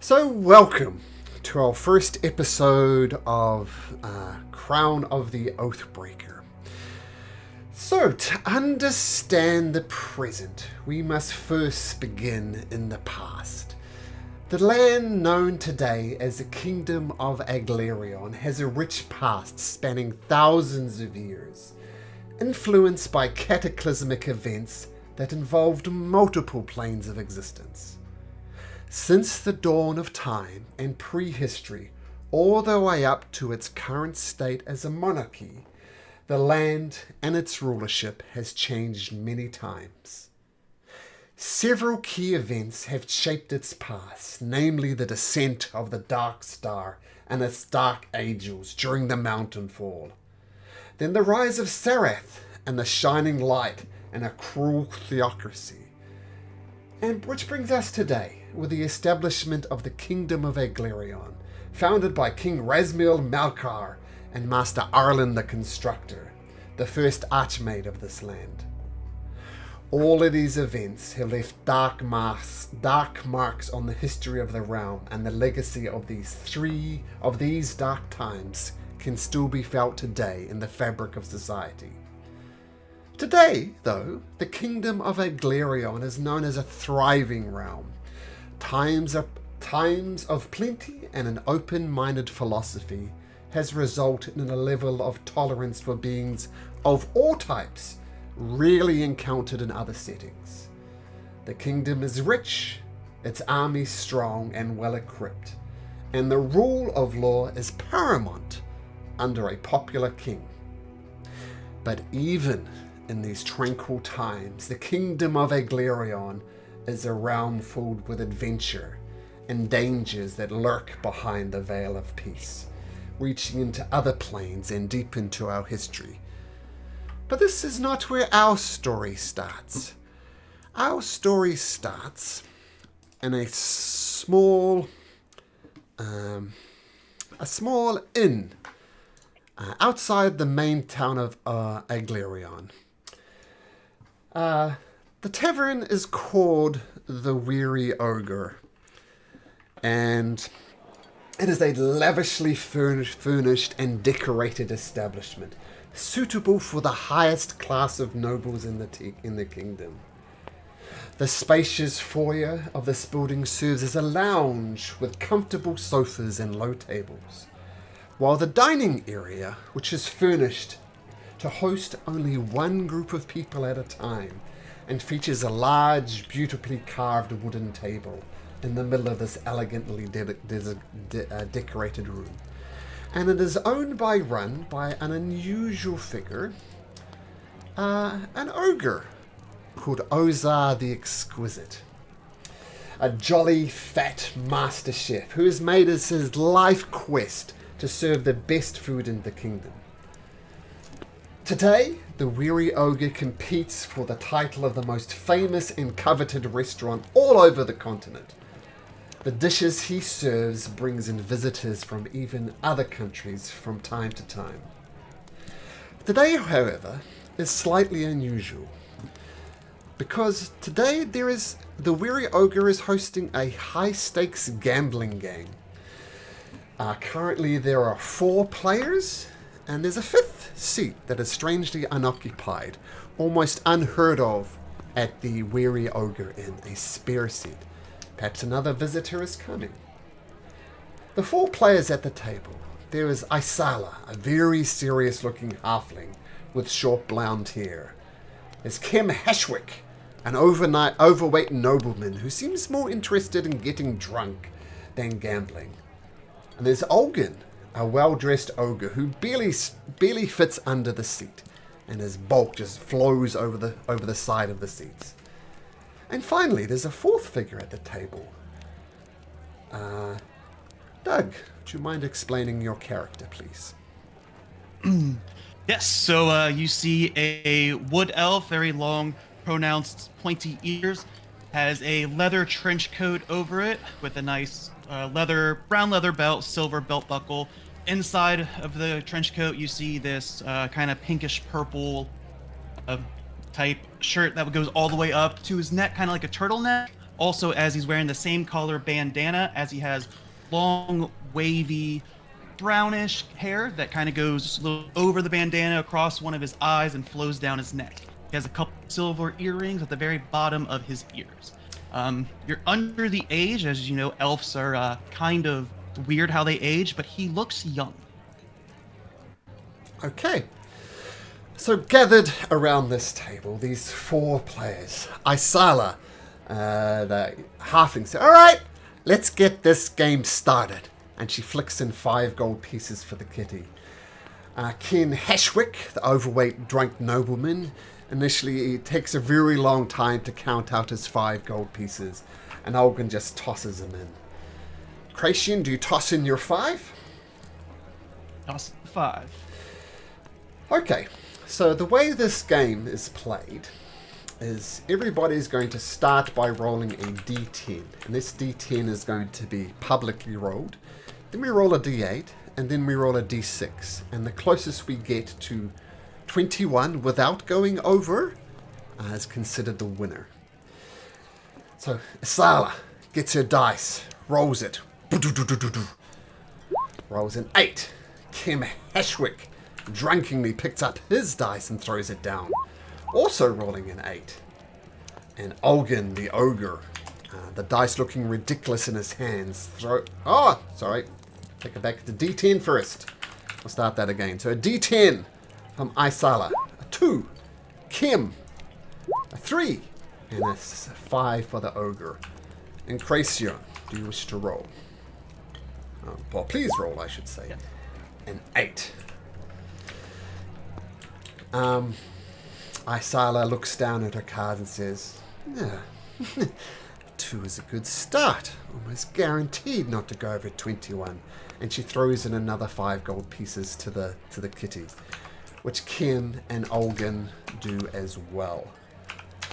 So, welcome to our first episode of Crown of the Oathbreaker. So, to understand the present, we must first begin in the past. The land known today as the Kingdom of Aglarion has a rich past spanning thousands of years, influenced by cataclysmic events that involved multiple planes of existence. Since the dawn of time and prehistory, all the way up to its current state as a monarchy, the land and its rulership has changed many times. Several key events have shaped its past, namely the descent of the Dark Star and its Dark Angels during the Mountain Fall, then the rise of Sarath and the Shining Light and a cruel theocracy, and which brings us today with the establishment of the Kingdom of Aglarion, founded by King Razmiel Malkar and Master Arlen the Constructor, the first archmage of this land. All of these events have left dark marks on the history of the realm, and the legacy of these dark times can still be felt today in the fabric of society. Today, though, the Kingdom of Aglarion is known as a thriving realm. Times of plenty and an open-minded philosophy has resulted in a level of tolerance for beings of all types rarely encountered in other settings. The kingdom is rich, its army strong and well-equipped, and the rule of law is paramount under a popular king. But even in these tranquil times, the Kingdom of Aglarion is a realm filled with adventure and dangers that lurk behind the veil of peace, reaching into other planes and deep into our history. But this is not where our story starts. Our story starts in a small inn outside the main town of Aglarion. The tavern is called the Weary Ogre, and it is a lavishly furnished and decorated establishment, suitable for the highest class of nobles in the kingdom. The spacious foyer of this building serves as a lounge with comfortable sofas and low tables, while the dining area, which is furnished to host only one group of people at a time, and features a large, beautifully carved wooden table in the middle of this elegantly decorated room. And it is run by an unusual figure, an ogre called Ozar the Exquisite, a jolly, fat master chef who has made it his life quest to serve the best food in the kingdom. Today, the Weary Ogre competes for the title of the most famous and coveted restaurant all over the continent. The dishes he serves brings in visitors from even other countries from time to time. Today, however, is slightly unusual, because today the Weary Ogre is hosting a high-stakes gambling game. Currently, there are 4 players, and there's a 5th seat that is strangely unoccupied, almost unheard of at the Weary Ogre Inn, a spare seat. Perhaps another visitor is coming. The 4 players at the table. There is Isala, a very serious-looking halfling with short blonde hair. There's Kim Hashwick, an overweight nobleman who seems more interested in getting drunk than gambling. And there's Oden, a well-dressed ogre who barely fits under the seat, and his bulk just flows over the side of the seats. And finally, there's a 4th figure at the table. Doug, would you mind explaining your character, please? Yes, so you see a wood elf, very long, pronounced, pointy ears, has a leather trench coat over it with a nice brown leather belt, silver belt buckle. Inside of the trench coat, you see this kind of pinkish purple type shirt that goes all the way up to his neck, kind of like a turtleneck, Also, as he's wearing the same color bandana, as he has long, wavy, brownish hair that kind of goes a little over the bandana across one of his eyes and flows down his neck. He has a couple silver earrings at the very bottom of his ears. You're under the age, as you know, elves are kind of weird how they age, but he looks young. Okay. So gathered around this table, these 4 players. Isala, the halfling, said, "All right, let's get this game started." And she flicks in 5 gold pieces for the kitty. Ken Heshwick, the overweight drunk nobleman, initially it takes a very long time to count out his 5 gold pieces, and Olgan just tosses them in. Kracian, do you toss in your 5? Toss 5. Okay, so the way this game is played is everybody's going to start by rolling a d10, and this d10 is going to be publicly rolled. Then we roll a d8, and then we roll a d6, and the closest we get to 21 without going over is considered the winner. So Isala gets her dice, rolls it, rolls an 8. Kim Heshwick drunkenly picks up his dice and throws it down, also rolling an 8. And Olgan, the ogre, the dice looking ridiculous in his hands, take it back to D10 first. We'll start that again. So a D10 from Isala, a 2, Kim, a 3, and a 5 for the ogre. And Kracian, do you wish to roll? Well, please roll, I should say. An 8. Isala looks down at her cards and says, "Yeah, 2 is a good start. Almost guaranteed not to go over 21." And she throws in another 5 gold pieces to the kitty, which Kim and Olgan do as well.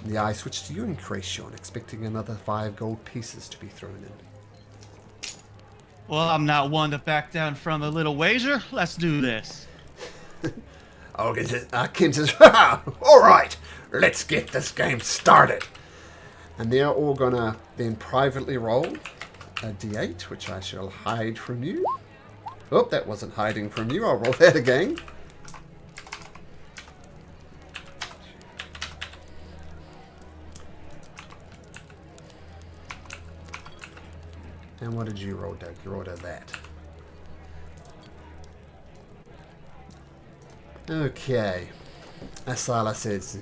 And the eye switch to you and Kracian, expecting another 5 gold pieces to be thrown in. Well, I'm not one to back down from a little wager. Let's do this. Olgan says, Kim says, "All right, let's get this game started." And they're all gonna then privately roll a d8, which I shall hide from you. Oh, that wasn't hiding from you. I'll roll that again. And what did you roll, Doug? You rolled a that. Okay. Asala says,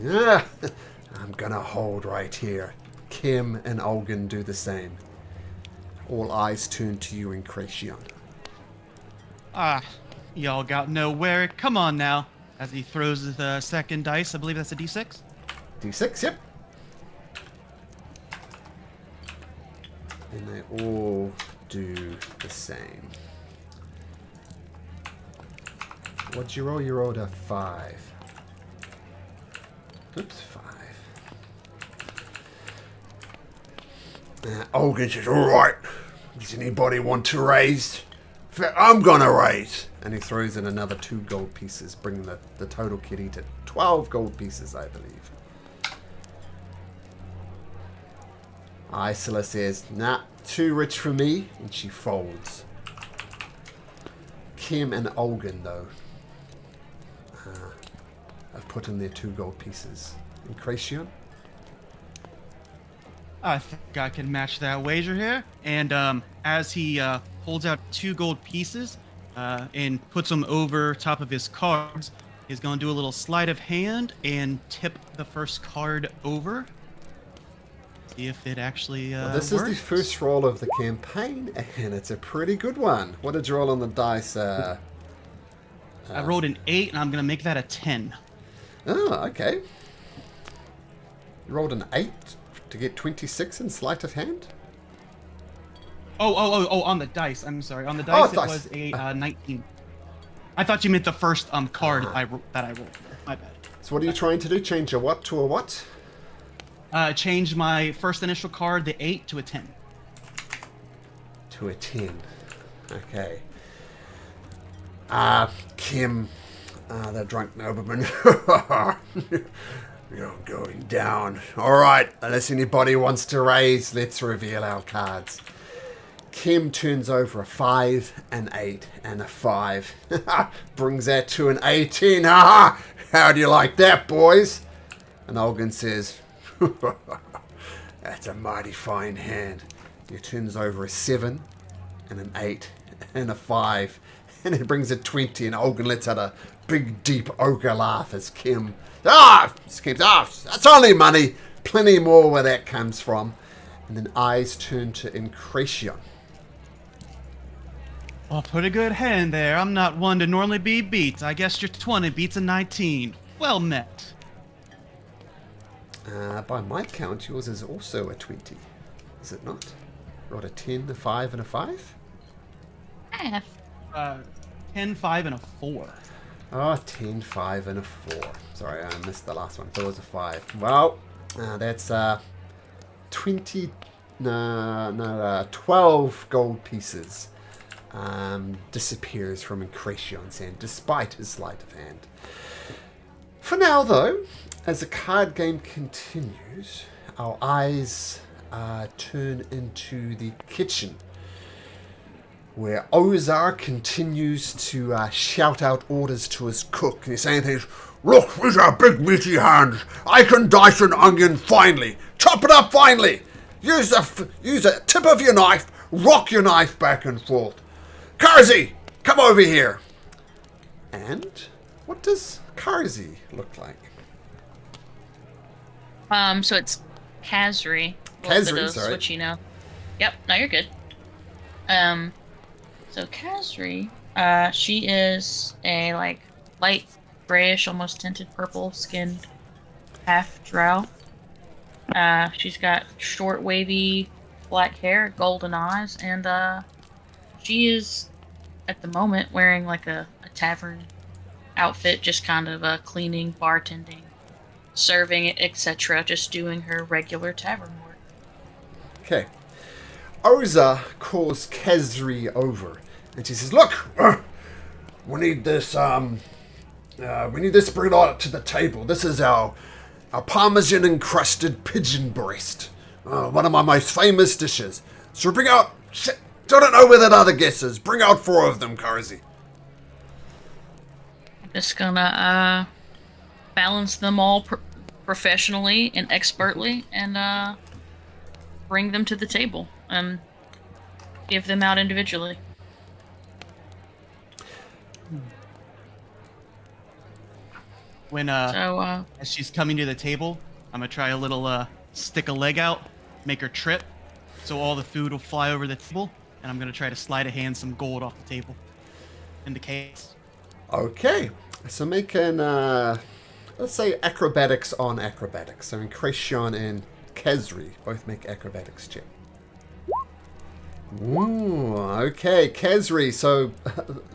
"I'm gonna hold right here." Kim and Olgan do the same. All eyes turn to you and Kracian. Y'all got nowhere. Come on now. As he throws the second dice, I believe that's a d6. D6, yep. And they all do the same. What'd you roll? You rolled a 5. Oops, 5. Olgan says, "All right, does anybody want to raise? In fact, I'm gonna raise." And he throws in another 2 gold pieces, bringing the total kitty to 12 gold pieces, I believe. Isla says, "Nah, too rich for me," and she folds. Kim and Olgan, though, have put in their 2 gold pieces. And Kracian? I think I can match that wager here. And as he holds out 2 gold pieces and puts them over top of his cards, he's going to do a little sleight of hand and tip the first card over. See if it actually This works. is the first roll of the campaign, and it's a pretty good one. What did you roll on the dice? I rolled an 8, and I'm going to make that a 10. Oh, okay. You rolled an 8 to get 26 in sleight of hand? Oh, on the dice. I'm sorry. On the dice, it dice. was a 19. I thought you meant the first card that I rolled. My bad. So what are you trying to do? Change a what to a what? Change my first initial card, the 8, to a 10. To a 10. Okay. Kim, the drunk nobleman. You're going down. All right, unless anybody wants to raise, let's reveal our cards. Kim turns over a 5, an 8, and a 5. Brings that to an 18. Ha! How do you like that, boys? And Oden says, that's a mighty fine hand. He turns over a 7, and an 8, and a 5. And it brings a 20, and Oden lets out a big, deep ogre laugh as Kim... that's only money. Plenty more where that comes from. And then eyes turn to Incretion. Well, pretty good hand there. I'm not one to normally be beat. I guess your 20 beats a 19. Well met. By my count, yours is also a 20. Is it not? Rolled a 10, a 5, and a 5? 10, 5, and a 4. Oh, 10, 5, and a 4. Sorry, I missed the last one. That was a 5. Well, that's 12 gold pieces disappears from Incretion's hand, despite his sleight of hand. For now, though, as the card game continues, our eyes turn into the kitchen, where Ozar continues to shout out orders to his cook. And he's saying things, look, these are big meaty hands. I can dice an onion finely. Chop it up finely. Use a tip of your knife. Rock your knife back and forth. Karzi, come over here. And what does Karzi look like? So it's Kazri. Kazri, sorry. Switch, you know. Yep, no, you're good. So Kazri, she is a light grayish, almost tinted purple skinned half drow. She's got short, wavy black hair, golden eyes, and she is at the moment wearing a tavern outfit, just kind of cleaning, bartending, serving, etc., just doing her regular tavern work. Okay. Oza calls Kazri over, and she says, "Look, we need this. We need this. Bring it on to the table. This is our parmesan encrusted pigeon breast, one of my most famous dishes. So bring out. Shit, I don't know where that other guest is. Bring out 4 of them, Karzi." Just gonna balance them all professionally and expertly, and bring them to the table and give them out individually. When as she's coming to the table, I'm gonna try a little stick a leg out, make her trip, so all the food will fly over the table, and I'm gonna try to slide a hand some gold off the table in the case. Okay, so make an let's say acrobatics on acrobatics. So Incretion and Kazri both make acrobatics check. Ooh, okay, Kazri. So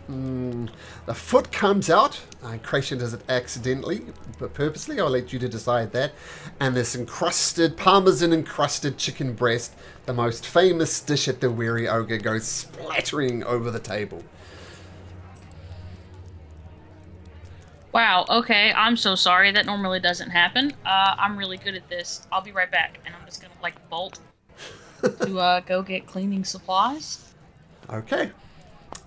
the foot comes out. Incretion does it accidentally, but purposely. I'll let you to decide that. And this parmesan encrusted chicken breast, the most famous dish at the Weary Ogre, goes splattering over the table. Wow, okay, I'm so sorry. That normally doesn't happen. I'm really good at this. I'll be right back, and I'm just gonna bolt to go get cleaning supplies. Okay.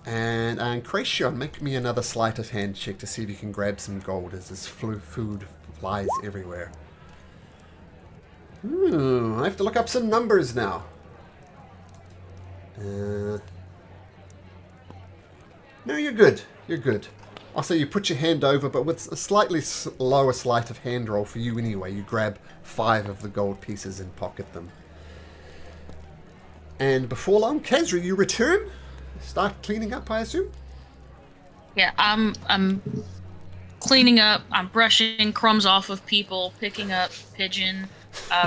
And Incretion, make me another sleight of hand check to see if you can grab some gold as this food flies everywhere. I have to look up some numbers now. No, you're good. You're good. Also, you put your hand over, but with a slightly lower sleight of hand roll for you anyway. You grab 5 of the gold pieces and pocket them. And before long, Kazri, you return? Start cleaning up, I assume? Yeah, I'm cleaning up. I'm brushing crumbs off of people, picking up pigeon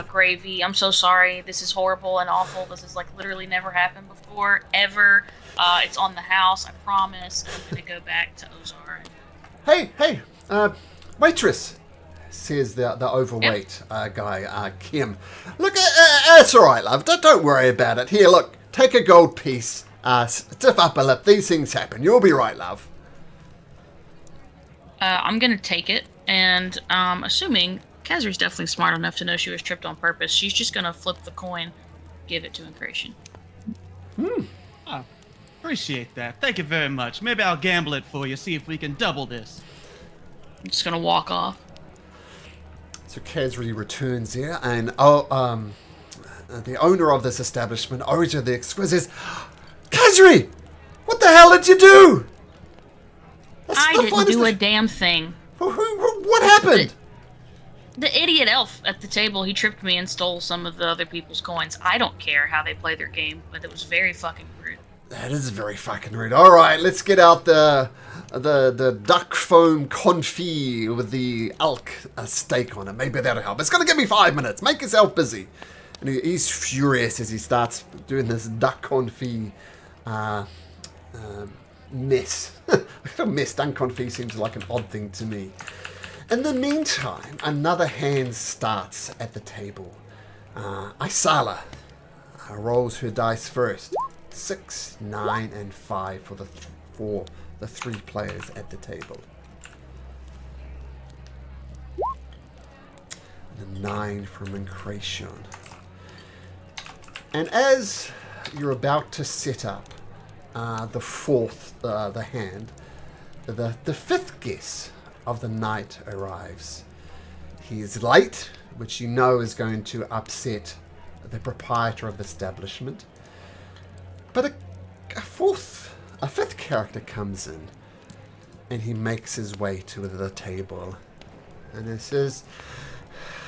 gravy. I'm so sorry. This is horrible and awful. This has literally never happened before, ever. It's on the house, I promise. I'm gonna go back to Ozar. Hey, waitress, says the overweight guy, Kim. Look, it's all right, love. Don't worry about it. Here, look, take a gold piece. Stiff upper lip. These things happen. You'll be right, love. I'm gonna take it, and assuming Kazri's definitely smart enough to know she was tripped on purpose. She's just gonna flip the coin, give it to Incration. Oh, appreciate that. Thank you very much. Maybe I'll gamble it for you, see if we can double this. I'm just gonna walk off. So Kazri returns here, and the owner of this establishment, Oja the Exquisite, says, Kazri! What the hell did you do? I didn't do a damn thing. What happened? The idiot elf at the table, he tripped me and stole some of the other people's coins. I don't care how they play their game, but it was very fucking rude. That is very fucking rude. All right, let's get out the duck foam confit with the elk steak on it. Maybe that'll help. It's gonna give me 5 minutes. Make yourself busy. And he's furious as he starts doing this duck confit mess. A mess. Duck confit seems like an odd thing to me. In the meantime, another hand starts at the table. Isala rolls her dice first. 6, 9, and 5 for the 3 players at the table. And a 9 from Incration. And as you're about to set up the fourth, the hand, the fifth guess of the night arrives. He is late, which you know is going to upset the proprietor of the establishment. But a fifth character comes in, and he makes his way to the table, and he says,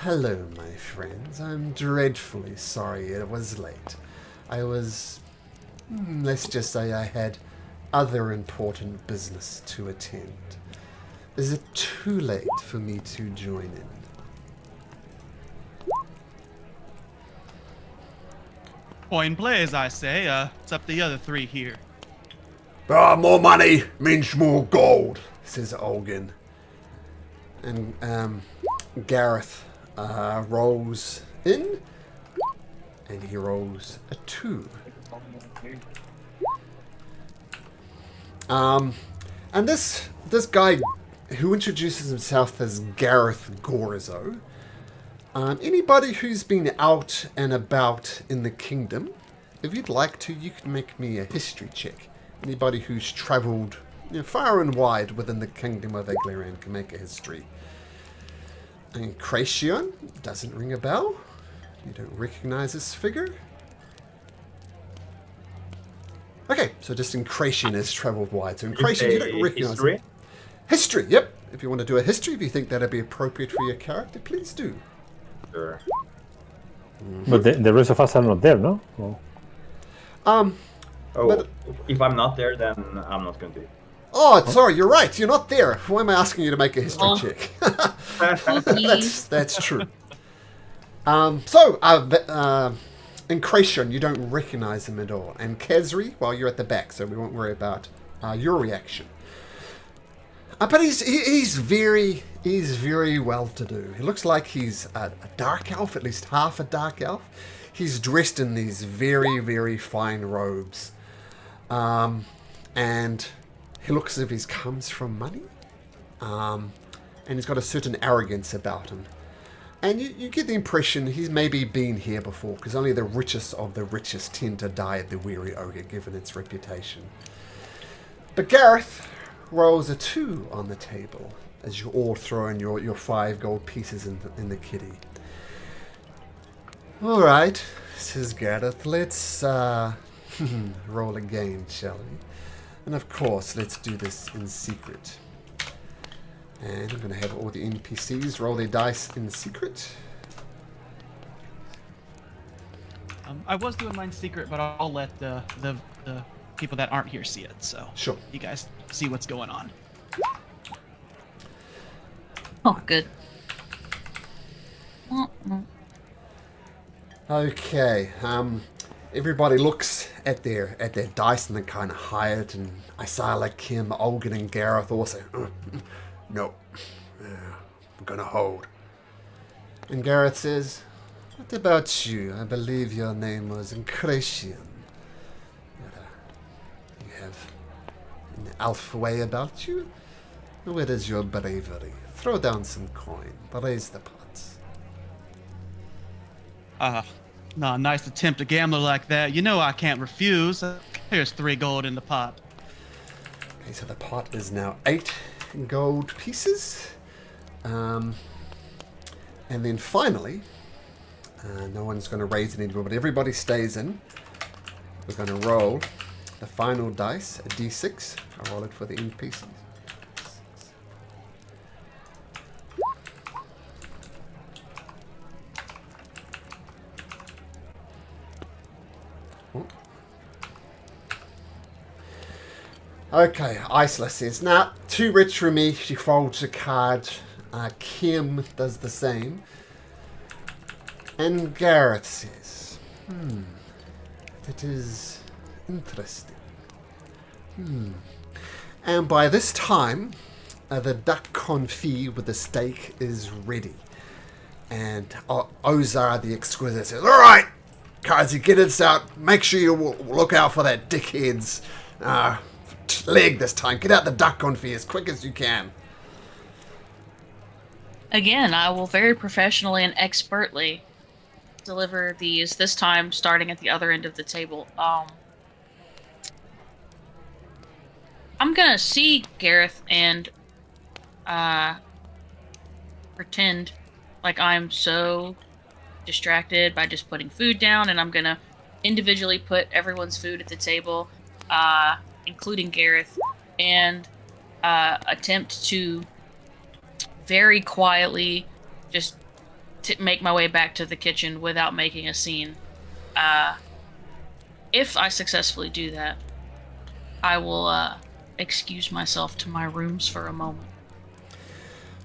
"Hello, my friends. I'm dreadfully sorry it was late. I was, let's just say I had other important business to attend. Is it too late for me to join in?" Coin play, as I say. It's up to the other 3 here. More money means more gold, says Oden. And Gareth rolls in, and he rolls a 2. And this guy who introduces himself as Gareth Gorzo. Anybody who's been out and about in the kingdom, if you'd like to, you can make me a history check. Anybody who's travelled far and wide within the kingdom of Egliran can make a history. And Cration doesn't ring a bell. You don't recognize this figure. Okay, so just Incration has travelled wide. So Incration, you don't recognize history? him. History, yep. If you want to do a history, if you think that'd be appropriate for your character, please do. Sure. But the rest of us are not there, no? Oh, But- if I'm not there, then I'm not going to. Oh, sorry, you're right. You're not there. Why am I asking you to make a history Oh. check? Please. That's true. Incration, you don't recognize him at all. And Kazri, well, you're at the back, so we won't worry about your reaction. But he's very well to do. He looks like he's a dark elf, at least half a dark elf. He's dressed in these very, very fine robes. And he looks as if he comes from money. And he's got a certain arrogance about him. And you get the impression he's maybe been here before, because only the richest of the richest tend to die at the Weary Ogre, given its reputation. But Gareth rolls a 2 on the table as you all throw in your 5 gold pieces in the kitty. All right, says Gareth, let's roll again, shall we? And of course, let's do this in secret. And I'm going to have all the NPCs roll their dice in secret. I was doing mine secret, but I'll let the people that aren't here see it, so Sure. you guys see what's going on. Oh, good. Mm-mm. Okay. Everybody looks at their dice and they kind of hide. And Isala, Kim, Oden, and Gareth all say, "No, I'm gonna hold." And Gareth says, "What about you? I believe your name was Incration. You have an elf way about you? Where is your bravery? Throw down some coin. Raise the pots." Not nice to tempt a gambler like that. You know I can't refuse. Here's 3 gold in the pot. Okay, so the pot is now 8 gold pieces. And then finally, no one's going to raise it anymore, but everybody stays in. We're going to roll the final dice, a d6. I'll roll it for the NPCs. Okay, Isla says, nah, too rich for me. She folds a card. Kim does the same. And Gareth says, that is interesting. And by this time, the duck confit with the steak is ready. And Ozar the Exquisite says, all right, Kazi, get this out. Make sure you look out for that dickhead's leg this time. Get out the duck confit as quick as you can. Again, I will very professionally and expertly deliver these, this time starting at the other end of the table. I'm gonna see Gareth and pretend like I'm so distracted by just putting food down, and I'm gonna individually put everyone's food at the table, including Gareth, and attempt to very quietly just make my way back to the kitchen without making a scene. If I successfully do that, I will excuse myself to my rooms for a moment.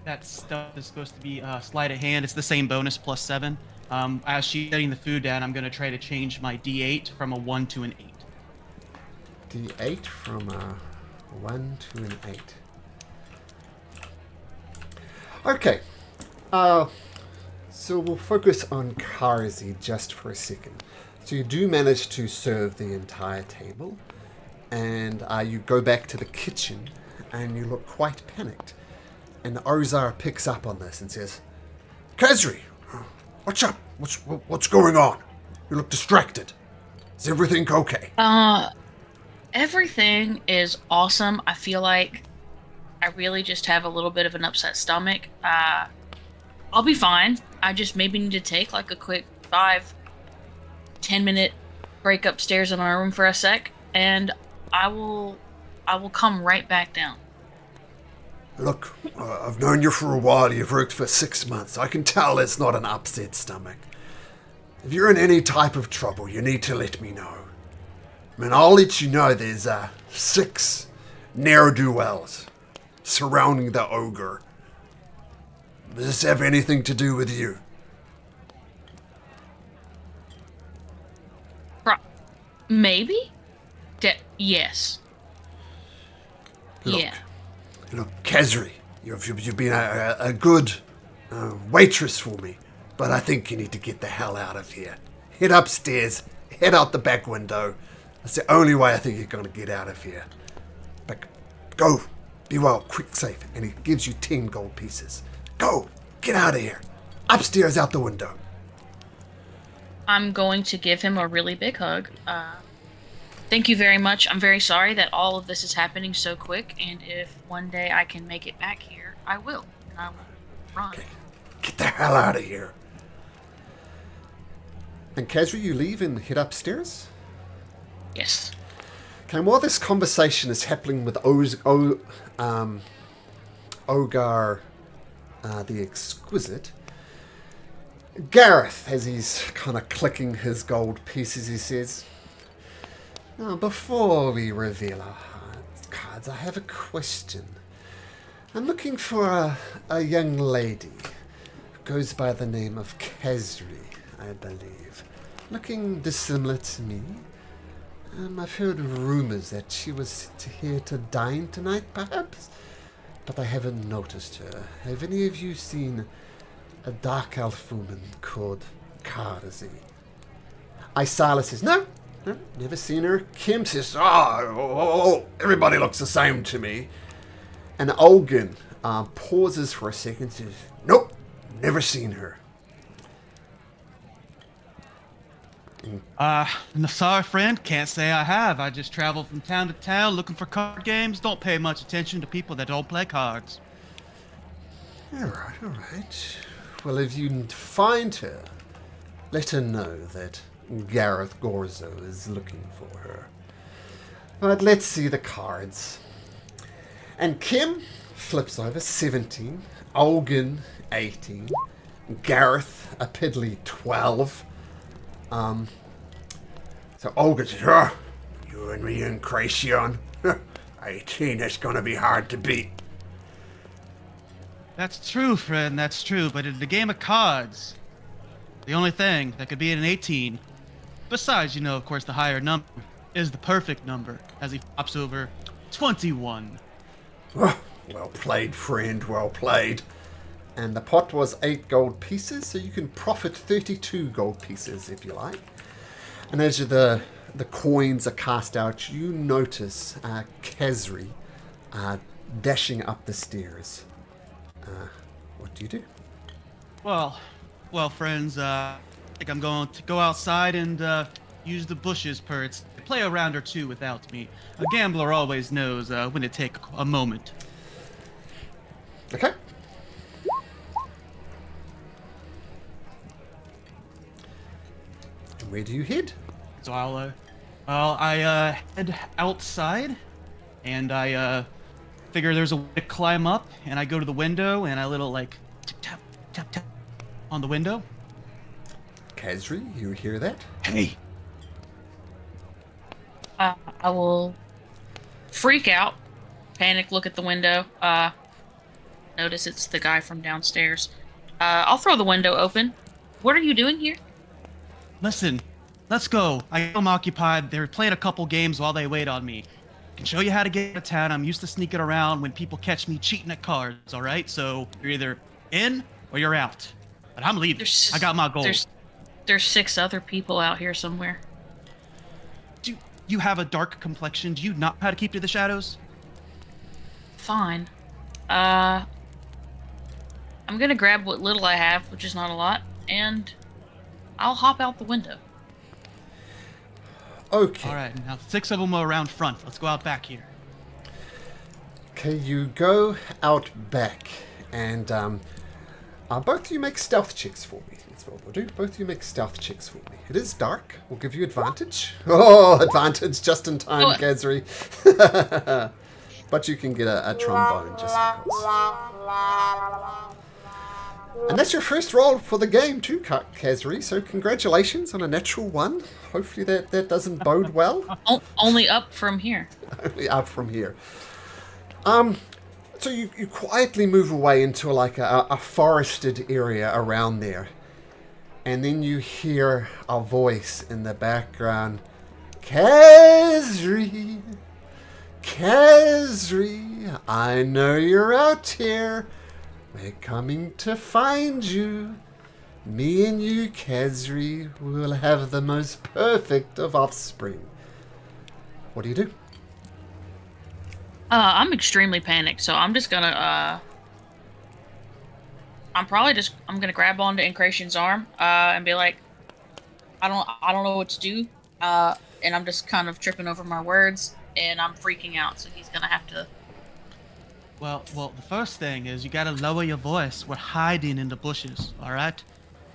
That stuff is supposed to be sleight of hand. It's the same bonus plus 7. As she's getting the food down, I'm going to try to change my D8 from a 1 to an 8. D8 from a 1 to an 8. Okay. So we'll focus on Karzi just for a second. So you do manage to serve the entire table, and you go back to the kitchen, and you look quite panicked. And Ozar picks up on this and says, Kazri, what's up? What's going on? You look distracted. Is everything okay? Everything is awesome. I feel like I really just have a little bit of an upset stomach. I'll be fine. I just maybe need to take like a quick 5-10 minute break upstairs in my room for a sec, and I will come right back down. Look, I've known you for a while. You've worked for 6 months. I can tell it's not an upset stomach. If you're in any type of trouble, you need to let me know. I mean, I'll let you know there's 6 ne'er-do-wells surrounding the ogre. Does this have anything to do with you? Maybe? Yes. Look, Yeah. Look, Kazri, you've been a good waitress for me, but I think you need to get the hell out of here. Head upstairs, head out the back window. That's the only way I think you're going to get out of here. But go, be well, quick, safe, and he gives you 10 gold pieces. Go, get out of here. Upstairs, out the window. I'm going to give him a really big hug. Thank you very much. I'm very sorry that all of this is happening so quick, and if one day I can make it back here, I will. And I will run. Okay, get the hell out of here. And Kazri, you leave and head upstairs? Yes. Okay, while this conversation is happening with Ogar the Exquisite, Gareth, as he's kind of clicking his gold pieces, he says, now, before we reveal our cards, I have a question. I'm looking for a young lady who goes by the name of Kazri, I believe. Looking dissimilar to me. I've heard rumors that she was here to dine tonight, perhaps, but I haven't noticed her. Have any of you seen a dark elf woman called Karzi? Isala says, no, never seen her. Kim says, everybody looks the same to me. And Oden pauses for a second and says, nope, never seen her. No, sorry, friend. Can't say I have. I just travel from town to town looking for card games. Don't pay much attention to people that don't play cards. All right. Well, if you find her, let her know that Gareth Gorzo is looking for her. But let's see the cards. And Kim flips over 17, Oden 18, Gareth a piddly 12. So Oden says, you and me and Cracion, 18, that's gonna be hard to beat. That's true, friend. That's true. But in the game of cards, the only thing that could be an 18, besides, of course, the higher number, is the perfect number as he pops over 21. Well played, friend, well played. And the pot was 8 gold pieces, so you can profit 32 gold pieces if you like. And as the coins are cast out, you notice Kezri dashing up the stairs. What do you do? Well, friends, I think I'm going to go outside and use the bushes perts. Play a round or two without me. A gambler always knows when to take a moment. Okay. Where do you head? So I head outside, and I figure there's a way to climb up, and I go to the window, and I little tap tap tap on the window. Kezri, you hear that? Hey. I will freak out, panic, look at the window, notice it's the guy from downstairs. I'll throw the window open. What are you doing here? Listen, let's go. I am occupied. They're playing a couple games while they wait on me. I can show you how to get out of town. I'm used to sneaking around when people catch me cheating at cards, all right? So you're either in or you're out. But I'm leaving. I got my goal. There's 6 other people out here somewhere. Do you have a dark complexion? Do you not know how to keep to the shadows? Fine. I'm gonna grab what little I have, which is not a lot, and I'll hop out the window. Okay. All right, now 6 of them are around front. Let's go out back here. Okay, you go out back, and both of you make stealth checks for me. That's what we'll do. Both of you make stealth checks for me. It is dark. We'll give you advantage. Oh, advantage just in time, Kezri. But you can get a trombone just because. And that's your first roll for the game too, Kezri. So congratulations on a natural 1. Hopefully that doesn't bode well. Only up from here. Only up from here. So you quietly move away into a forested area around there. And then you hear a voice in the background. Kezri! Kezri! I know you're out here. We're coming to find you. Me and you, Kezri, will have the most perfect of offspring. What do you do? I'm extremely panicked, so I'm just gonna, I'm gonna grab onto Incration's arm, and be like, I don't know what to do, and I'm just kind of tripping over my words, and I'm freaking out, so he's gonna have to... Well, the first thing is you gotta lower your voice. We're hiding in the bushes, all right?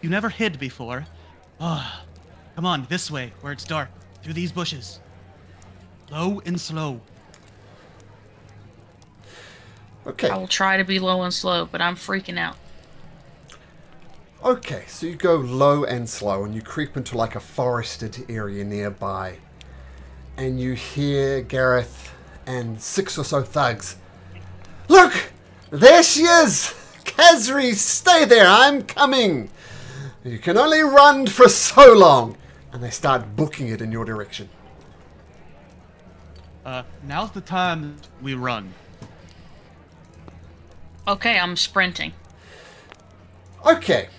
You never hid before. Oh, come on, this way, where it's dark, through these bushes. Low and slow. Okay. I will try to be low and slow, but I'm freaking out. Okay, so you go low and slow, and you creep into a forested area nearby. And you hear Gareth and 6 or so thugs. Look! There she is! Kezri, stay there! I'm coming! You can only run for so long! And they start booking it in your direction. Now's the time we run. Okay, I'm sprinting. Okay.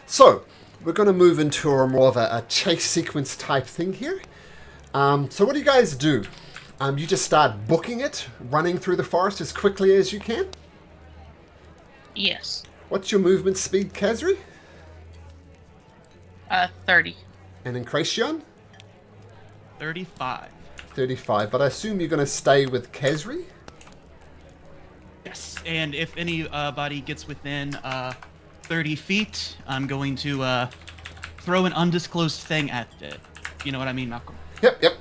So, we're going to move into more of a chase sequence type thing here. So what do you guys do? You just start booking it, running through the forest as quickly as you can? Yes. What's your movement speed, Kezri? 30. And Incration? 35. 35. But I assume you're going to stay with Khazri? Yes, and if anybody gets within 30 feet, I'm going to throw an undisclosed thing at it. You know what I mean, Malcolm? Yep.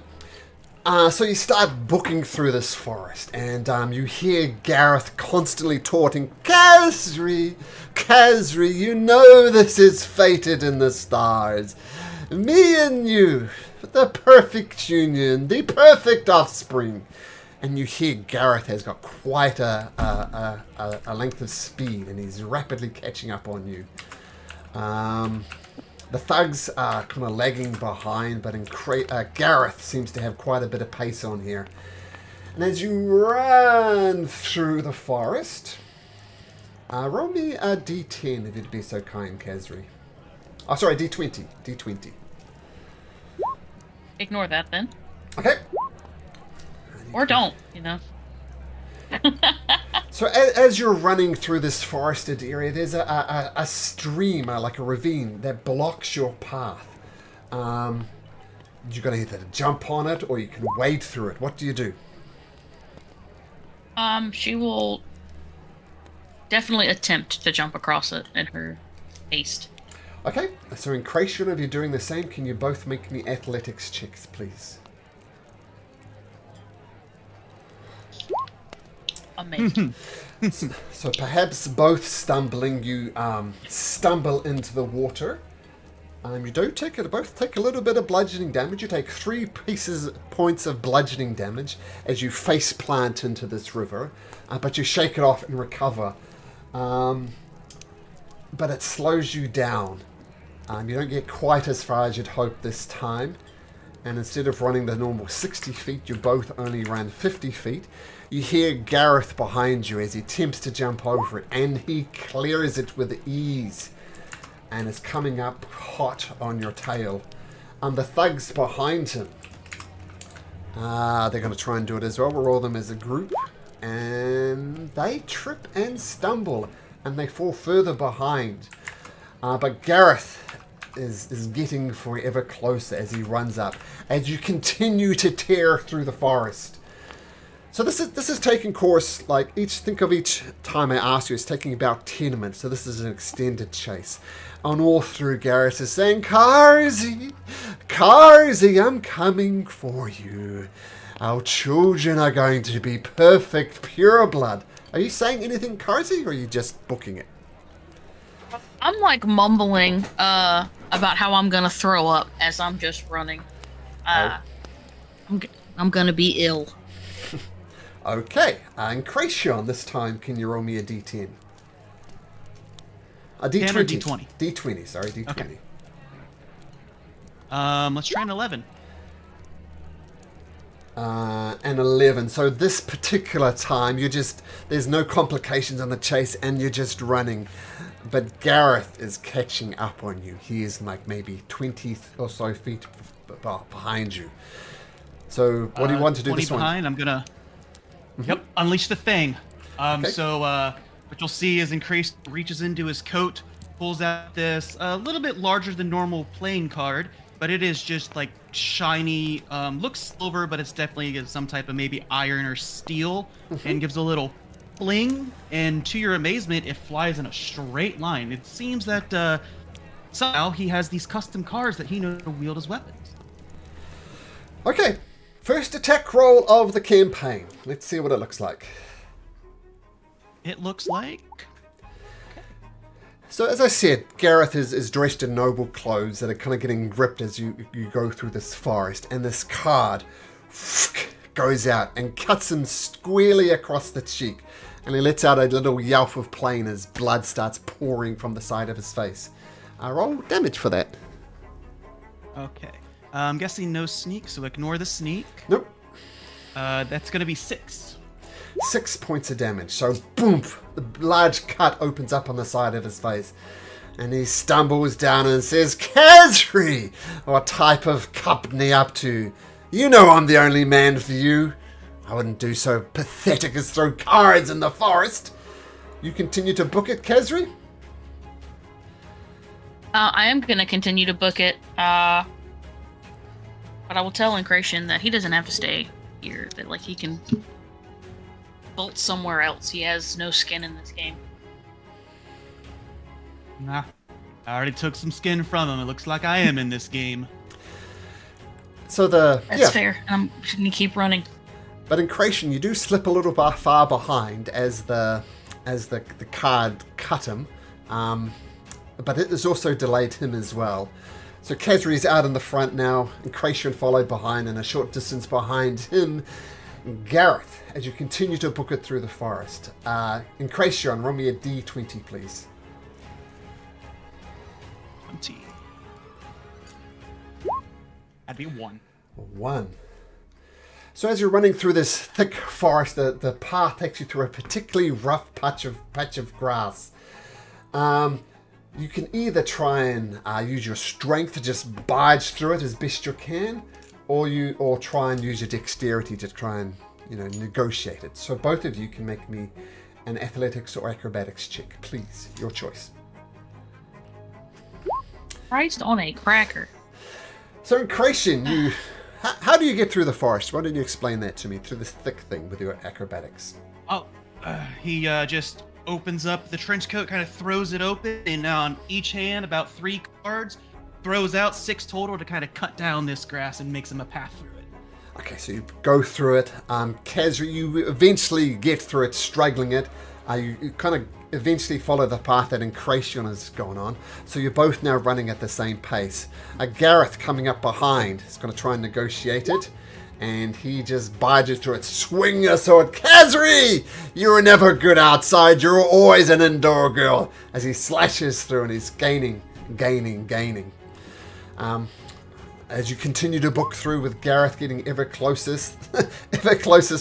So you start booking through this forest, and you hear Gareth constantly taunting, Khazri, you know this is fated in the stars. Me and you, the perfect union, the perfect offspring. And you hear Gareth has got quite a length of speed, and he's rapidly catching up on you. The thugs are kind of lagging behind, but Gareth seems to have quite a bit of pace on here. And as you run through the forest, roll me a d10 if you'd be so kind, Khazri. Oh, sorry, d20. D20. Ignore that then. Okay. Or don't, you know. So as you're running through this forested area, there's a stream, like a ravine, that blocks your path. You're going to either jump on it or you can wade through it. What do you do? She will definitely attempt to jump across it in her haste. Okay, so in Incration, if you're doing the same, can you both make me athletics checks, please? Amazing. So perhaps both stumbling, you stumble into the water. You don't both take a little bit of bludgeoning damage. You take 3 points of bludgeoning damage as you face plant into this river, but you shake it off and recover. But it slows you down. You don't get quite as far as you'd hope this time. And instead of running the normal 60 feet, you both only ran 50 feet. You hear Gareth behind you as he attempts to jump over it, and he clears it with ease and is coming up hot on your tail. The thugs behind him, they're going to try and do it as well. We'll roll them as a group, and they trip and stumble, and they fall further behind. But Gareth is getting forever closer as he runs up, as you continue to tear through the forest. So this is taking course, think of each time I ask you, it's taking about 10 minutes, so this is an extended chase. And all through, Gareth is saying, Karzi, I'm coming for you. Our children are going to be perfect pureblood. Are you saying anything, Karzi, or are you just booking it? I'm mumbling about how I'm gonna throw up as I'm just running. I'm gonna be ill. Okay, and Incration, this time, can you roll me a d10? A d20. 10 or d20? D20, sorry, d20. Okay. Let's try an 11. An 11. So this particular time, there's no complications on the chase, and you're just running. But Gareth is catching up on you. He is maybe 20 or so feet behind you. So what do you want to do 20 this behind, I'm gonna unleash the thing. Okay. So what you'll see is Increase reaches into his coat, pulls out this a little bit larger than normal playing card, but it is just shiny, looks silver, but it's definitely some type of maybe iron or steel, and gives a little fling, and to your amazement, it flies in a straight line. It seems that somehow he has these custom cards that he knows to wield as weapons. Okay, first attack roll of the campaign. Let's see what it looks like. It looks like... So as I said, Gareth is dressed in noble clothes that are kind of getting ripped as you go through this forest, and this card goes out and cuts him squarely across the cheek, and he lets out a little yelp of pain as blood starts pouring from the side of his face. Roll damage for that. Okay. I'm guessing no sneak, so ignore the sneak. Nope. That's going to be 6. 6 points of damage. So, boom! The large cut opens up on the side of his face. And he stumbles down and says, Khazri! What type of company up to? You know I'm the only man for you. I wouldn't do so pathetic as throw cards in the forest. You continue to book it, Khazri? I am gonna continue to book it. But I will tell Incration that he doesn't have to stay here. That like he can bolt somewhere else. He has no skin in this game. Nah, I already took some skin from him. It looks like I am in this game. So That's fair. I'm just gonna keep running. But in Creation, you do slip a little bit far behind as the card cut him. But it has also delayed him as well. So Khazri is out in the front now, and Creation followed behind, and a short distance behind him, Gareth, as you continue to book it through the forest. In Creation, roll me a D20, please. 20. That'd be 1. 1. So as you're running through this thick forest, the path takes you through a particularly rough patch of grass. You can either try and use your strength to just barge through it as best you can, or try and use your dexterity to try and negotiate it. So both of you can make me an athletics or acrobatics check, please. Your choice. Christ on a cracker. So in Creation, how do you get through the forest? Why don't you explain that to me through this thick thing with your acrobatics? Oh, he just opens up the trench coat, kind of throws it open, and on each hand, about 3 cards, throws out 6 total to kind of cut down this grass and makes him a path through it. Okay, so you go through it. Khazri, you eventually get through it, struggling it. You kind of eventually follow the path that Incration is going on. So you're both now running at the same pace. Gareth coming up behind is going to try and negotiate it. And he just barges through it. Swing your sword. Khazri! You were never good outside. You were always an indoor girl. As he slashes through and he's gaining. As you continue to book through with Gareth getting ever closest,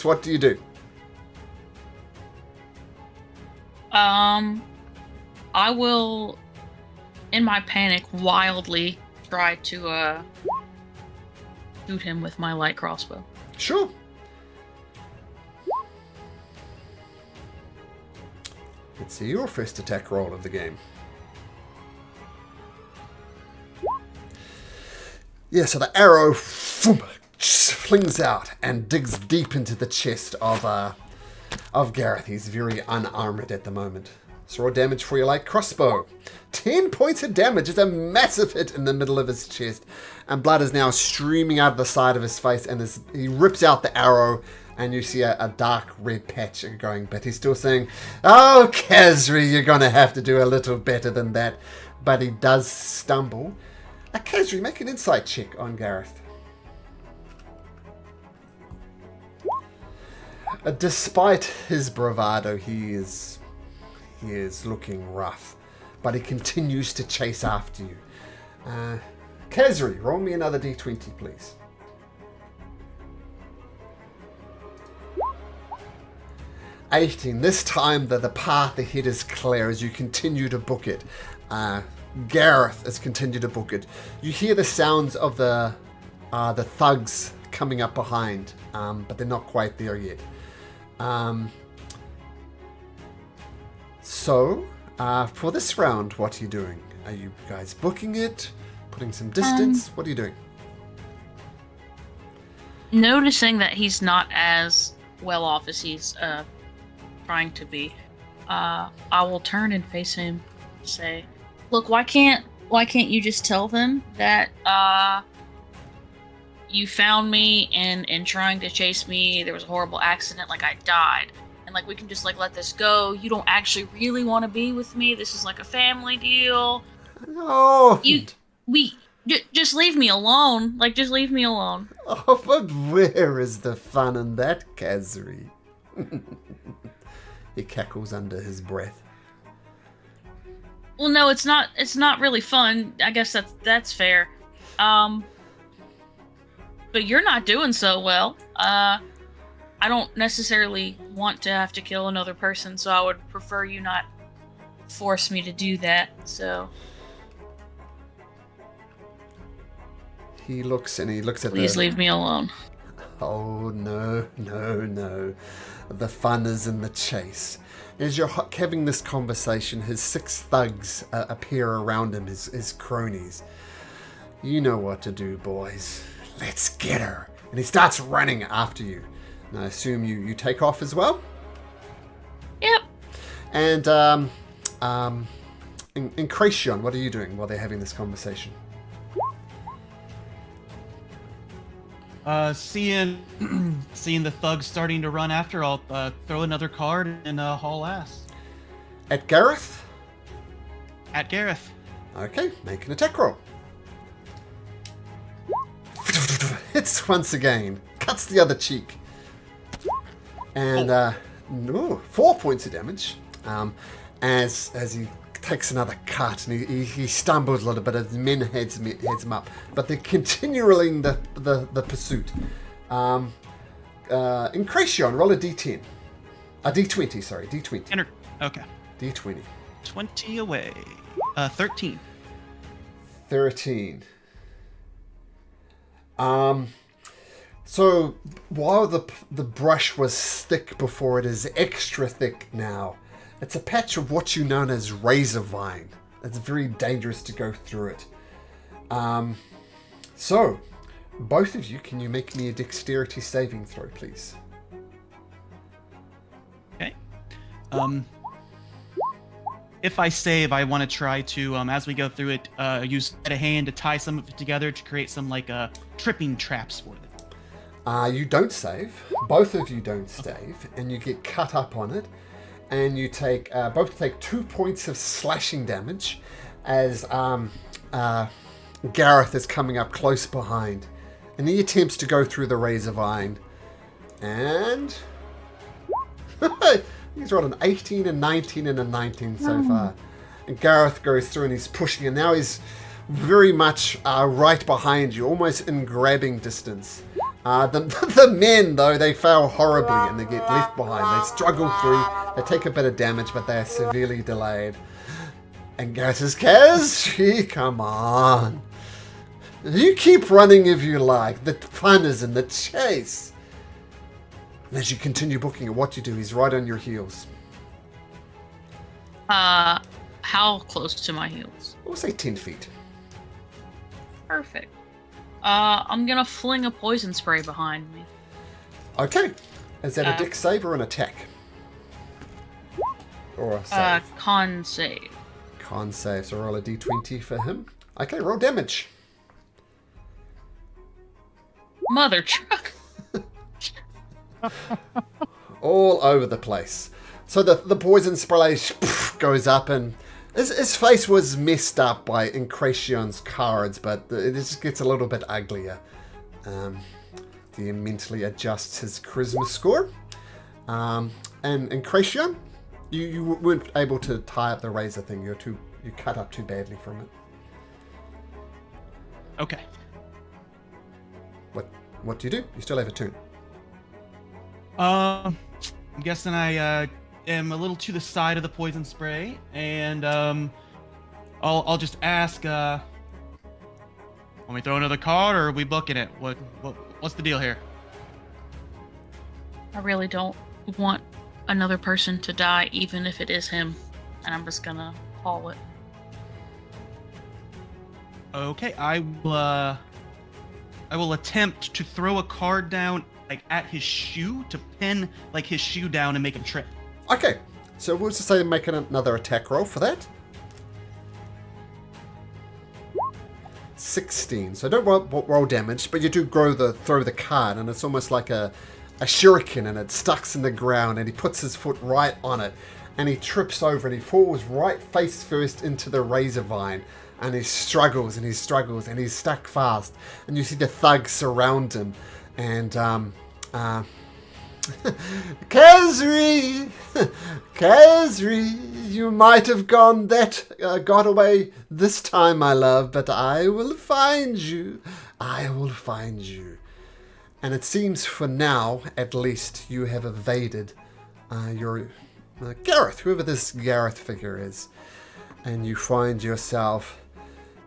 what do you do? I will, in my panic, wildly try to shoot him with my light crossbow. Sure. Let's see your first attack roll of the game. Yeah, so the arrow flings out and digs deep into the chest of Gareth. He's very unarmored at the moment. So roll damage for your light crossbow. 10 points of damage. It's a massive hit in the middle of his chest. And blood is now streaming out of the side of his face. And he rips out the arrow. And you see a dark red patch going. But he's still saying, "Oh, Khazri, you're going to have to do a little better than that." But he does stumble. Khazri, make an insight check on Gareth. Despite his bravado, he is looking rough, but he continues to chase after you. Khazri, roll me another d20, please. $18. This time the path ahead is clear as you continue to book it. Gareth has continued to book it. You hear the sounds of the thugs coming up behind, but they're not quite there yet. So, for this round, what are you doing? Are you guys booking it? Putting some distance? What are you doing? Noticing that he's not as well off as he's trying to be, I will turn and face him and say, "Look, why can't you just tell them that you found me and trying to chase me, there was a horrible accident, like I died, and like we can just like let this go. You don't actually really want to be with me. This is like a family deal. Oh, Just leave me alone. Like, just leave me alone." Oh, but where is the fun in that, Khazri? He cackles under his breath. Well, no, it's not. It's not really fun. I guess that's fair. But you're not doing so well. I don't necessarily want to have to kill another person, so I would prefer you not force me to do that. So He looks at please leave me alone. Oh, no. The fun is in the chase. As you're having this conversation, his 6 thugs appear around him, his cronies. You know what to do, boys. Let's get her. And he starts running after you. And I assume you take off as well? Yep. And Incration, what are you doing while they're having this conversation? Seeing the thugs starting to run after, I'll throw another card and haul ass. At Gareth? At Gareth. Okay, make an attack roll. Hits once again. Cuts the other cheek. And 4 points of damage. As he takes another cut and he stumbles a little bit as men heads him up. But they're continuing the pursuit. Incration, roll a d10. A d20, sorry, d20. Okay. D20. 20 away. 13. 13. So while the brush was thick before, it is extra thick now. It's a patch of what you know as razor vine. It's very dangerous to go through it. So both of you, can you make me a dexterity saving throw, please? Okay. If I save, I want to try to, as we go through it, use a hand to tie some of it together to create some tripping traps for them. You don't save. Both of you don't save, and you get cut up on it, and you take both take 2 points of slashing damage as Gareth is coming up close behind, and he attempts to go through the razor vine, and he's rolled an 18, a 19, and a 19 so far. And Gareth goes through and he's pushing, and now he's very much right behind you, almost in grabbing distance. The men, though, they fail horribly and they get left behind. They struggle through, they take a bit of damage, but they are severely delayed. And Gareth says, Kaz, come on. You keep running if you like. The fun is in the chase. And as you continue booking it, what you do, he's right on your heels. How close to my heels? We'll say 10 feet. Perfect. I'm gonna fling a poison spray behind me. Okay. Is that a dex save or an attack? Or a save? Con save. Con save, so roll a d20 for him. Okay, roll damage. Mother truck. All over the place. So the poison spray goes up, and his face was messed up by Incration's cards, but it just gets a little bit uglier. He mentally adjusts his charisma score. And Incration, you weren't able to tie up the razor thing. You cut up too badly from it. Okay. What do? You still have a turn. I'm guessing I am a little to the side of the poison spray, and I'll just ask, want me throw another card, or are we booking it? What's the deal here? I really don't want another person to die, even if it is him, and I'm just gonna haul it. Okay, I will attempt to throw a card down at his shoe to pin his shoe down and make him trip. Okay, so we'll just say make another attack roll for that. 16. So don't roll damage, but you do throw the card, and it's almost like a shuriken, and it stucks in the ground, and he puts his foot right on it, and he trips over, and he falls right face first into the razor vine, and he struggles, and he's stuck fast, and you see the thugs surround him, and Kazri, you might have got away this time, my love, but I will find you. And it seems for now, at least, you have evaded your Gareth, whoever this Gareth figure is, and you find yourself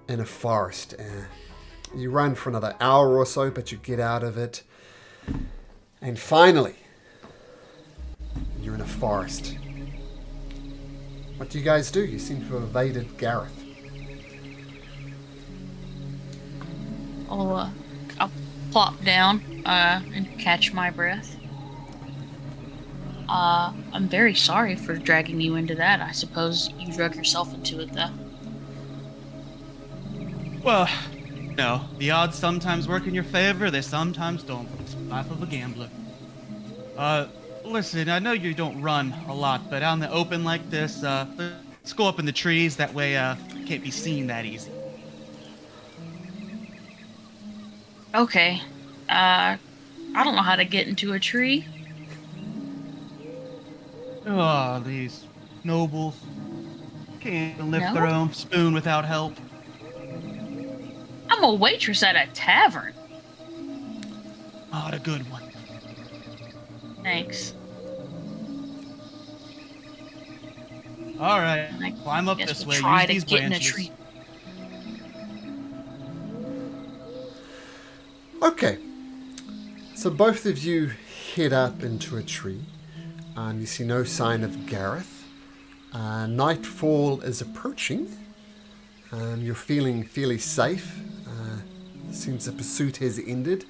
in a forest. You run for another hour or so, but you get out of it. And finally, you're in a forest. What do you guys do? You seem to have evaded Gareth. I'll plop down and catch my breath. I'm very sorry for dragging you into that. I suppose you drug yourself into it, though. Well, no. The odds sometimes work in your favor, they sometimes don't. It's the life of a gambler. Listen, I know you don't run a lot, but out in the open like this, let's go up in the trees. That way, can't be seen that easy. Okay. I don't know how to get into a tree. Oh, these nobles can't lift No? their own spoon without help. I'm a waitress at a tavern. Not a good one. Thanks. All right, I climb up guess this we'll way. try Use to these get in a branches. tree. Okay. So both of you head up into a tree. You see no sign of Gareth. Nightfall is approaching. You're feeling fairly safe. Seems the pursuit has ended.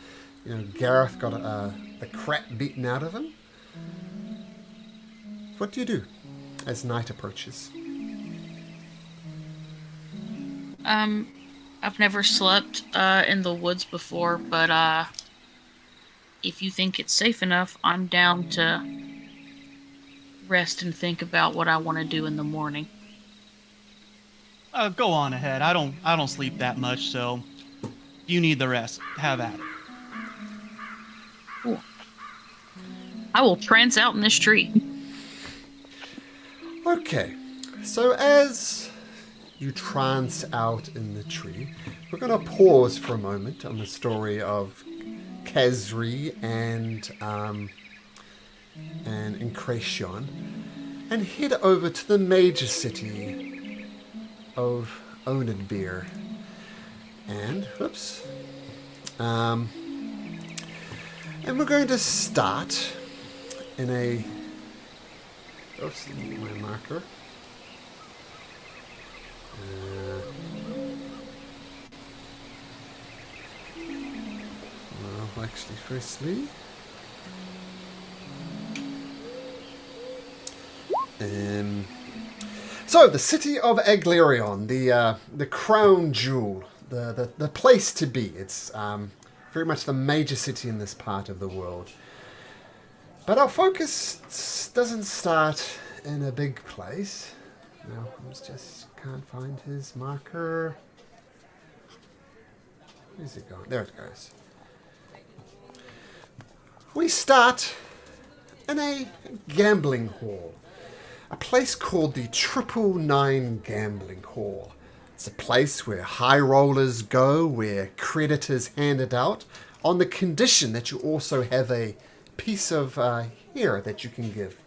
You know, Gareth got the crap beaten out of him. What do you do as night approaches? I've never slept in the woods before, but if you think it's safe enough, I'm down to rest and think about what I want to do in the morning. Go on ahead. I don't sleep that much, so you need the rest. Have at it. Cool. I will trance out in this tree. Okay, so as you trance out in the tree, we're going to pause for a moment on the story of Khazri and Incretion, and head over to the major city of Oathbreaker. And, whoops. And we're going to start in a... Oops, my marker. Well, actually, firstly... So, the city of Aglarion, the crown jewel, the place to be. It's very much the major city in this part of the world. But our focus doesn't start in a big place. No, I just can't find his marker. Where's it going? There it goes. We start in a gambling hall. A place called the 999 Gambling Hall. It's a place where high rollers go, where credit is handed out, on the condition that you also have a piece of hair that you can give.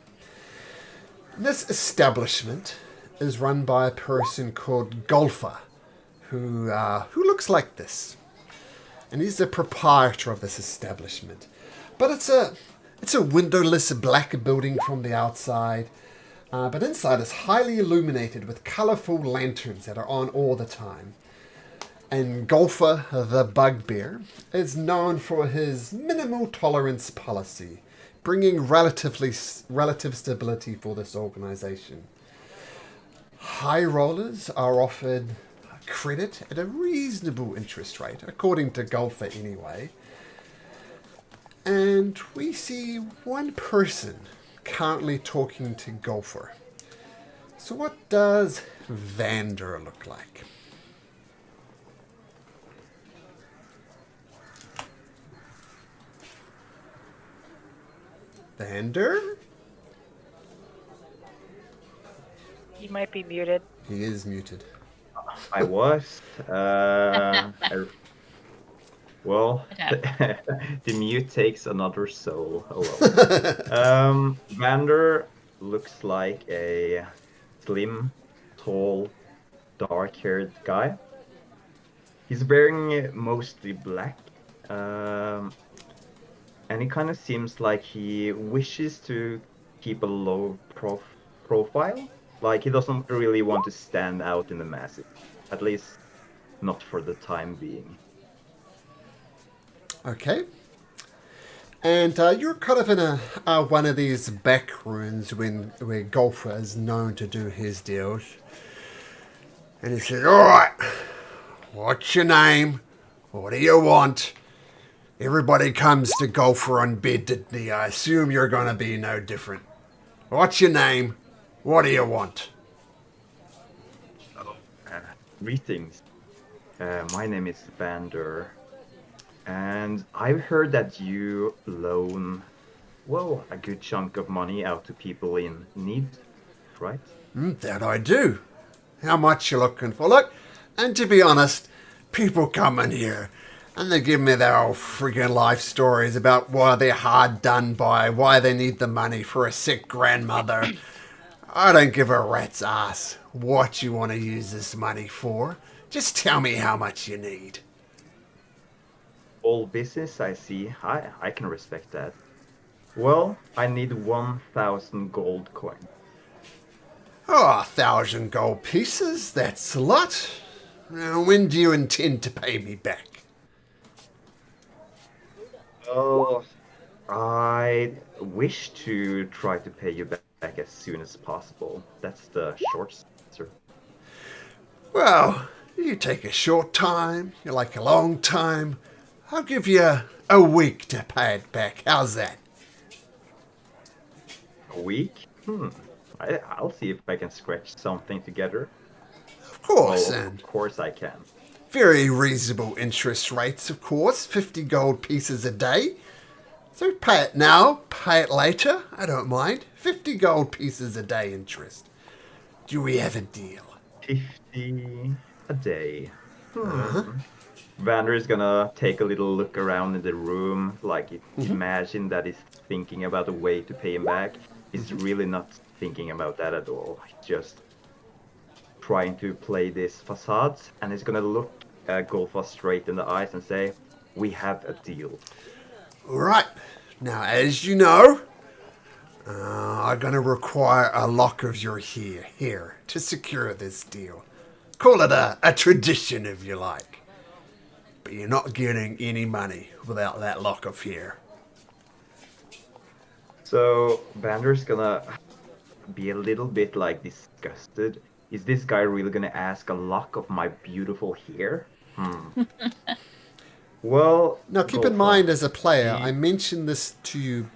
This establishment is run by a person called Golfer, who looks like this. And he's the proprietor of this establishment. But it's a windowless black building from the outside. But inside is highly illuminated with colourful lanterns that are on all the time. And Golfer, the bugbear, is known for his minimal tolerance policy, bringing relative stability for this organisation. High rollers are offered credit at a reasonable interest rate, according to Golfer anyway. And we see one person currently talking to Golfer. So what does Vander look like? Vander? He might be muted. He is muted. I was. Well, the mute takes another soul. Oh well. Vander looks like a slim, tall, dark-haired guy. He's wearing mostly black. And he kind of seems like he wishes to keep a low profile. Like, he doesn't really want to stand out in the masses. At least, not for the time being. Okay. And you're kind of in one of these back rooms where Golfer is known to do his deals. And he says, all right, what's your name? What do you want? Everybody comes to Golfer on bended knee. I assume you're going to be no different. What's your name? What do you want? Greetings. My name is Vander. And I've heard that you loan, well, a good chunk of money out to people in need, right? That I do. How much you looking for? Look, and to be honest, people come in here and they give me their old friggin' life stories about why they're hard done by, why they need the money for a sick grandmother. I don't give a rat's ass what you want to use this money for. Just tell me how much you need. All business, I see. I can respect that. Well, I need 1,000 gold coins. Oh, 1,000 gold pieces? That's a lot. Now, when do you intend to pay me back? Oh, I wish to try to pay you back as soon as possible. That's the short answer. Well, you take a short time, you like a long time. I'll give you a week to pay it back. How's that? A week? I'll see if I can scratch something together. Of course, Oh, and of course I can. very reasonable interest rates, of course. 50 gold pieces a day. So pay it now, pay it later. I don't mind. 50 gold pieces a day interest. Do we have a deal? 50 a day. Vander is gonna take a little look around in the room, like imagine that he's thinking about a way to pay him back. He's really not thinking about that at all. He's just trying to play this facade, and he's gonna look Golfa straight in the eyes and say, "We have a deal." Right. Now, as you know, I'm going to require a lock of your hair to secure this deal. Call it a tradition if you like. But you're not getting any money without that lock of hair. So Vander's gonna be a little bit like disgusted. Is this guy really gonna ask a lock of my beautiful hair? Well, Now, keep in Golfa, mind as a player, I mentioned this to you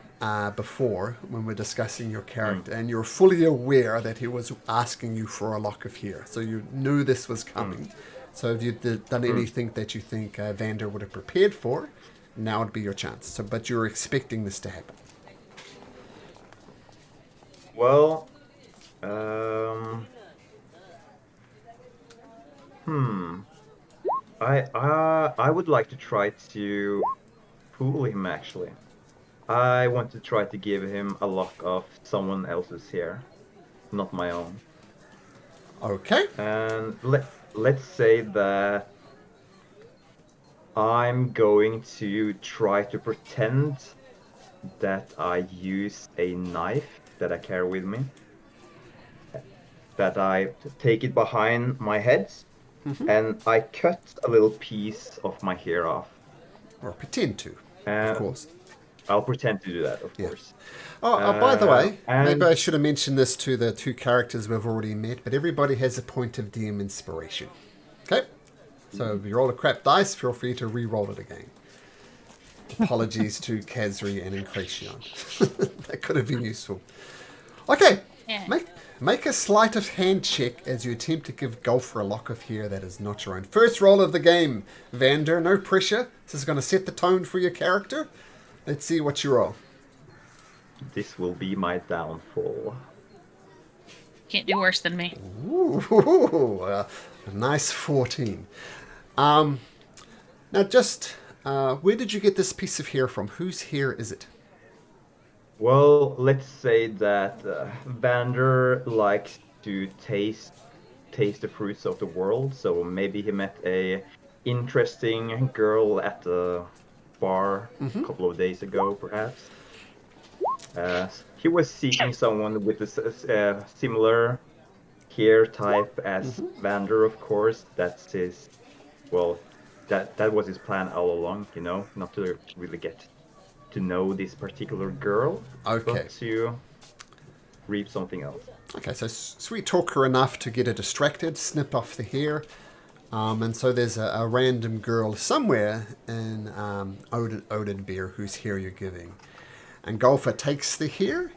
before when we're discussing your character, and you're fully aware that he was asking you for a lock of hair. So you knew this was coming. So if you'd done anything that you think Vander would have prepared for, now would be your chance. So, but you're expecting this to happen. Well, I would like to try to fool him actually. I want to try to give him a lock of someone else's hair, not my own. Okay. And let's say that I'm going to try to pretend that I use a knife that I carry with me. That I take it behind my head and I cut a little piece of my hair off. Or pretend to, of course. I'll pretend to do that, of course. Oh, by the way, and- maybe I should have mentioned this to the two characters we've already met, but everybody has a point of DM inspiration. Okay? So if you roll a crap dice, feel free to re-roll it again. Apologies to Kazri and Incretion. That could have been useful. Okay, Yeah. make a sleight of hand check as you attempt to give Golfer a lock of hair that is not your own. First roll of the game, Vander, no pressure. This is going to set the tone for your character. Let's see what you roll. This will be my downfall. Can't do worse than me. Ooh, a nice 14. Now just, where did you get this piece of hair from? Whose hair is it? Well, let's say that Vander likes to taste the fruits of the world, so maybe he met a interesting girl at the bar a couple of days ago, perhaps. He was seeking someone with a similar here type as Vander, of course. That's his. Well, that was his plan all along. You know, not to really get to know this particular girl, Okay. but to reap something else. Okay, so sweet talk her enough to get her distracted, snip off the hair. And so there's a random girl somewhere in Oden beer whose hair you're giving. And Golfer takes the hair.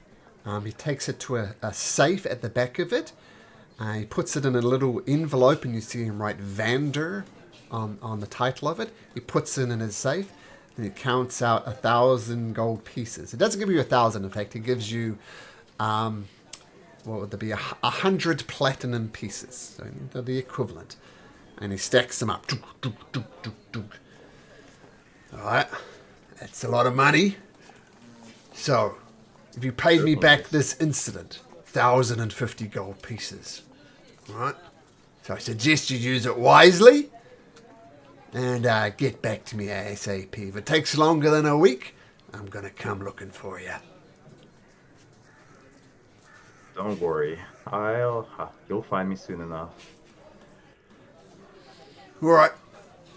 He takes it to a safe at the back of it. He puts it in a little envelope, and you see him write Vander on the title of it. He puts it in his safe, and he counts out 1,000 gold pieces. It doesn't give you 1,000, in fact. It gives you, what would there be, 100 platinum pieces. So they're the equivalent. And he stacks them up. Alright, that's a lot of money. So, if you paid me back this incident, 1,050 gold pieces. Alright? So I suggest you use it wisely and get back to me ASAP. If it takes longer than a week, I'm going to come looking for you. Don't worry, you'll find me soon enough. Alright,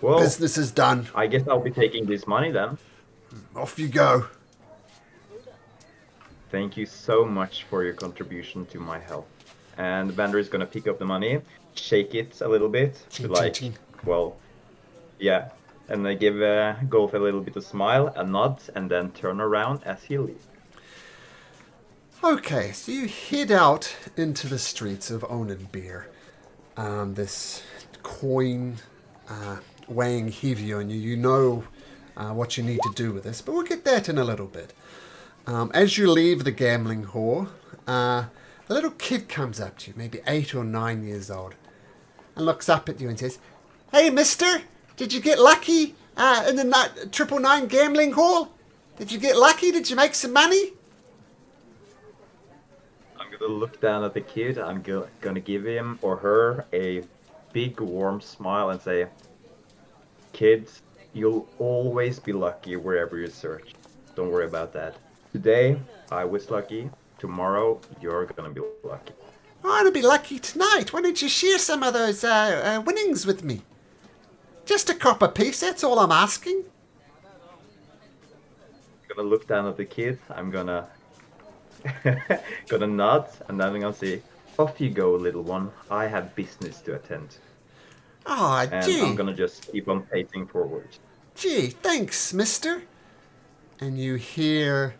Well, business is done. I guess I'll be taking this money then. Off you go. Thank you so much for your contribution to my health. And Vander is gonna pick up the money, shake it a little bit, to like, Ching. well, yeah, and I give Golf a little bit of smile, a nod, and then turn around as he leaves. Okay, so you head out into the streets of Oathbreaker. This coin weighing heavy on you. You know what you need to do with this, but we'll get that in a little bit. As you leave the gambling hall, a little kid comes up to you, maybe 8 or 9 years old, and looks up at you and says, "Hey, mister, did you get lucky in the 999 gambling hall? Did you get lucky? Did you make some money?" I'm gonna look down at the kid, I'm gonna give him or her a big warm smile and say, "Kids, you'll always be lucky wherever you search. Don't worry about that. Today, I was lucky. Tomorrow, you're gonna be lucky." I want to be lucky tonight. Why don't you share some of those winnings with me? Just a copper piece, that's all I'm asking. I'm gonna look down at the kid, I'm gonna gonna nod, and then I'm gonna say, "Off you go, little one. I have business to attend to." Ah, And gee. I'm gonna just keep on pacing forward. Gee, thanks, mister. And you hear,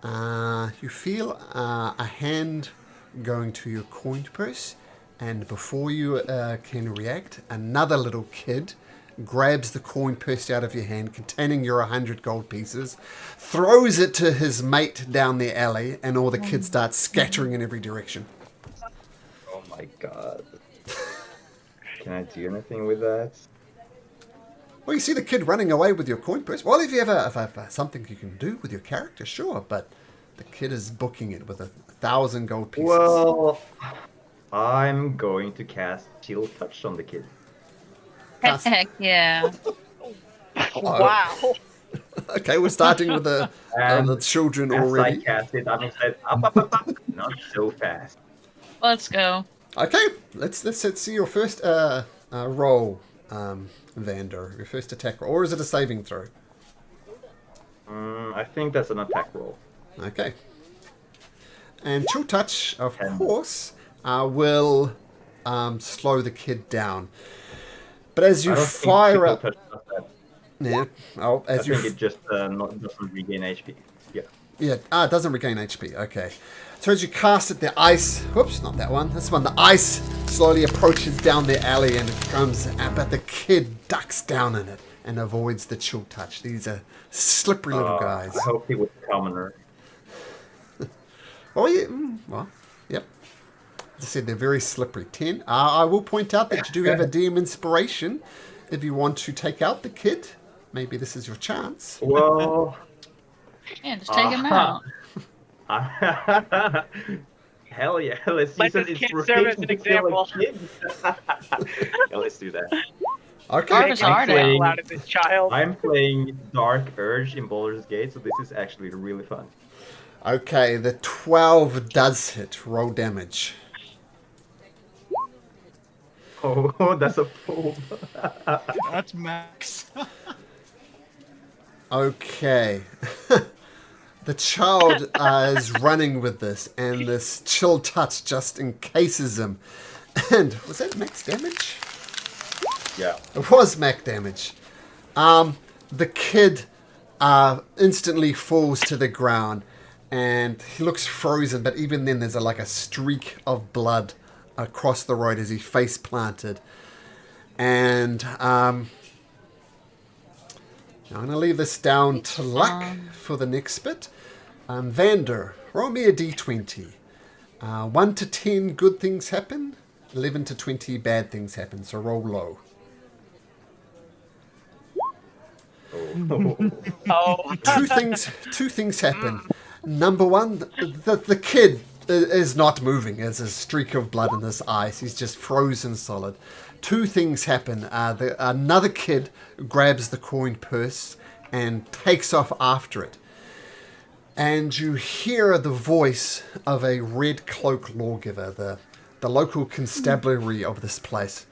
you feel a hand going to your coin purse, and before you can react, another little kid grabs the coin purse out of your hand containing your 100 gold pieces, throws it to his mate down the alley, and all the kids start scattering in every direction. Oh my god. Can I do anything with that? Well, you see the kid running away with your coin purse. Well, if you have something you can do with your character, sure, but the kid is booking it with 1,000 gold pieces. Well, I'm going to cast Chill Touch on the kid. Heck yeah. Wow. Okay, we're starting with the children As already. I cast it, I'm gonna say, up. Not so fast. Let's go. Okay, let's see your first roll, Vander. Your first attack roll, or is it a saving throw? I think that's an attack roll. Okay. And Chill Touch, of course, will slow the kid down. But as you I don't fire think up, Chill Touch does that. yeah, oh, I as you think it just doesn't regain HP. Yeah. Yeah, it doesn't regain HP. Okay. So as you cast it, the ice... Whoops, not that one. This one. The ice slowly approaches down the alley and it comes... But the kid ducks down in it and avoids the Chill Touch. These are slippery little guys. I hope he was a commoner. Oh, yeah. Well, yep. As I said, they're very slippery. 10. I will point out that you do have a DM inspiration if you want to take out the kid. Maybe this is your chance. Well... Yeah, just take him out. Hell yeah, let's Let use this it. kid It's serve as an rotation to kill a example. kid. Yeah, let's do that. Okay. Harvest Take hard the out. hell out of this child. I'm playing Dark Urge in Baldur's Gate, so this is actually really fun. Okay, the 12 does hit. Roll damage. Oh, that's a fool. That's max. Okay. The child is running with this, and this chill touch just encases him. And was that max damage? Yeah. It was max damage. The kid instantly falls to the ground, and he looks frozen. But even then, there's like a streak of blood across the road as he face planted. And I'm going to leave this down to luck for the next bit. Vander, roll me a d20. 1 to 10, good things happen. 11 to 20, bad things happen. So roll low. Oh. Two things happen. Number one, the kid is not moving. There's a streak of blood in his eyes. He's just frozen solid. Two things happen. Another kid grabs the coin purse and takes off after it. And you hear the voice of a red cloak lawgiver, the local constabulary of this place.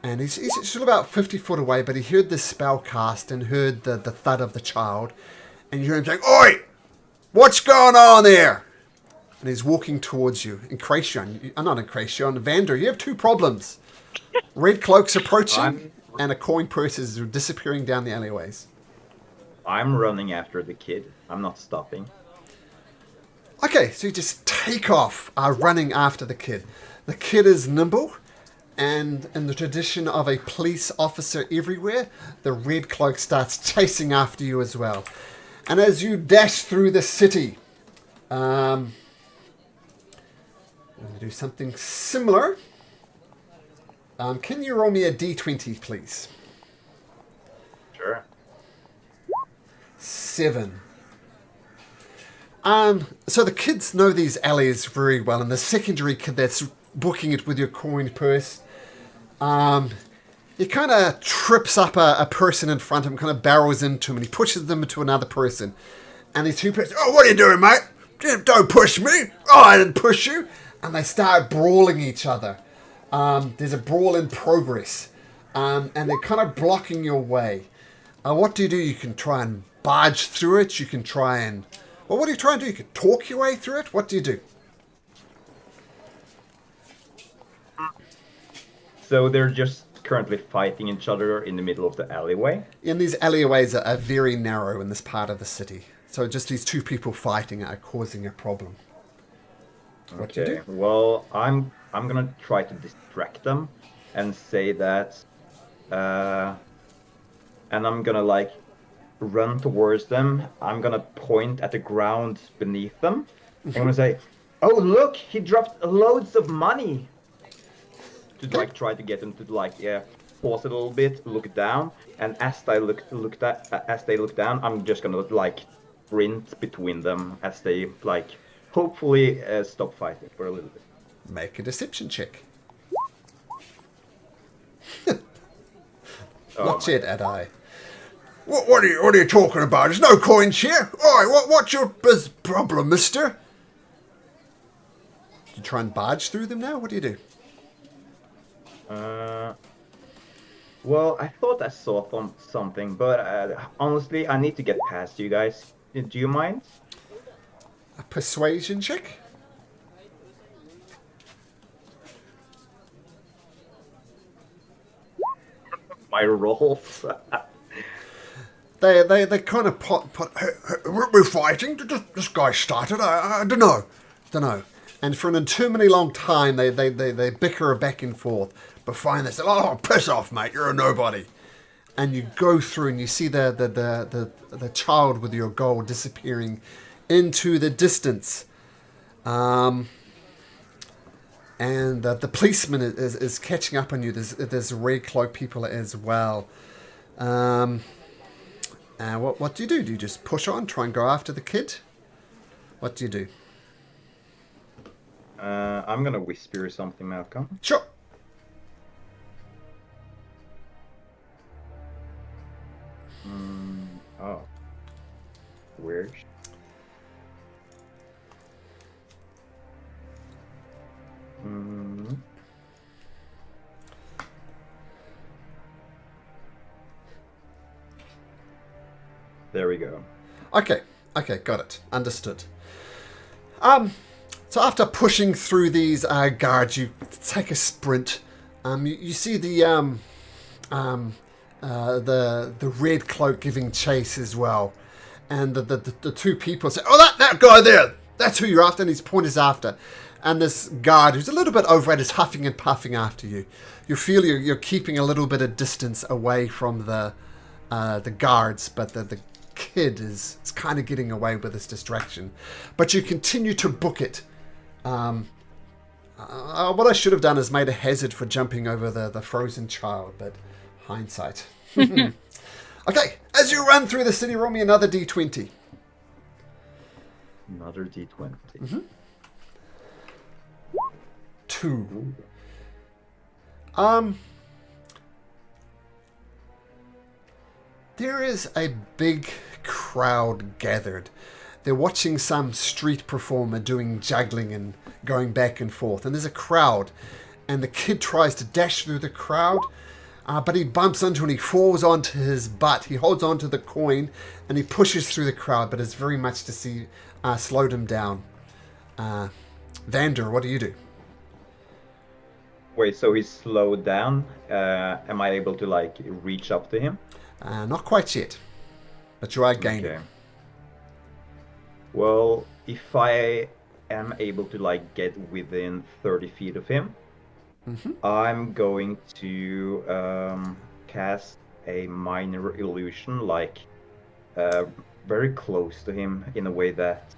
And he's still about 50 foot away, but he heard this spell cast and heard the thud of the child. And you hear him saying, "Oi! What's going on there?" And he's walking towards you. Not Vander, you have two problems. Red cloak's approaching, and a coin purse is disappearing down the alleyways. I'm running after the kid. I'm not stopping. Okay, so you just take off running after the kid. The kid is nimble, and in the tradition of a police officer everywhere, the red cloak starts chasing after you as well. And as you dash through the city, I'm going to do something similar. Can you roll me a d20, please? Sure. 7. So the kids know these alleys very well, and the secondary kid that's booking it with your coin purse, he kind of trips up a person in front of him, kind of barrels into him, and he pushes them into another person. And these two persons, "Oh, what are you doing, mate? Don't push me. Oh, I didn't push you." And they start brawling each other. There's a brawl in progress, and they're kind of blocking your way. What do? You can try and barge through it. You can try and... Well, what do you try and do? You can talk your way through it? What do you do? So they're just currently fighting each other in the middle of the alleyway? And these alleyways are very narrow in this part of the city. So just these two people fighting are causing a problem. What do you do? Well, I'm gonna try to distract them and say that, and I'm gonna like run towards them. I'm gonna point at the ground beneath them. I'm gonna say, "Oh, look, he dropped loads of money." To like try to get them to like pause it a little bit, look down, and as they look down, I'm just gonna like sprint between them as they like hopefully stop fighting for a little bit. Make a deception check. Not yet, Adai. What are you talking about? There's no coins here. Alright, what's your problem, mister? Do you try and barge through them now? What do you do? Well, I thought I saw something, but honestly, I need to get past you guys. Do you mind? A persuasion check? My rolls. They kind of hey, we're fighting. This guy started. I don't know. And for an interminably long time, they bicker back and forth. But finally, they say, "Oh, piss off, mate! You're a nobody." And you go through, and you see the child with your gold disappearing into the distance. And the policeman is catching up on you. There's red cloak people as well. And what do you do? Do you just push on, try and go after the kid? What do you do? I'm gonna whisper something, Malcolm. Sure. Oh. Weird. There we go. Okay, got it. Understood. So after pushing through these guards, you take a sprint. You see the red cloak giving chase as well, and the two people say, "Oh, that guy there! That's who you're after," and his point is after. And this guard, who's a little bit overweight, is huffing and puffing after you. You feel you're keeping a little bit of distance away from the guards, but the kid is kind of getting away with this distraction. But you continue to book it. What I should have done is made a hazard for jumping over the frozen child, but hindsight. Okay, as you run through the city, roll me another d20. Another D20. 2. There is a big crowd gathered. They're watching some street performer doing juggling and going back and forth. And there's a crowd. And the kid tries to dash through the crowd. But he bumps into and he falls onto his butt. He holds onto the coin and he pushes through the crowd. But it's very much to see slowed him down. Vander, what do you do? Wait, so he's slowed down. Am I able to like reach up to him? Not quite yet. But you are gaining. Okay. Well, if I am able to like get within 30 feet of him, I'm going to cast a minor illusion, like very close to him, in a way that,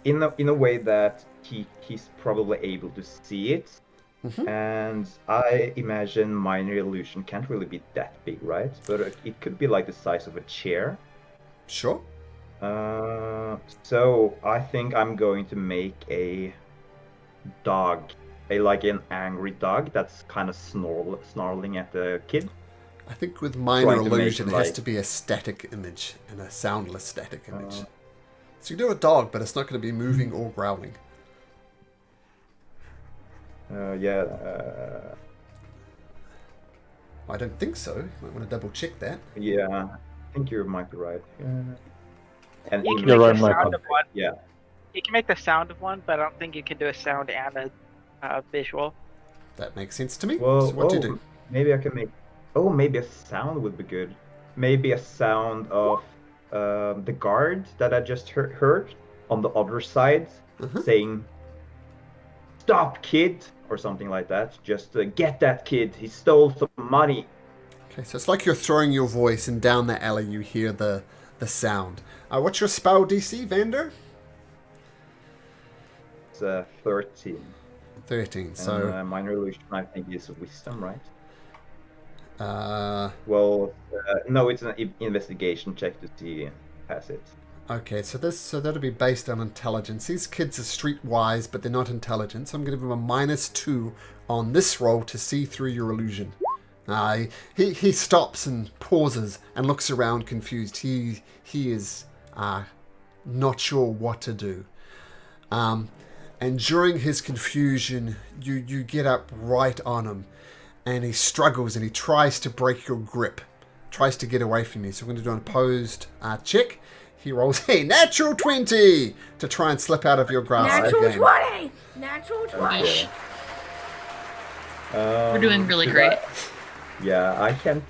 in a way that he's probably able to see it. And I imagine minor illusion can't really be that big, right? But it could be like the size of a chair. Sure. So I think I'm going to make a dog, an angry dog that's kind of snarling at the kid. I think with minor Trying to make illusion, it it has like- to be a static image and a soundless static image. So you do a dog, but it's not going to be moving or growling. I don't think so. You might want to double check that. Yeah, I think you might be right. And You can You're make right, the Michael. sound of one. Yeah. You can make the sound of one, but I don't think you can do a sound and a visual. That makes sense to me. Well, So what do you do? maybe I can make. Oh, maybe a sound would be good. Maybe a sound of the guard that I just heard on the other side saying, "Stop, kid," or something like that. Just get that kid. He stole some money. Okay, so it's like you're throwing your voice, and down the alley you hear the sound. What's your spell DC, Vander? It's 13. 13. So And minor illusion, I think, is wisdom, right? Uh, Well, no, it's an investigation check to see pass it. okay, so that'll be based on intelligence. These kids are streetwise, but they're not intelligent. So I'm going to give them a -2 on this roll to see through your illusion. He stops and pauses and looks around confused. He is not sure what to do. And during his confusion, you get up right on him, and he struggles and he tries to break your grip, tries to get away from you. So we're going to do an opposed check. He rolls a natural 20 to try and slip out of your grasp. Natural again. 20! Natural 20! We're doing really should great. Yeah, I can't.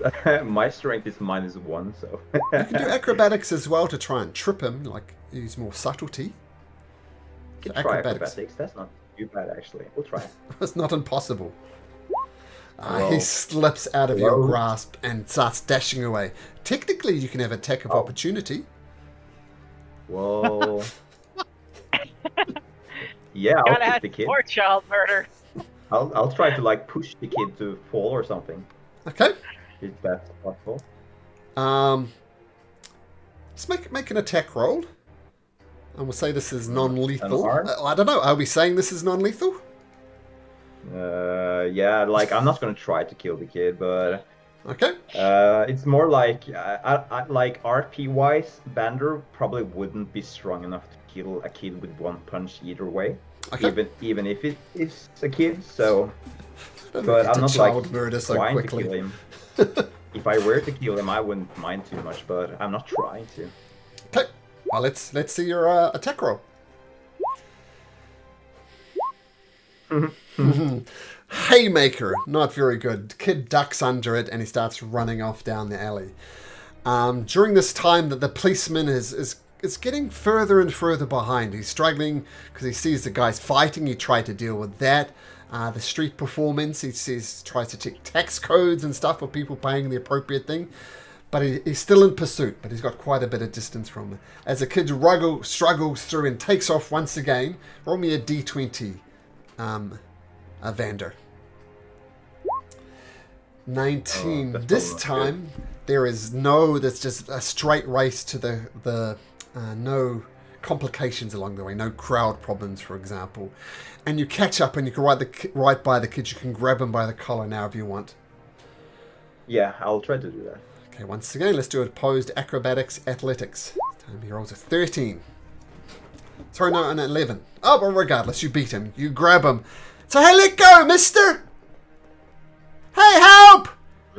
My strength is -1, so. You can do acrobatics as well to try and trip him, like use more subtlety. Can So try acrobatics. acrobatics. That's not too bad, actually. We'll try. It's not impossible. Well, He slips out of your well. grasp and starts dashing away. Technically, you can have attack of opportunity. Well. Yeah, Gotta I'll kick have the kid. more child murder. I'll try to like push the kid to fall or something. Okay. If that's possible. Let's make an attack roll. And we'll say this is non-lethal. arm? I don't know. Are we saying this is non-lethal? Yeah, like I'm not gonna try to kill the kid, but Okay. it's more like I like RP wise, Vander probably wouldn't be strong enough to kill a kid with one punch either way. Okay. Even if it is a kid, so Don't but get I'm to not child like murder so trying quickly. to kill him. if I were to kill him, I wouldn't mind too much, but I'm not trying to. Okay. Well, let's see your attack roll. Haymaker, not very good. Kid ducks under it and he starts running off down the alley. During this time, that the policeman is getting further and further behind. He's struggling because he sees the guys fighting. He tried to deal with that. The street performance, tries to check tax codes and stuff for people paying the appropriate thing. But he's still in pursuit, but he's got quite a bit of distance from it. As the kid struggles through and takes off once again, roll me a d20, Vander. 19. This time, there's just a straight race to the no complications along the way, no crowd problems, for example. And you catch up and you can right by the kid. You can grab him by the collar now if you want. Yeah, I'll try to do that. Okay, once again, let's do opposed acrobatics athletics. This time he rolls a 13. Sorry, no, an 11. Oh, but regardless, you beat him. You grab him. So, hey, let go, mister! Hey, help!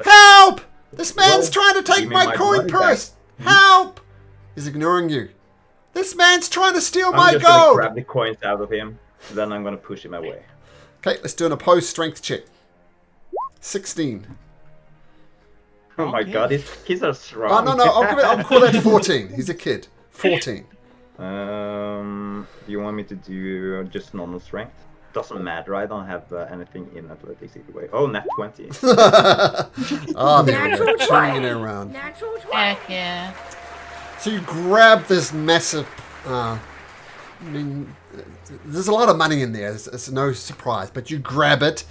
Help! This man's trying to take my coin purse! Help! He's ignoring you. This man's trying to steal my I'm just gonna gold! grab the coins out of him, then I'm gonna push him away. Okay, let's do an opposed strength check. 16. Oh my god, these kids are strong. Oh, no, I'll call that 14. He's a kid. 14. Do you want me to do just normal strength? Doesn't matter, I don't have anything in athletics either way. Oh, nat 20. Oh, there we go. Natural Turning it 20. around. Natural 20. Heck yeah. So you grab this massive... I mean, there's a lot of money in there. It's no surprise. But you grab it,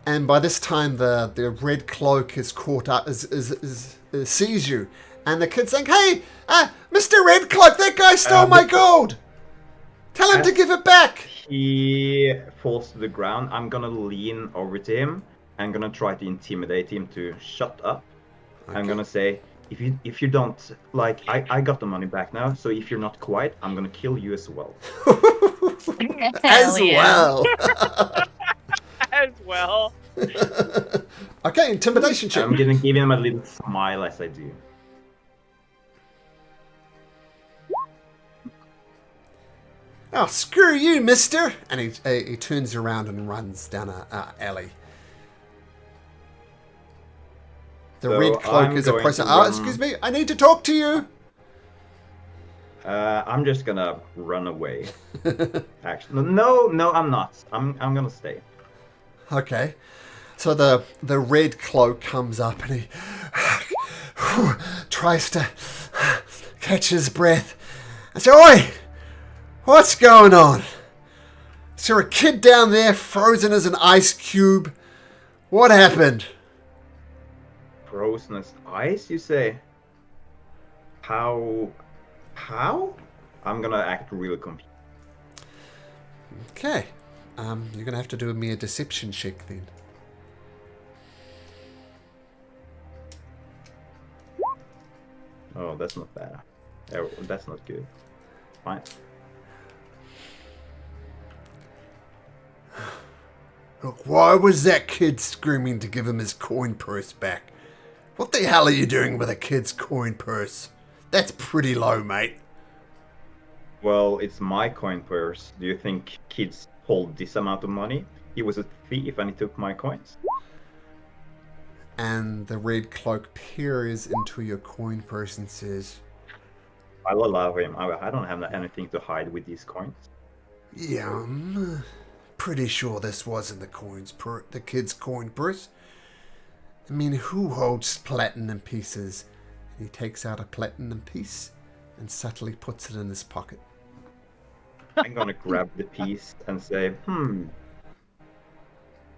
and by this time the red cloak is caught up, sees you. And the kid's saying, hey, Mr. Red Cloak, that guy stole my gold. Tell him to give it back. He falls to the ground. I'm gonna lean over to him. I'm gonna try to intimidate him to shut up. Okay. I'm gonna say, if you don't, like, I got the money back now, so if you're not quiet, I'm gonna kill you as well. As well. As well. Okay, intimidation check. I'm gonna give him a little smile as I do. Oh, screw you, mister! And he turns around and runs down a alley. The red cloak is a person. Oh, excuse me, I need to talk to you! I'm just gonna run away. Actually, no, I'm not. I'm gonna stay. Okay. So the red cloak comes up and he tries to catch his breath. I say, oi! What's going on? Is there a kid down there frozen as an ice cube? What happened? Frozen as ice, you say? How? I'm gonna act really confused. Okay. You're gonna have to do me a deception check then. Oh, that's not bad. Oh, that's not good. Fine. Look, why was that kid screaming to give him his coin purse back? What the hell are you doing with a kid's coin purse? That's pretty low, mate. Well, it's my coin purse. Do you think kids hold this amount of money? He was a thief and he took my coins. And the red cloak peers into your coin purse and says, I'll allow him. I don't have anything to hide with these coins. yeah, I'm pretty sure this wasn't the kid's coin purse. I mean, who holds platinum pieces? He takes out a platinum piece and subtly puts it in his pocket. I'm gonna grab the piece and say,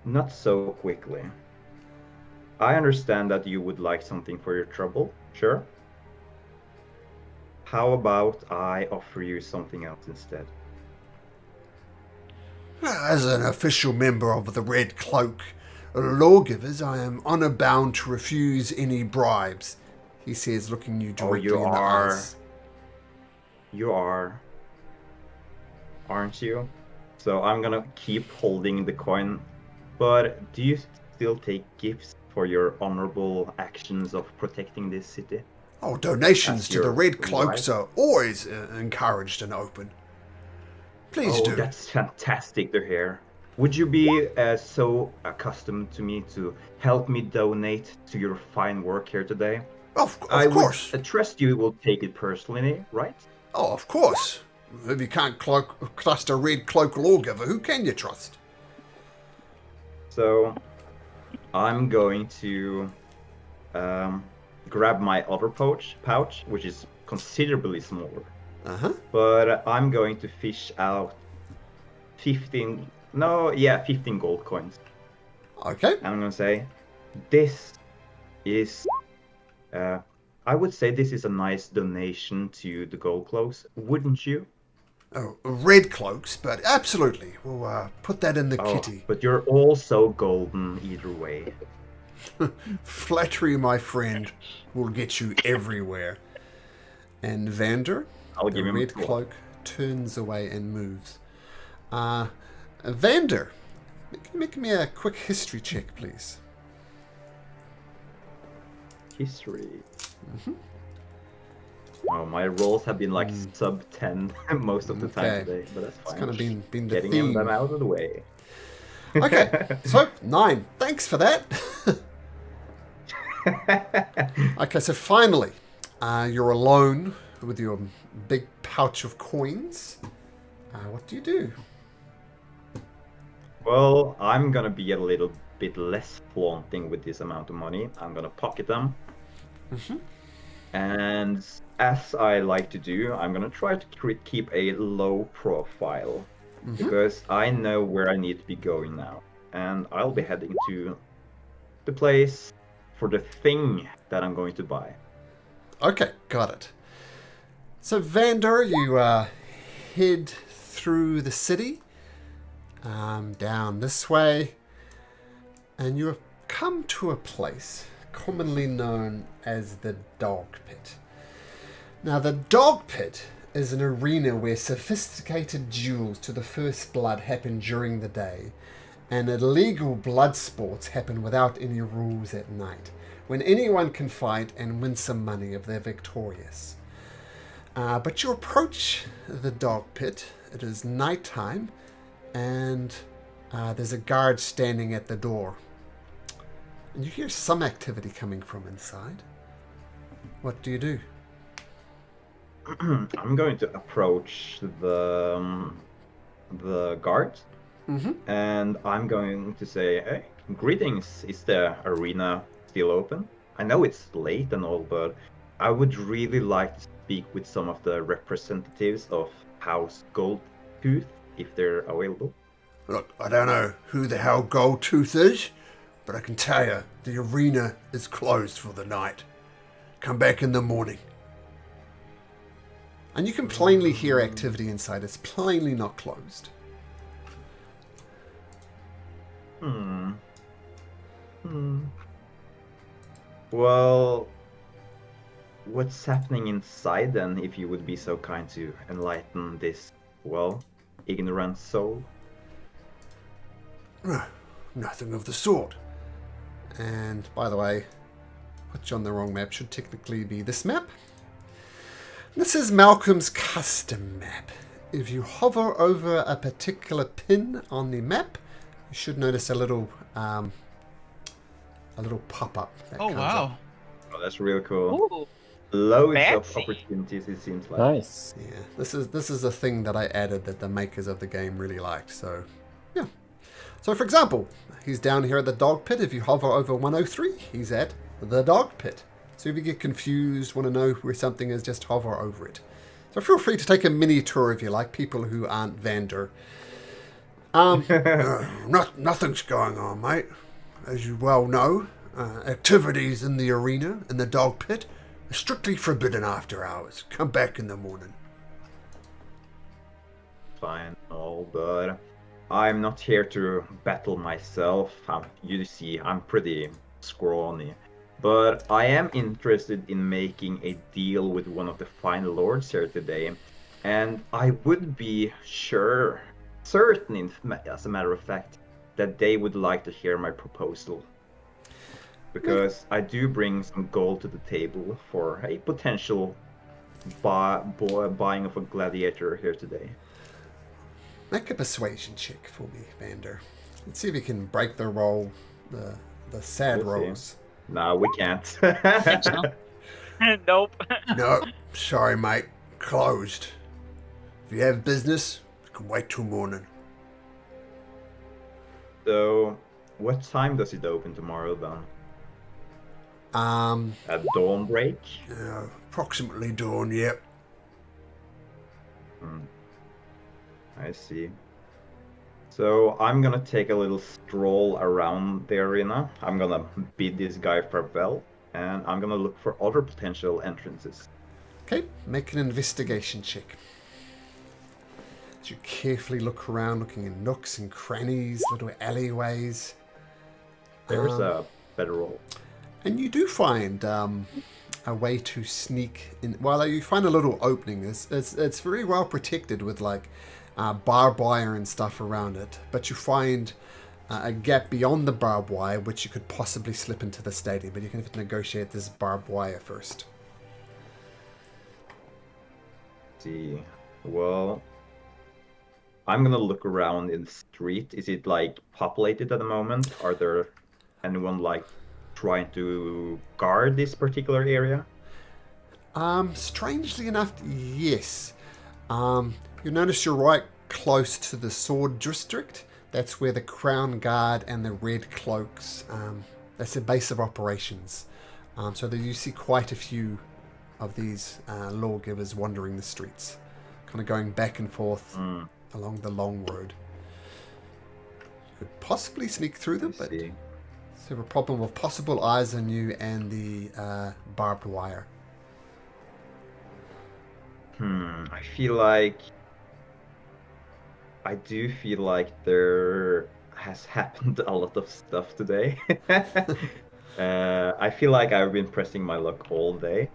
not so quickly. I understand that you would like something for your trouble, sure. How about I offer you something else instead? As an official member of the Red Cloak Lawgivers, I am honor bound to refuse any bribes, he says, looking you directly in the eyes. You are, aren't you? So I'm gonna keep holding the coin, but do you still take gifts for your honorable actions of protecting this city. Oh, donations That's to the your Red Cloaks right. are always encouraged and open. Please Oh, do. that's fantastic to hear. Would you be so accustomed to me to help me donate to your fine work here today? Of I would course. trust you will take it personally, right? Oh, of course. If you can't trust a Red Cloak lawgiver, who can you trust? So, I'm going to grab my other pouch, which is considerably smaller. Uh-huh. But I'm going to fish out 15 gold coins. Okay. I'm gonna say, this is, I would say this is a nice donation to the Gold Cloaks, wouldn't you? Oh, Red Cloaks, but absolutely. We'll put that in the kitty. But you're also golden either way. Flattery, my friend, will get you everywhere. And Vander, I'll the give him a Red claw. Cloak, turns away and moves. Vander, make me a quick history check, please. History. Oh, my rolls have been like sub 10 most of the time Okay. today, but that's fine. It's kind of been the Getting theme. them out of the way. Okay, so 9. Thanks for that. Okay, so finally, you're alone with your big pouch of coins. What do you do? Well, I'm gonna be a little bit less flaunting with this amount of money. I'm gonna pocket them. And as I like to do, I'm gonna try to keep a low profile. Because I know where I need to be going now. And I'll be heading to the place for the thing that I'm going to buy. Okay, got it. So Vander, you head through the city, down this way, and you come to a place commonly known as the Dog Pit. Now, the Dog Pit is an arena where sophisticated duels to the first blood happen during the day, and illegal blood sports happen without any rules at night, when anyone can fight and win some money if they're victorious. But you approach the Dog Pit. It is nighttime, and there's a guard standing at the door. And you hear some activity coming from inside. What do you do? I'm going to approach the guard, and I'm going to say, "Hey, greetings! Is the arena still open? I know it's late and all, but I would really like to speak with some of the representatives of House Goldtooth, if they're available." Look, I don't know who the hell Goldtooth is, but I can tell you the arena is closed for the night. Come back in the morning. And you can plainly hear activity inside. It's plainly not closed. Well, what's happening inside then, if you would be so kind to enlighten this, well, ignorant soul? Nothing of the sort. And by the way, put you on the wrong map. Should technically be this map. This is Malcolm's custom map. If you hover over a particular pin on the map, you should notice a little pop-up. That Oh comes wow. up. Oh, that's really cool. Ooh, Loads of fancy. opportunities, it seems like. Nice. Yeah, this is a thing that I added that the makers of the game really liked. So, yeah. So, for example, he's down here at the Dog Pit. If you hover over 103, he's at the Dog Pit. So if you get confused, want to know where something is, just hover over it. So feel free to take a mini tour if you like, people who aren't Vander. Nothing's going on, mate. As you well know, activities in the arena, in the Dog Pit, are strictly forbidden after hours. Come back in the morning. Fine, all, but I'm not here to battle myself. You see, I'm pretty scrawny. But I am interested in making a deal with one of the fine lords here today. And I would be certain, as a matter of fact, that they would like to hear my proposal. because I do bring some gold to the table for a potential buying of a gladiator here today. Make a persuasion check for me, Vander. Let's see if you can break the roll, the sad We'll see. rolls. No, we can't. Think so. Nope. No, sorry, mate. Closed. If you have business, you can wait till morning. So, what time does it open tomorrow then? At dawn break? Approximately dawn, yep. I see. So I'm gonna take a little stroll around the arena. I'm gonna bid this guy farewell, and I'm gonna look for other potential entrances. Okay, make an investigation check. As you carefully look around, looking in nooks and crannies, little alleyways. There's a better roll. And you do find a way to sneak in. Well, you find a little opening. It's very well protected with like barbed wire and stuff around it. But you find a gap beyond the barbed wire, which you could possibly slip into the stadium. But you can have to negotiate this barbed wire first. See, well, I'm gonna look around in the street. Is it like populated at the moment? Are there anyone like trying to guard this particular area? Strangely enough, yes. You notice you're right close to the sword district. That's where the Crown Guard and the Red Cloaks, that's the base of operations. So that you see quite a few of these lawgivers wandering the streets, kind of going back and forth along the long road. You could possibly sneak through them, but you have a problem with possible eyes on you and the barbed wire. I do feel like there has happened a lot of stuff today. I feel like I've been pressing my luck all day.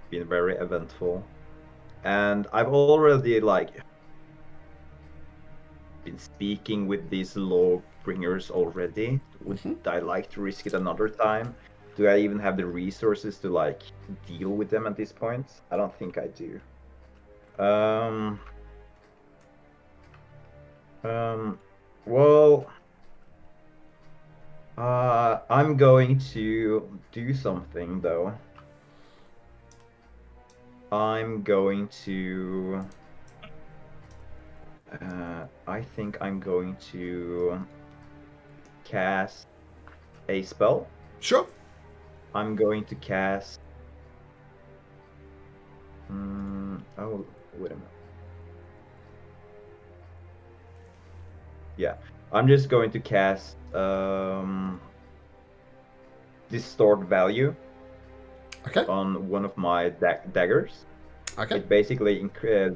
Been very eventful. And I've already been speaking with these law bringers already. Would I like to risk it another time? Do I even have the resources to deal with them at this point? I don't think I do. Well, I'm going to do something though. I think I'm going to cast a spell. Sure. I'm going to cast. Oh, wait a minute. Yeah, I'm just going to cast Distort Value. Okay. On one of my daggers. Okay. It basically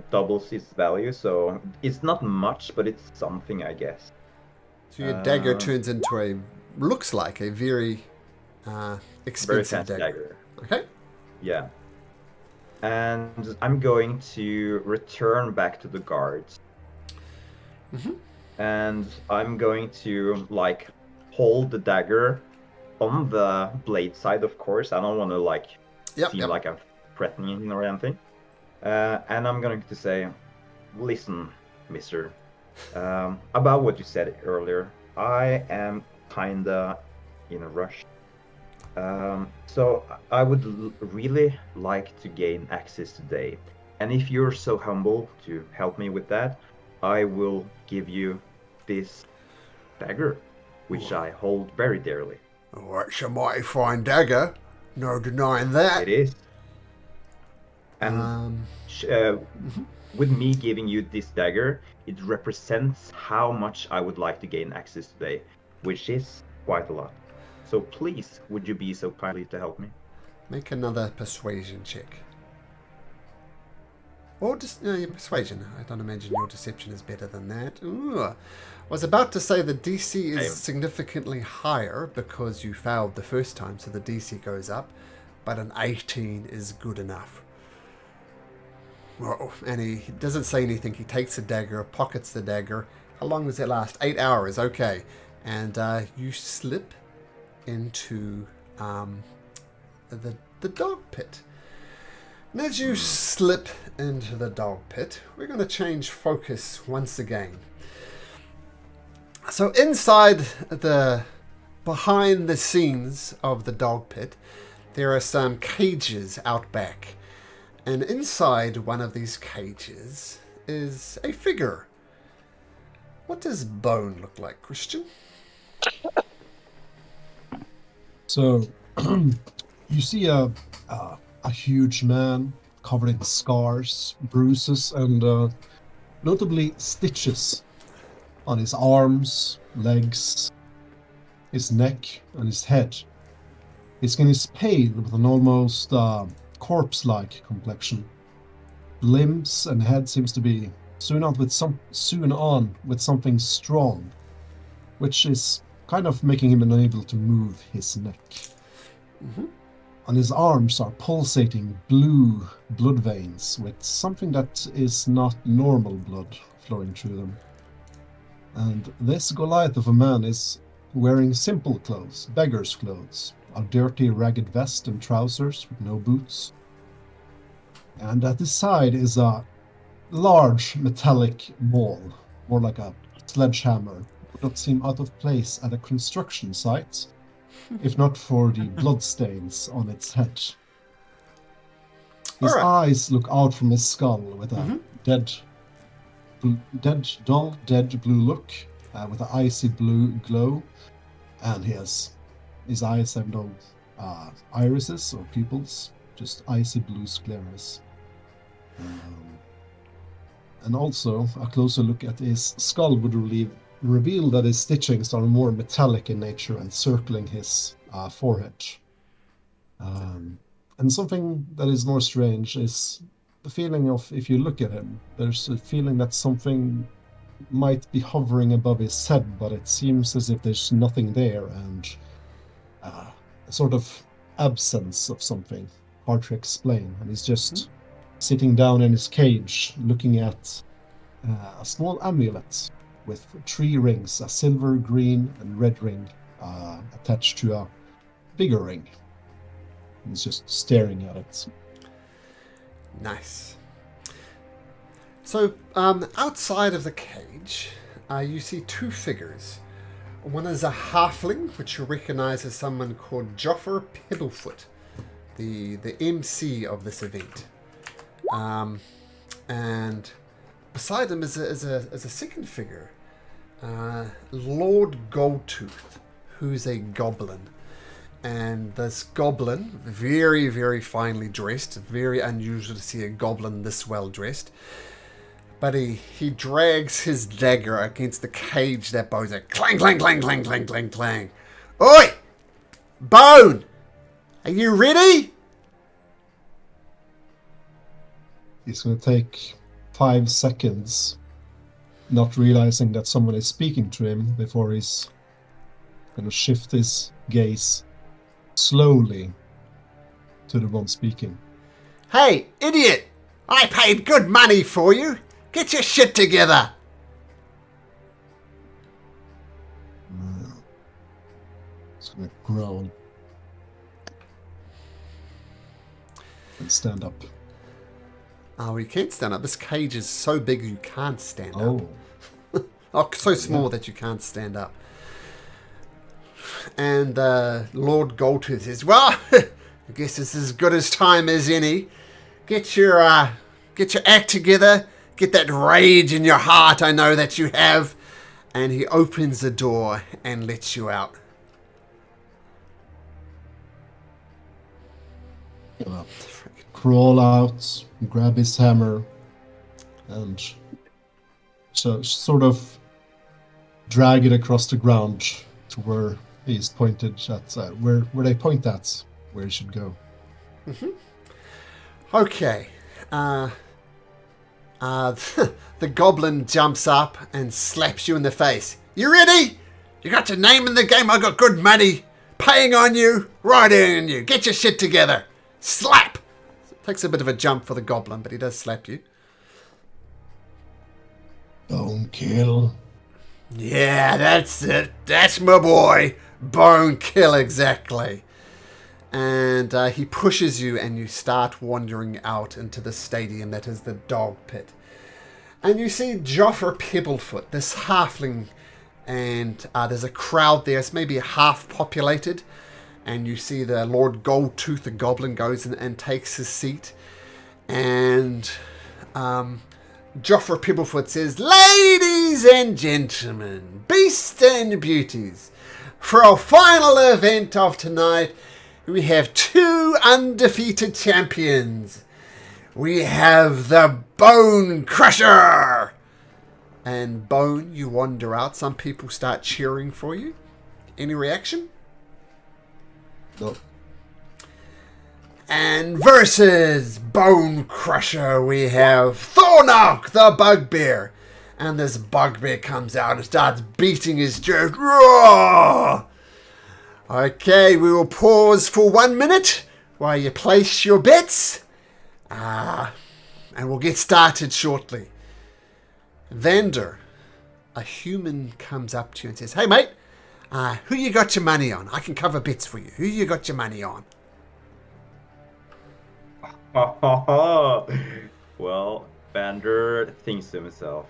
doubles its value, so it's not much, but it's something, I guess. So your dagger turns into looks like a very expensive very dagger. Okay. Yeah. And I'm going to return back to the guards. And I'm going to hold the dagger on the blade side, of course. I don't want to seem like I'm threatening or anything. And I'm going to say, listen, mister, about what you said earlier. I am kinda in a rush. So I would really like to gain access today. And if you're so humble to help me with that, I will give you this dagger, which I hold very dearly. Oh, it's a mighty fine dagger. No denying that. It is. And with me giving you this dagger, it represents how much I would like to gain access today, which is quite a lot. So please, would you be so kindly to help me? Make another persuasion check. Or just your persuasion. I don't imagine your deception is better than that. Ooh. I was about to say the DC is significantly higher because you failed the first time, so the DC goes up. But an 18 is good enough. Well, and he doesn't say anything. He takes the dagger, pockets the dagger. How long does it last? 8 hours. Okay. And you slip into the dog pit. And as you slip into the dog pit, we're going to change focus once again. So inside behind the scenes of the dog pit, there are some cages out back. And inside one of these cages is a figure. What does Bone look like, Christian? So, you see a huge man covered in scars, bruises, and notably stitches on his arms, legs, his neck, and his head. His skin is pale with an almost corpse-like complexion. Limbs and head seems to be sewn on with something strong, which is kind of making him unable to move his neck. Mm-hmm. On his arms are pulsating blue blood veins with something that is not normal blood flowing through them. And this Goliath of a man is wearing simple clothes, beggar's clothes, a dirty ragged vest and trousers with no boots. And at his side is a large metallic ball, more like a sledgehammer. Would not seem out of place at a construction site, if not for the bloodstains on its head. His eyes look out from his skull with a dull blue look, with an icy blue glow, and his eyes have no irises or pupils, just icy blue scleras. And also, a closer look at his skull would reveal that his stitchings are more metallic in nature and circling his forehead. And something that is more strange is the feeling of, if you look at him, there's a feeling that something might be hovering above his head, but it seems as if there's nothing there, and a sort of absence of something, hard to explain. And he's just sitting down in his cage, looking at a small amulet with 3 rings, a silver, green, and red ring attached to a bigger ring. He's just staring at it. Nice. So, outside of the cage, you see 2 figures. One is a halfling, which you recognize as someone called Joffer Pebblefoot, the MC of this event. And beside him is a second figure, Lord Goldtooth, who's a goblin. And this goblin, very, very finely dressed, very unusual to see a goblin this well dressed. But he drags his dagger against the cage that Bone's at. Clang, clang, clang, clang, clang, clang, clang. Oi! Bone! Are you ready? He's going to take 5 seconds, not realizing that someone is speaking to him, before he's going to shift his gaze slowly to the one speaking. Hey, idiot! I paid good money for you. Get your shit together. He's going to growl and stand up. Oh, you can't stand up. This cage is so big you can't stand up. Oh, so small that you can't stand up. And Lord Goldtooth says, well, I guess it's as good as time as any. Get your act together. Get that rage in your heart I know that you have. And he opens the door and lets you out. Crawl out, grab his hammer, and so sort of drag it across the ground to where he's pointed at, where they point at, where he should go. Mm-hmm. Okay. The goblin jumps up and slaps you in the face. You ready? You got your name in the game. I got good money paying on you, riding on you. Get your shit together. Slap. Takes a bit of a jump for the goblin, but he does slap you. Bone kill. Yeah, that's it. That's my boy. Bone kill, exactly. And he pushes you, and you start wandering out into the stadium that is the dog pit. And you see Joffer Pebblefoot, this halfling, and there's a crowd there. It's maybe half populated. And you see the Lord Goldtooth, the goblin, goes and takes his seat. And Joffer Pebblefoot says, "Ladies and gentlemen, beasts and beauties, for our final event of tonight, we have 2 undefeated champions. We have the Bone Crusher." And Bone, you wander out. Some people start cheering for you. Any reaction? No. And versus Bone Crusher, we have Thornock the Bugbear. And this bugbear comes out and starts beating his chest. Roar! Okay, we will pause for 1 minute while you place your bets. And we'll get started shortly. Vander, a human, comes up to you and says, "Hey, mate, who you got your money on? I can cover bets for you. Who you got your money on?" Well, Vander thinks to himself,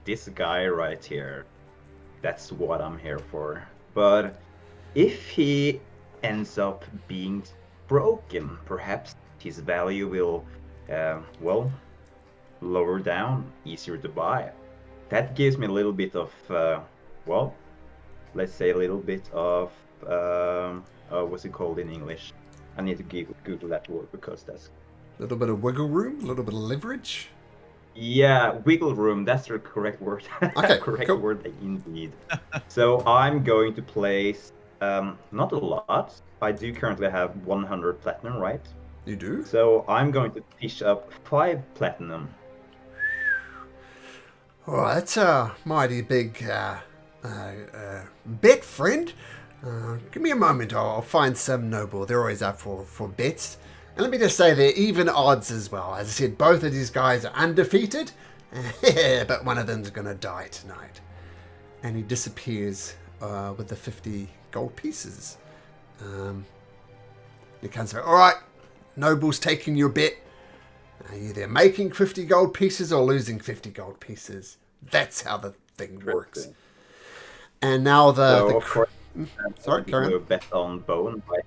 this guy right here, that's what I'm here for. But if he ends up being broken, perhaps his value will, lower down, easier to buy. That gives me a little bit of, let's say a little bit of, what's it called in English? I need to Google that word because that's... A little bit of wiggle room, a little bit of leverage. Yeah, wiggle room, that's the correct word. Okay, correct cool. word indeed. So I'm going to place, not a lot. I do currently have 100 platinum, right? You do? So I'm going to fish up 5 platinum. Oh, that's a mighty big bet, friend. Give me a moment. I'll find some noble. They're always up for bets. And let me just say they're even odds as well. As I said, both of these guys are undefeated. But one of them's going to die tonight. And he disappears with the 50 gold pieces. He comes back. "All right, noble's taking your bet. Are you either making 50 gold pieces or losing 50 gold pieces?" That's how the thing works. And now Of course, sorry, carry on. bet on Bone, right?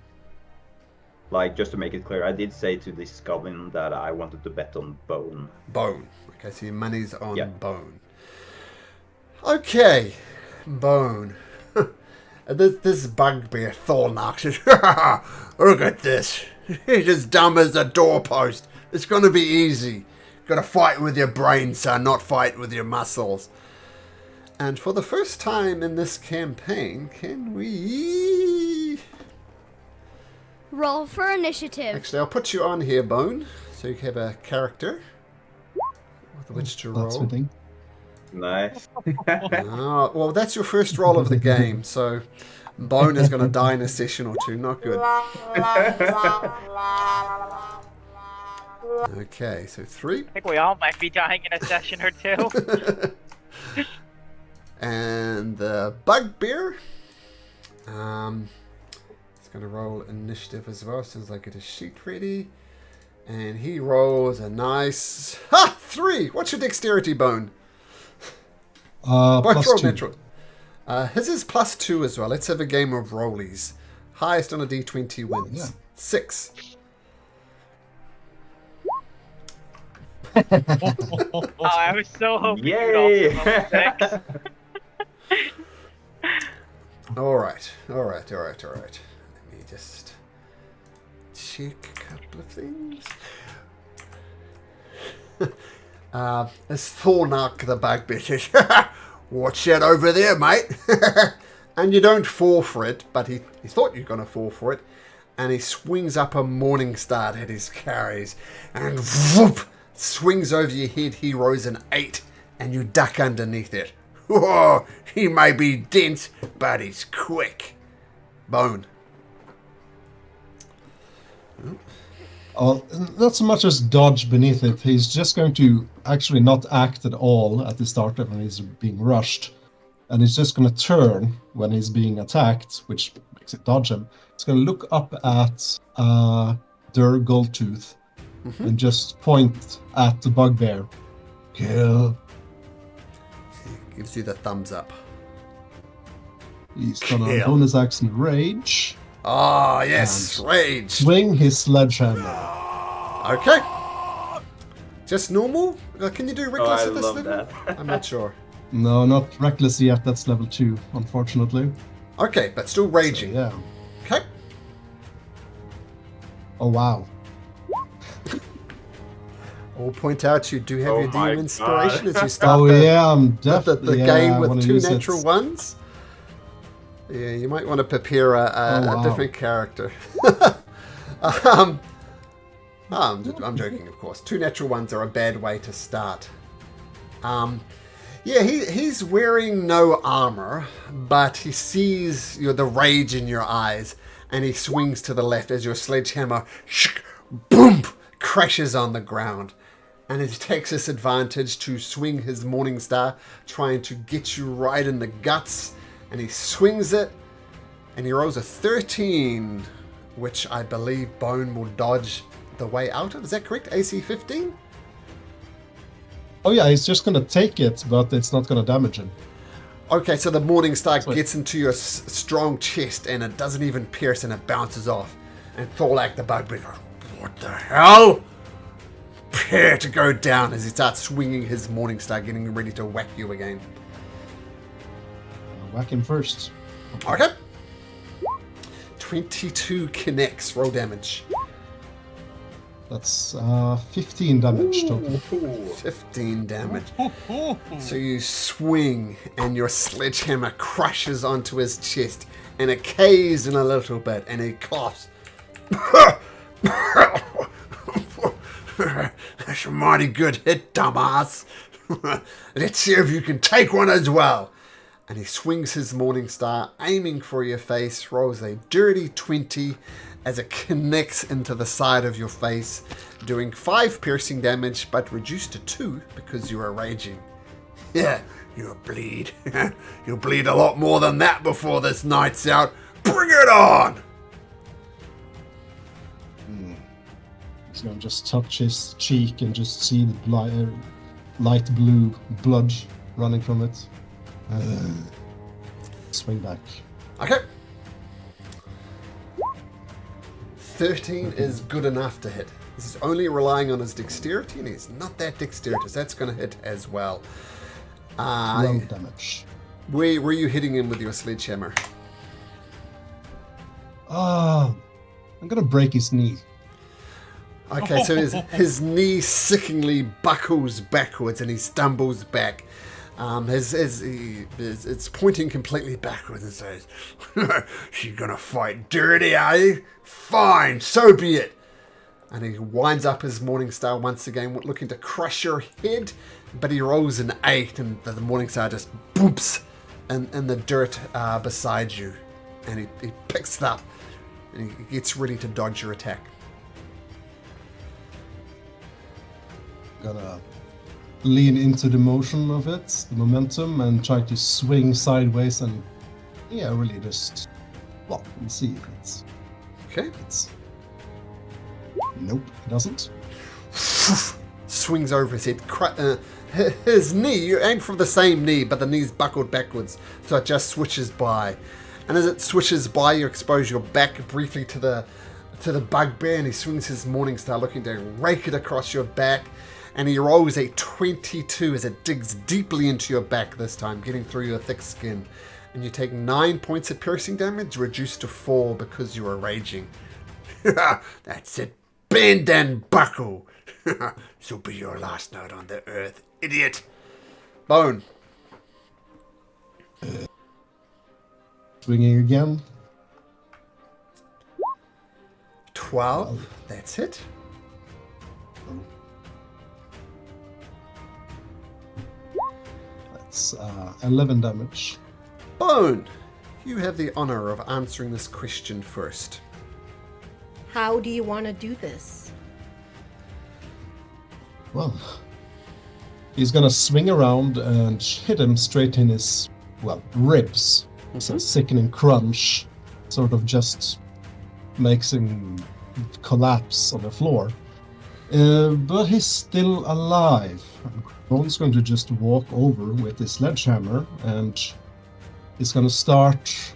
Like, just to make it clear, I did say to this goblin that I wanted to bet on Bone. Bone. Okay, so your money's on Yeah. Bone. Okay, Bone. This bugbear Thornock says, "Look at this. He's as dumb as a doorpost. It's going to be easy. Got to fight with your brain, son, not fight with your muscles." And for the first time in this campaign, can we... Roll for initiative. Actually, I'll put you on here, Bone, so you can have a character with which to That's roll. fitting. Nice. Well, that's your first roll of the game, so Bone is going to die in a session or two. Not good. Okay, so 3. I think we all might be dying in a session or two. And the bugbear. It's going to roll initiative as well, as soon as I get his sheet ready. And he rolls a nice 3. What's your dexterity, Bone? Plus roll 2. natural. His is +2 as well. Let's have a game of rollies. Highest on a d20 wins. Yeah. 6. Oh, I was so hoping you would Yay! also roll 6. All right. Let me just check a couple of things. As Thornock the bugbear says, "Watch out over there, mate." And you don't fall for it, but he thought you were going to fall for it. And he swings up a morning star that he carries, and whoop, swings over your head. He rolls an 8, and you duck underneath it. Whoa, he may be dense, but he's quick. Bone. Not so much as dodge beneath it. He's just going to actually not act at all at the start when he's being rushed. And he's just going to turn when he's being attacked, which makes it dodge him. It's gonna look up at Der Goldtooth and just point at the bugbear. Kill. Gives you the thumbs up. He's gonna Kill. bonus action rage. Ah, yes, And rage. Swing his sledgehammer. Okay. Just normal? Can you do reckless I at this love level? that. I'm not sure. No, not reckless yet. That's level 2, unfortunately. Okay, but still raging. So, yeah. Okay. Oh wow. I'll point out you do have Oh your my demon inspiration as you start Oh the, yeah, I'm the definitely game I with wanna 2 use natural it. ones. Yeah, you might want to prepare a wow. different character. I'm joking, of course. 2 natural ones are a bad way to start. Yeah, he's wearing no armor, but he sees the rage in your eyes, and he swings to the left as your sledgehammer, boom, crashes on the ground. And he takes this advantage to swing his Morningstar, trying to get you right in the guts. And he swings it, and he rolls a 13, which I believe Bone will dodge the way out of. Is that correct? AC 15? Oh yeah, he's just gonna take it, but it's not gonna damage him. Okay, so the Morningstar Sweet. gets into your strong chest, and it doesn't even pierce, and it bounces off. And Thorlak the Bugbeaker, what the hell? Prepare to go down as he starts swinging his Morningstar, getting ready to whack you again. Whack him first. Okay. 22 connects. Roll damage. That's 15 damage total. 15 damage. So you swing, and your sledgehammer crashes onto his chest, and it caves in a little bit, and he coughs. That's a mighty good hit, dumbass. Let's see if you can take one as well. And he swings his Morningstar, aiming for your face, rolls a dirty 20 as it connects into the side of your face, doing 5 piercing damage, but reduced to 2 because you are raging. Yeah, you'll bleed. You'll bleed a lot more than that before this night's out. Bring it on! He's gonna just touch his cheek and just see the light blue blood running from it. Swing back. Okay. 13 is good enough to hit. This is only relying on his dexterity, and he's not that dexterous. That's going to hit as well. 12 damage. Where were you hitting him with your sledgehammer? I'm gonna break his knee. Okay, so his knee sickeningly buckles backwards, and he stumbles back. It's pointing completely backwards and says, "She's gonna fight dirty, are you? Fine, so be it." And he winds up his Morningstar once again, looking to crush your head, but he rolls an 8, and the Morningstar just boops in the dirt beside you. And he picks it up, and he gets ready to dodge your attack. Gonna lean into the motion of it, the momentum, and try to swing sideways and really just let's see if it's Okay. Nope, it doesn't. Swings over his head. His knee, you aim for the same knee, but the knee's buckled backwards, so it just switches by. And as it switches by, you expose your back briefly to the bugbear, and he swings his Morningstar, looking to rake it across your back. And he rolls a 22 as it digs deeply into your back this time, getting through your thick skin. And you take 9 points of piercing damage, reduced to 4 because you are raging. That's it. Bend and buckle. This will be your last night on the earth, idiot. Bone. Swinging again. 12. That's it. That's 11 damage. Bone. You have the honor of answering this question first. How do you want to do this? Well, he's gonna swing around and hit him straight in his, ribs. It's a sickening crunch, sort of just makes him collapse on the floor. But he's still alive. Ron's going to just walk over with his sledgehammer, and he's going to start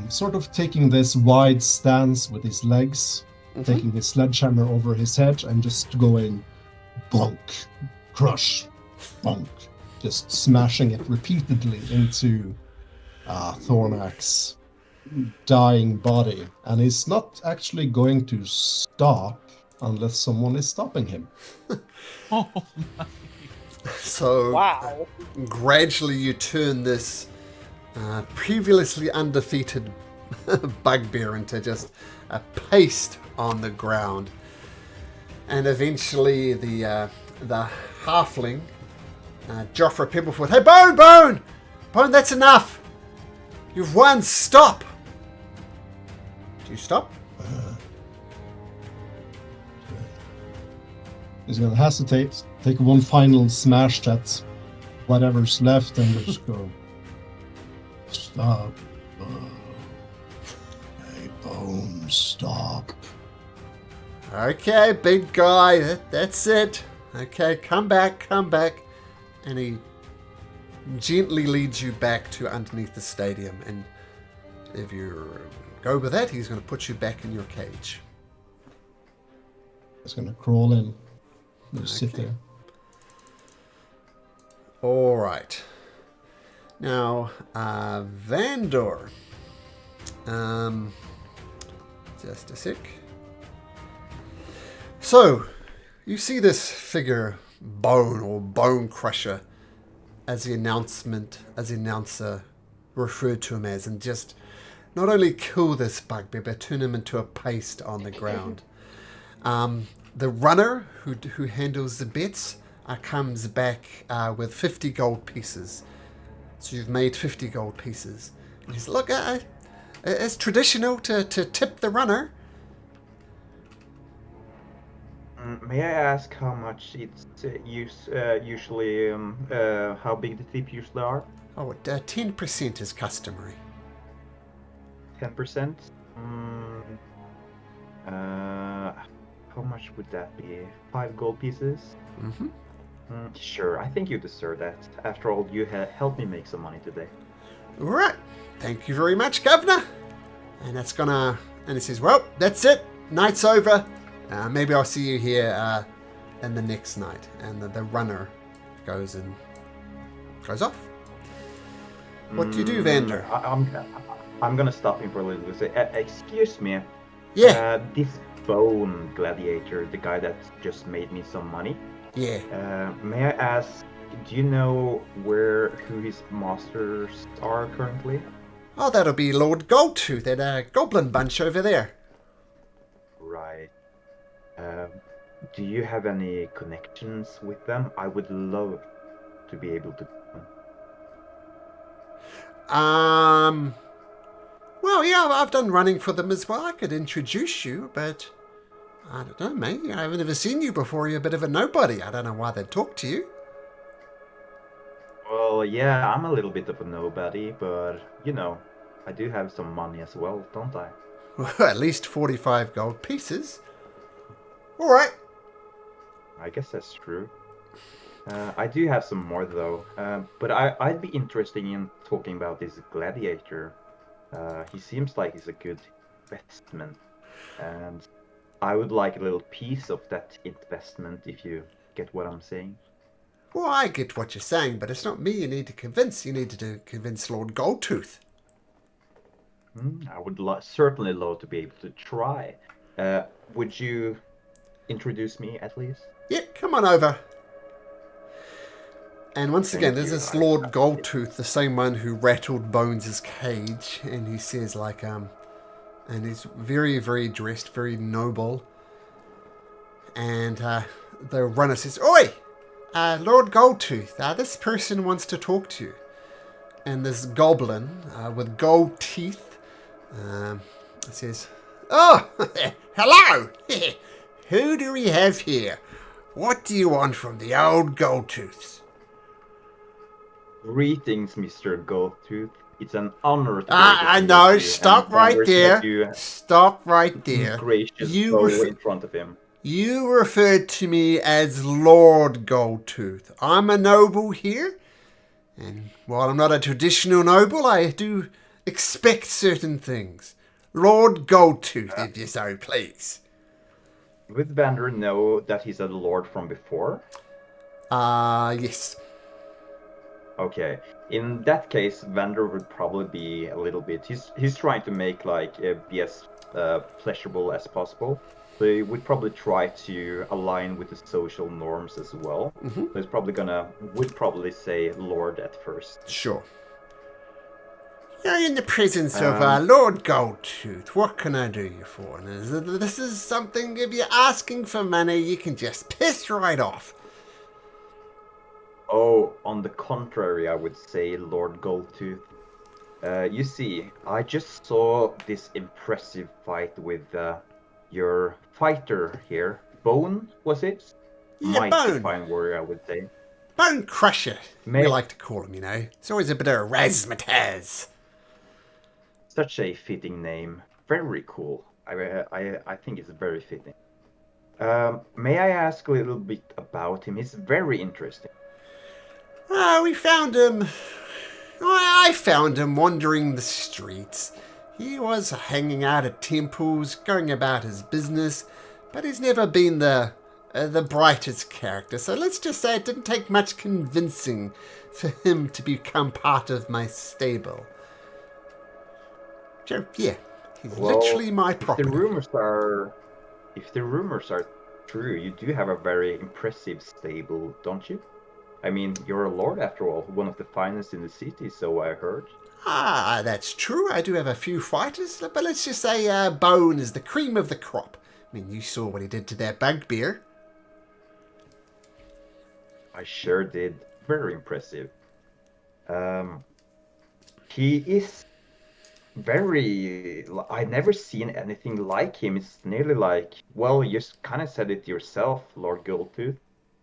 sort of taking this wide stance with his legs, taking his sledgehammer over his head, and just going bonk, crush, bonk, just smashing it repeatedly into Thornax's dying body. And he's not actually going to stop unless someone is stopping him. Oh my. So Wow. gradually you turn this previously undefeated bugbear into just a paste on the ground. And eventually the halfling, Joffre Pebblefoot, hey, Bone, that's enough. You've won, stop. Do you stop? He's going to hesitate, take one final smash at whatever's left, and just go, stop. Hey, Bone, stop. Okay, big guy, that's it. Okay, come back. And he gently leads you back to underneath the stadium. And if you go with that, he's going to put you back in your cage. He's going to crawl in. Just sit there. All right. Now, Vander. Just a sec. So, you see this figure, Bone or Bone Crusher, as the announcer referred to him as, and just not only kill this bugbear, but turn him into a paste on the ground. The runner who handles the bets comes back with 50 gold pieces. So you've made 50 gold pieces. And he's, look, it's traditional to tip the runner. May I ask how much it's usually, how big the tip usually are? Oh, 10% is customary. 10%? How much would that be? 5 gold pieces? Mm-hmm. Sure, I think you deserve that. After all, you helped me make some money today. All right. Thank you very much, Governor. And that's gonna... And he says, well, that's it. Night's over. Maybe I'll see you here in the next night. And the runner goes off. What do you do, Vander? I'm gonna stop him for a little bit. Say, excuse me. Yeah. This Bone Gladiator, the guy that just made me some money. Yeah. May I ask, do you know who his masters are currently? Oh, that'll be Lord Goldtooth, that goblin bunch over there. Right. Do you have any connections with them? I would love to be able to. Well, yeah, I've done running for them as well. I could introduce you, but I don't know, mate. I've never seen you before. You're a bit of a nobody. I don't know why they'd talk to you. Well, yeah, I'm a little bit of a nobody, but, you know, I do have some money as well, don't I? Well, at least 45 gold pieces. All right. I guess that's true. I do have some more, though. But I'd be interested in talking about this gladiator. He seems like he's a good investment. And I would like a little piece of that investment, if you get what I'm saying. Well, I get what you're saying, but it's not me you need to convince. You need to convince Lord Goldtooth. I would certainly love to be able to try. Would you introduce me, at least? Yeah, come on over. And once again, Thank there's you. this Lord Goldtooth, the same one who rattled Bones' cage, and he says, like, and he's very, very dressed, very noble. And the runner says, Oi! Lord Goldtooth, this person wants to talk to you. And this goblin with gold teeth says, Oh, hello! Who do we have here? What do you want from the old Goldtooth? Greetings, Mr. Goldtooth. It's an honor to I meet know. you, Stop and right Vander's there. let you Stop right there. gracious You go ref- in front of him. You referred to me as Lord Goldtooth. I'm a noble here, and while I'm not a traditional noble, I do expect certain things. Lord Goldtooth, if you so please. Would Vander know that he's a lord from before? Yes. Okay. In that case, Vander would probably be a little bit. He's trying to make like be as pleasurable as possible. So he would probably try to align with the social norms as well. Mm-hmm. So he's would probably say Lord at first. Sure. You're in the presence of Um, Lord Goldtooth. What can I do you for? And this is something, if you're asking for money, you can just piss right off. Oh, on the contrary, I would say Lord Goldtooth. You see, I just saw this impressive fight with your fighter here. Bone, was it? Yeah, Mighty Bone. fine warrior, I would say. Bone Crusher, May- we like to call him, you know. It's always a bit of razzmatazz. Such a fitting name. Very cool. I think it's very fitting. May I ask a little bit about him? He's very interesting. We found him. I found him wandering the streets. He was hanging out at temples, going about his business, but he's never been the brightest character. So let's just say it didn't take much convincing for him to become part of my stable. So yeah, he's literally my property. If the rumors are true, you do have a very impressive stable, don't you? I mean, you're a lord after all, one of the finest in the city, so I heard. That's true. I do have a few fighters, but let's just say Bone is the cream of the crop. I mean, you saw what he did to their bugbear. I sure did. Very impressive. He is very... I never seen anything like him. It's nearly like... Well, you kind of said it yourself, Lord Goldtooth.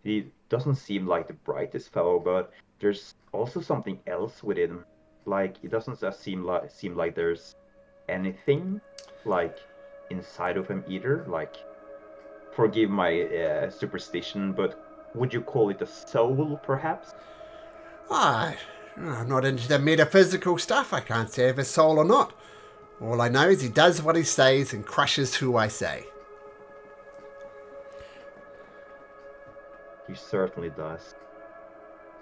He doesn't seem like the brightest fellow, but there's also something else with him. Like, it doesn't just seem like there's anything, like, inside of him either. Like, forgive my superstition, but would you call it a soul, perhaps? I'm not into the metaphysical stuff. I can't say if it's soul or not. All I know is he does what he says and crushes who I say. He certainly does.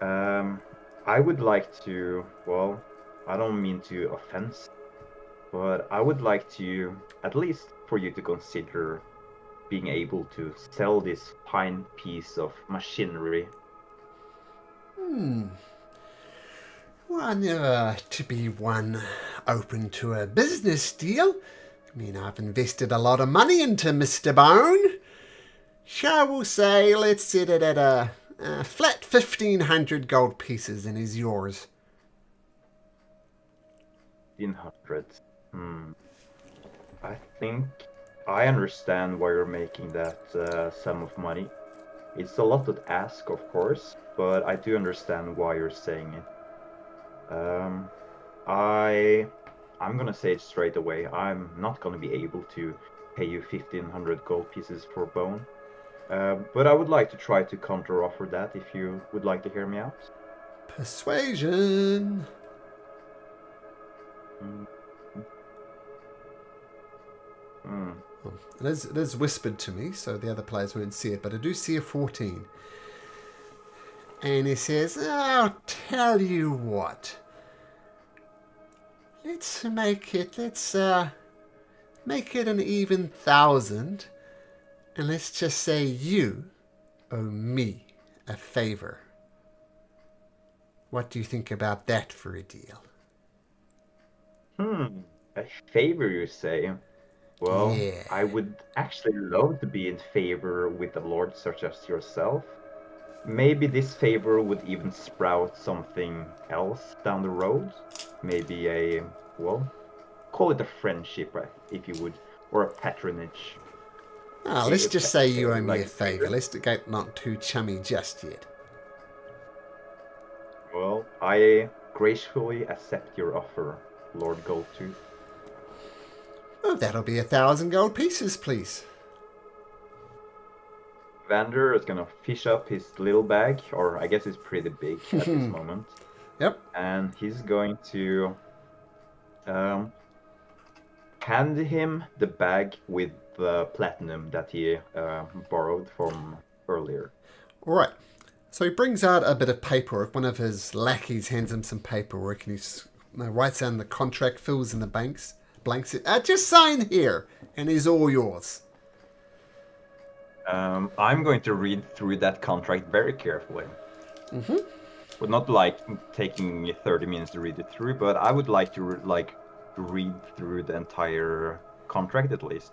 I would like to, well, I don't mean to offense, but I would like to, at least for you to consider being able to sell this fine piece of machinery. Well, never to be one open to a business deal. I mean, I've invested a lot of money into Mr. Bone. Shall we say, let's set it at a flat 1,500 gold pieces and is yours. 1,500. I think I understand why you're making that sum of money. It's a lot to ask, of course, but I do understand why you're saying it. I'm gonna say it straight away. I'm not gonna be able to pay you 1,500 gold pieces for Bone. But I would like to try to counter-offer that if you would like to hear me out. Persuasion. It is whispered to me, so the other players won't see it, but I do see a 14. And he says, I'll tell you what. Let's make it an even 1,000. And let's just say you owe me a favor. What do you think about that for a deal? A favor, you say? Well, Yeah. I would actually love to be in favor with a lord such as yourself. Maybe this favor would even sprout something else down the road. Maybe call it a friendship, if you would, or a patronage. Let's just say you owe me a favor. Let's get not too chummy just yet. Well, I gracefully accept your offer, Lord Goldtooth. Oh, that'll be 1,000 gold pieces, please. Vander is gonna fish up his little bag, or I guess it's pretty big at this moment. Yep. And he's going to hand him the bag with the platinum that he borrowed from earlier. All right. So he brings out a bit of paperwork. One of his lackeys hands him some paperwork, and he writes down the contract, fills in the blanks. Just sign here, and it's all yours. I'm going to read through that contract very carefully. Mm-hmm. But not like taking 30 minutes to read it through, but I would like to read through the entire contract at least.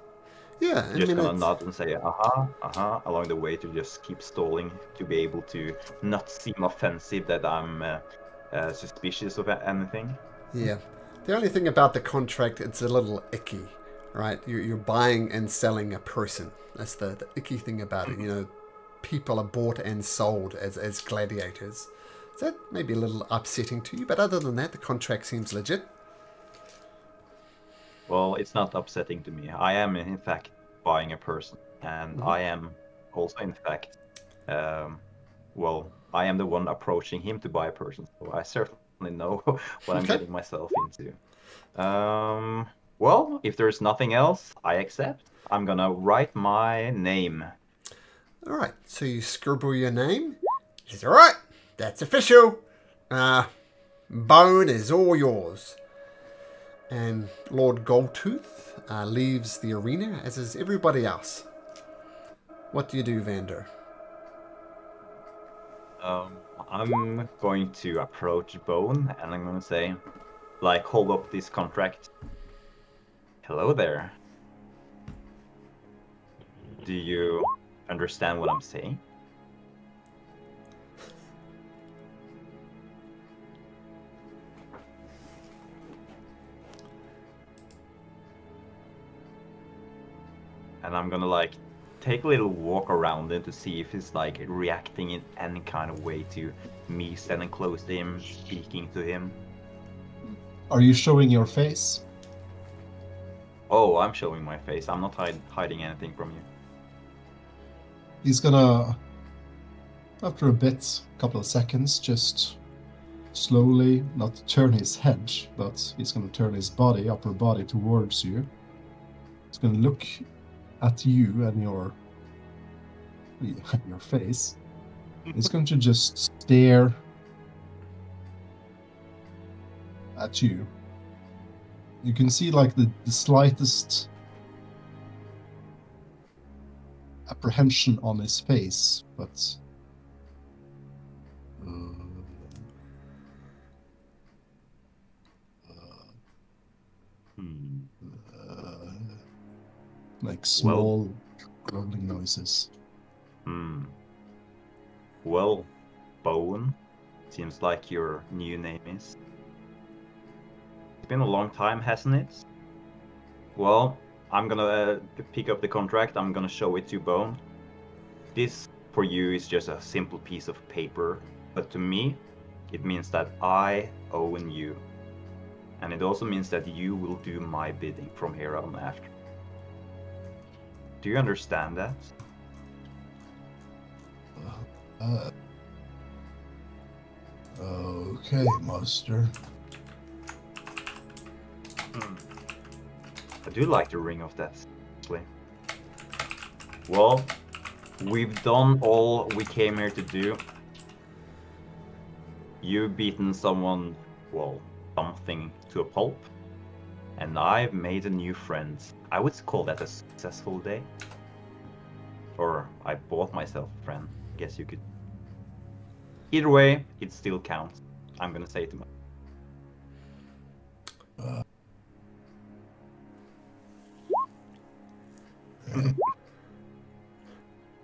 Yeah, Just gonna nod and say along the way to just keep stalling to be able to not seem offensive that I'm suspicious of anything. Yeah. The only thing about the contract, it's a little icky, right? You're buying and selling a person. That's the icky thing about it. You know, people are bought and sold as gladiators. So that may be a little upsetting to you, but other than that, the contract seems legit. Well, it's not upsetting to me. I am, in fact, buying a person. And I am also, in fact, I am the one approaching him to buy a person. So I certainly know what I'm getting myself into. Well, if there's nothing else, I accept. I'm gonna write my name. All right, so you scribble your name. He says, all right, that's official. Bone is all yours. And Lord Goldtooth leaves the arena, as is everybody else. What do you do, Vander? I'm going to approach Bone, and I'm going to say, hold up this contract. Hello there. Do you understand what I'm saying? And I'm gonna take a little walk around it to see if he's reacting in any kind of way to me standing close to him, speaking to him. Are you showing your face? Oh, I'm showing my face. I'm not hiding anything from you. He's gonna, after a bit, a couple of seconds, just slowly, not turn his head, but he's gonna turn his upper body towards you. He's gonna look at you and your face. He's going to just stare at you. You can see the slightest apprehension on his face, but small grumbling noises. Well, Bowen, seems like your new name is. It's been a long time, hasn't it? Well, I'm gonna pick up the contract. I'm gonna show it to Bone. This, for you, is just a simple piece of paper, but to me, it means that I own you. And it also means that you will do my bidding from here on after. Do you understand that? Okay, master. I do like the ring of that, actually. Well, we've done all we came here to do. You've beaten something to a pulp. And I've made a new friend. I would call that a successful day. Or I bought myself a friend. I guess you could. Either way, it still counts. I'm gonna say it to my.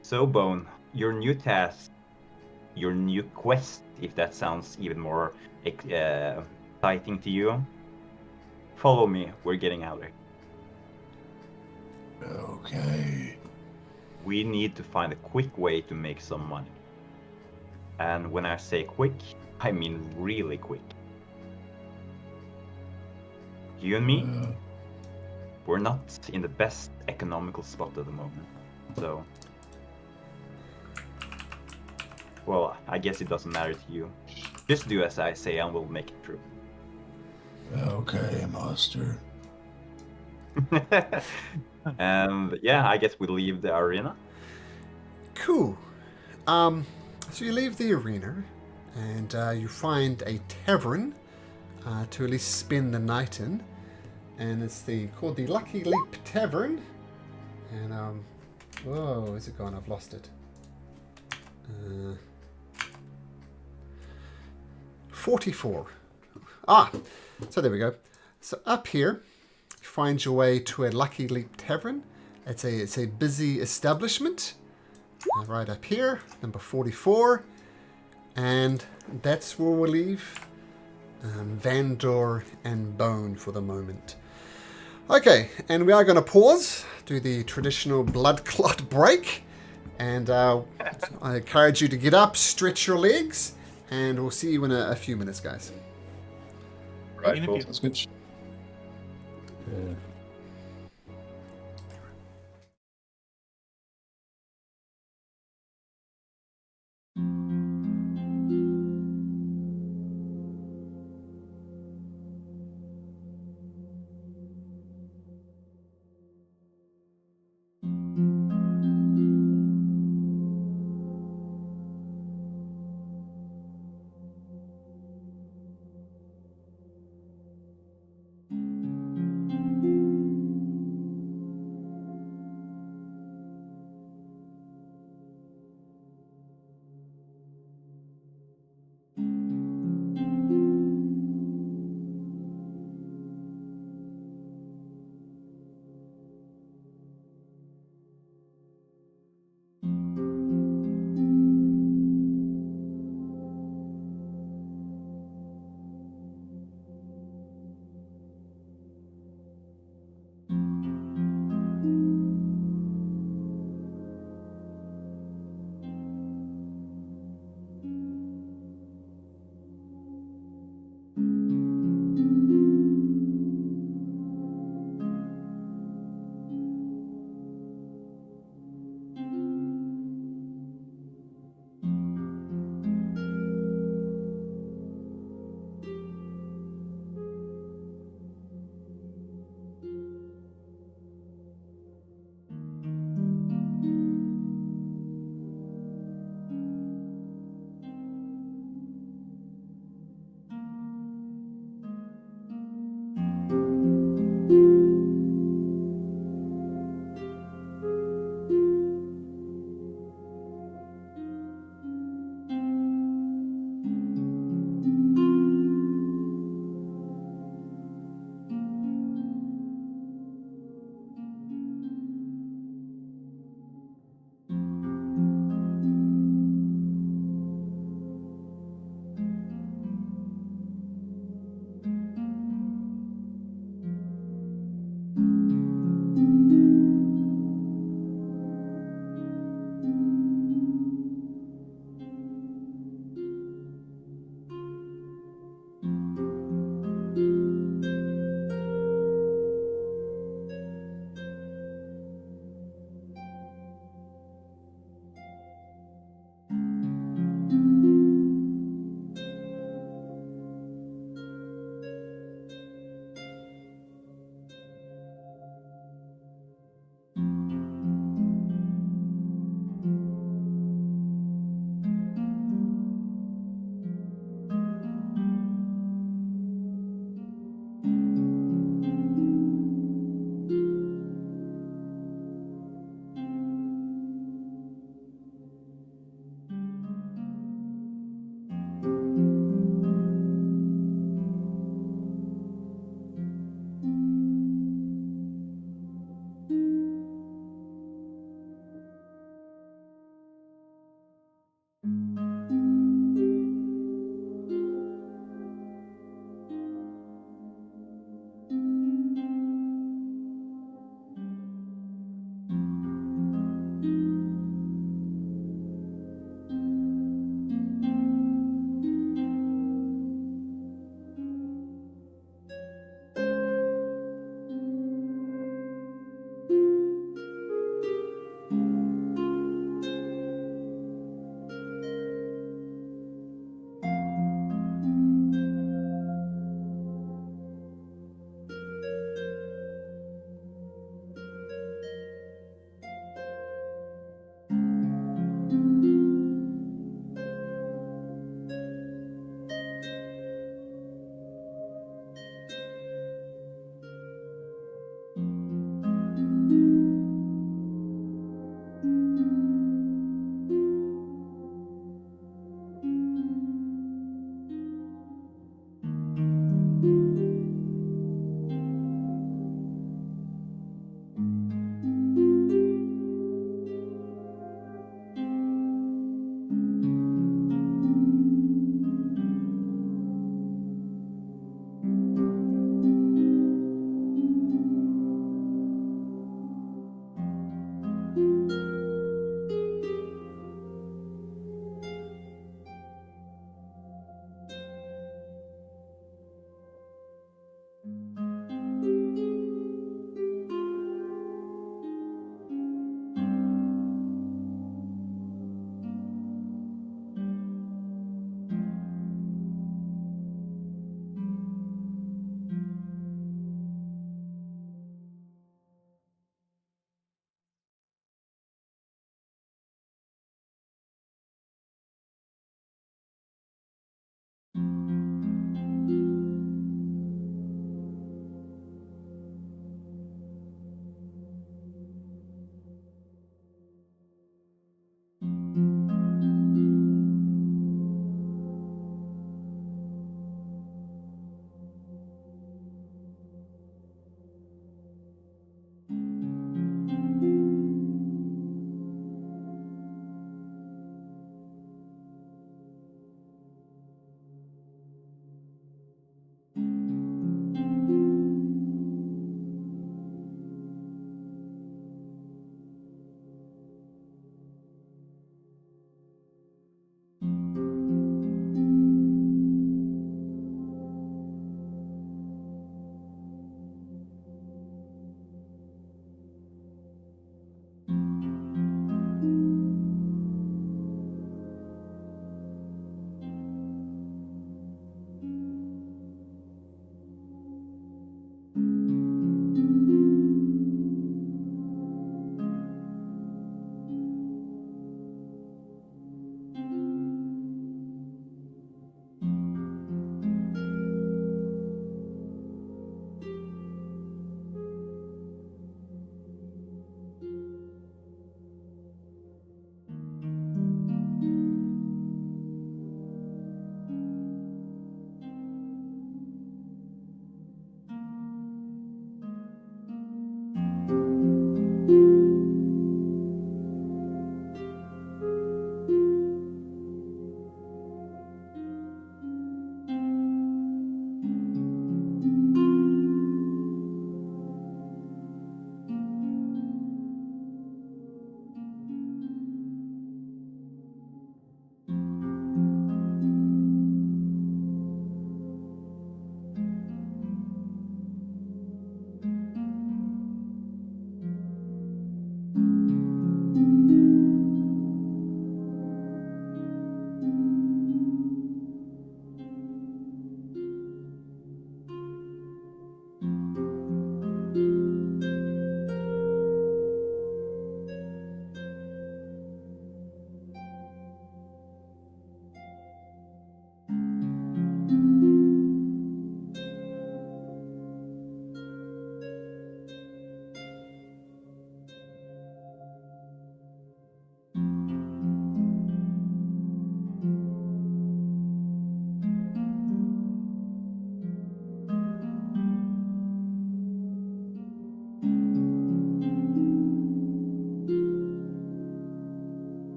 So, Bone, your new task, your new quest, if that sounds even more exciting to you. Follow me, we're getting out of here. Okay. We need to find a quick way to make some money. And when I say quick, I mean really quick. You and me, we're not in the best economical spot at the moment. So, well, I guess it doesn't matter to you. Just do as I say and we'll make it through. Okay, master. And yeah, I guess we leave the arena. Cool. So you leave the arena, and you find a tavern to at least spend the night in, and it's called the Lucky Leap Tavern. And whoa, where's it gone? I've lost it. 44. So there we go. So up here, you find your way to a Lucky Leap Tavern. It's a busy establishment. Right up here, number 44. And that's where we'll leave Vander and Bone for the moment. Okay, and we are going to pause, do the traditional blood clot break. And I encourage you to get up, stretch your legs, and we'll see you in a few minutes, guys. Right, cool. That's good.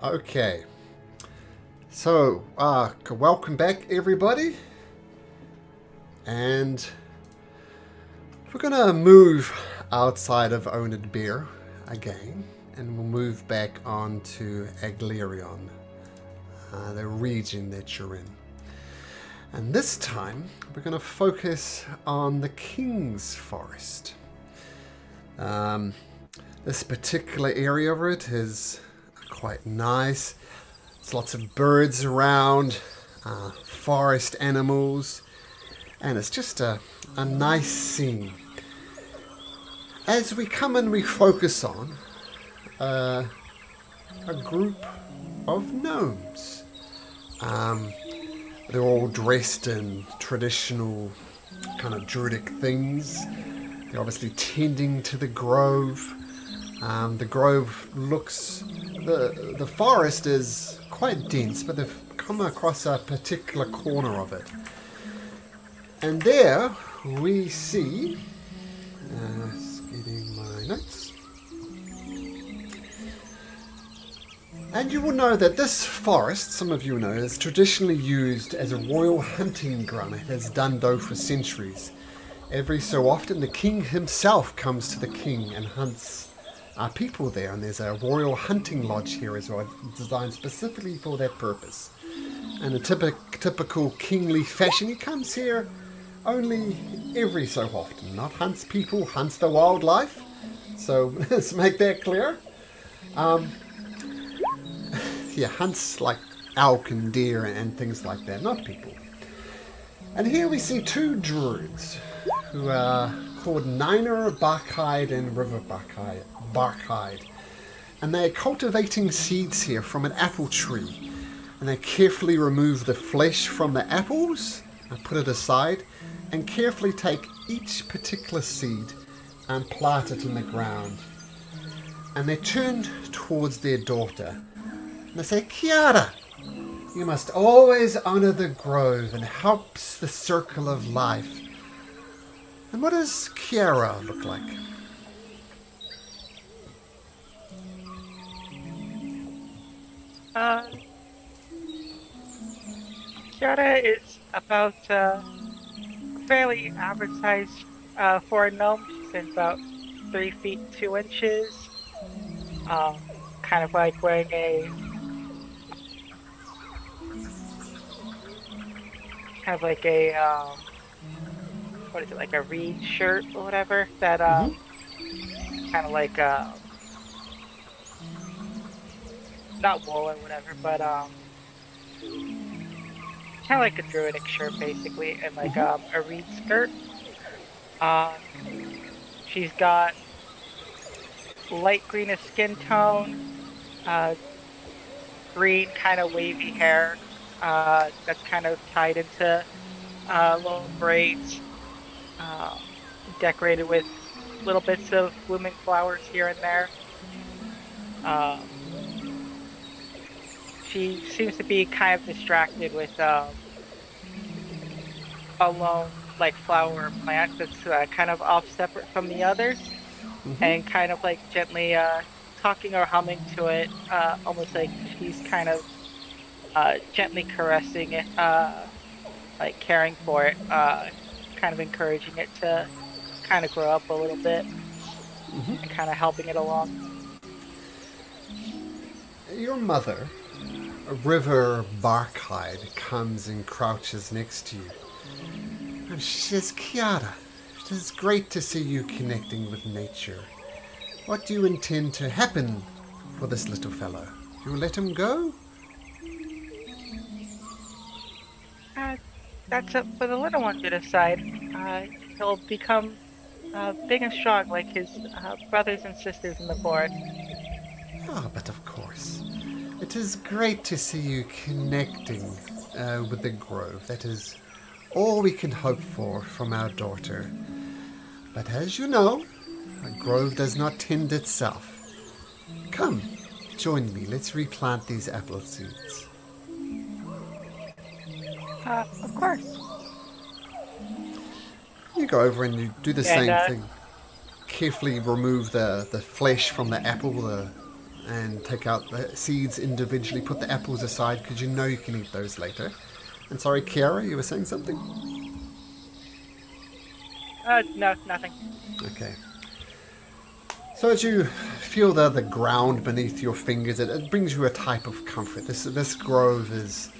Okay. So, welcome back, everybody. And we're gonna move outside of Oathbreaker again, and we'll move back on to Aglerion, the region that you're in. And this time, we're gonna focus on the King's Forest. This particular area of it is quite nice. There's lots of birds around, forest animals, and it's just a nice scene. As we come and we focus on a group of gnomes. They're all dressed in traditional kind of druidic things. They're obviously tending to the grove. The grove looks... The forest is quite dense, but they've come across a particular corner of it. And there we see... just getting my notes. And you will know that this forest, some of you know, is traditionally used as a royal hunting ground. It has done so for centuries. Every so often the king himself comes to the king and hunts people there, and there's a royal hunting lodge here as well, designed specifically for that purpose. And a typical kingly fashion, he comes here only every so often, not hunts people, hunts the wildlife. So let's make that clear. Yeah, hunts like elk and deer and things like that, not people. And here we see two druids who are called Niner Barkhide and River Barkhide. And they're cultivating seeds here from an apple tree. And they carefully remove the flesh from the apples and put it aside, and carefully take each particular seed and plant it in the ground. And they turn towards their daughter. And they say, Kiara, you must always honor the grove and helps the circle of life. And what does Kiara look like? Kiara is about fairly average size for a gnome. She's about 3 feet 2 inches. Kind of like wearing a what is it, like a reed shirt or whatever, that kind of like not wool or whatever, but kind of like a druidic shirt basically, and like a reed skirt. She's got light greenish skin tone, green kind of wavy hair that's kind of tied into little braids, decorated with little bits of blooming flowers here and there. She seems to be kind of distracted with a lone like flower plant that's kind of off separate from the others, and kind of like gently talking or humming to it, almost like she's kind of gently caressing it, like caring for it, kind of encouraging it to kind of grow up a little bit, and kind of helping it along. Your mother, River Barkhide, comes and crouches next to you. And she says, Kiara, it is great to see you connecting with nature. What do you intend to happen for this little fellow? You will let him go? That's up for the little one to decide. He'll become big and strong like his brothers and sisters in the board. Ah, but of course. It is great to see you connecting with the grove. That is all we can hope for from our daughter. But as you know, a grove does not tend itself. Come, join me. Let's replant these apple seeds. Of course. You go over and you do the same thing. Carefully remove the flesh from the apple, the and take out the seeds individually, put the apples aside because you know you can eat those later. And sorry, Kiara, you were saying something? No, nothing. Okay. So as you feel the ground beneath your fingers, it brings you a type of comfort. This grove is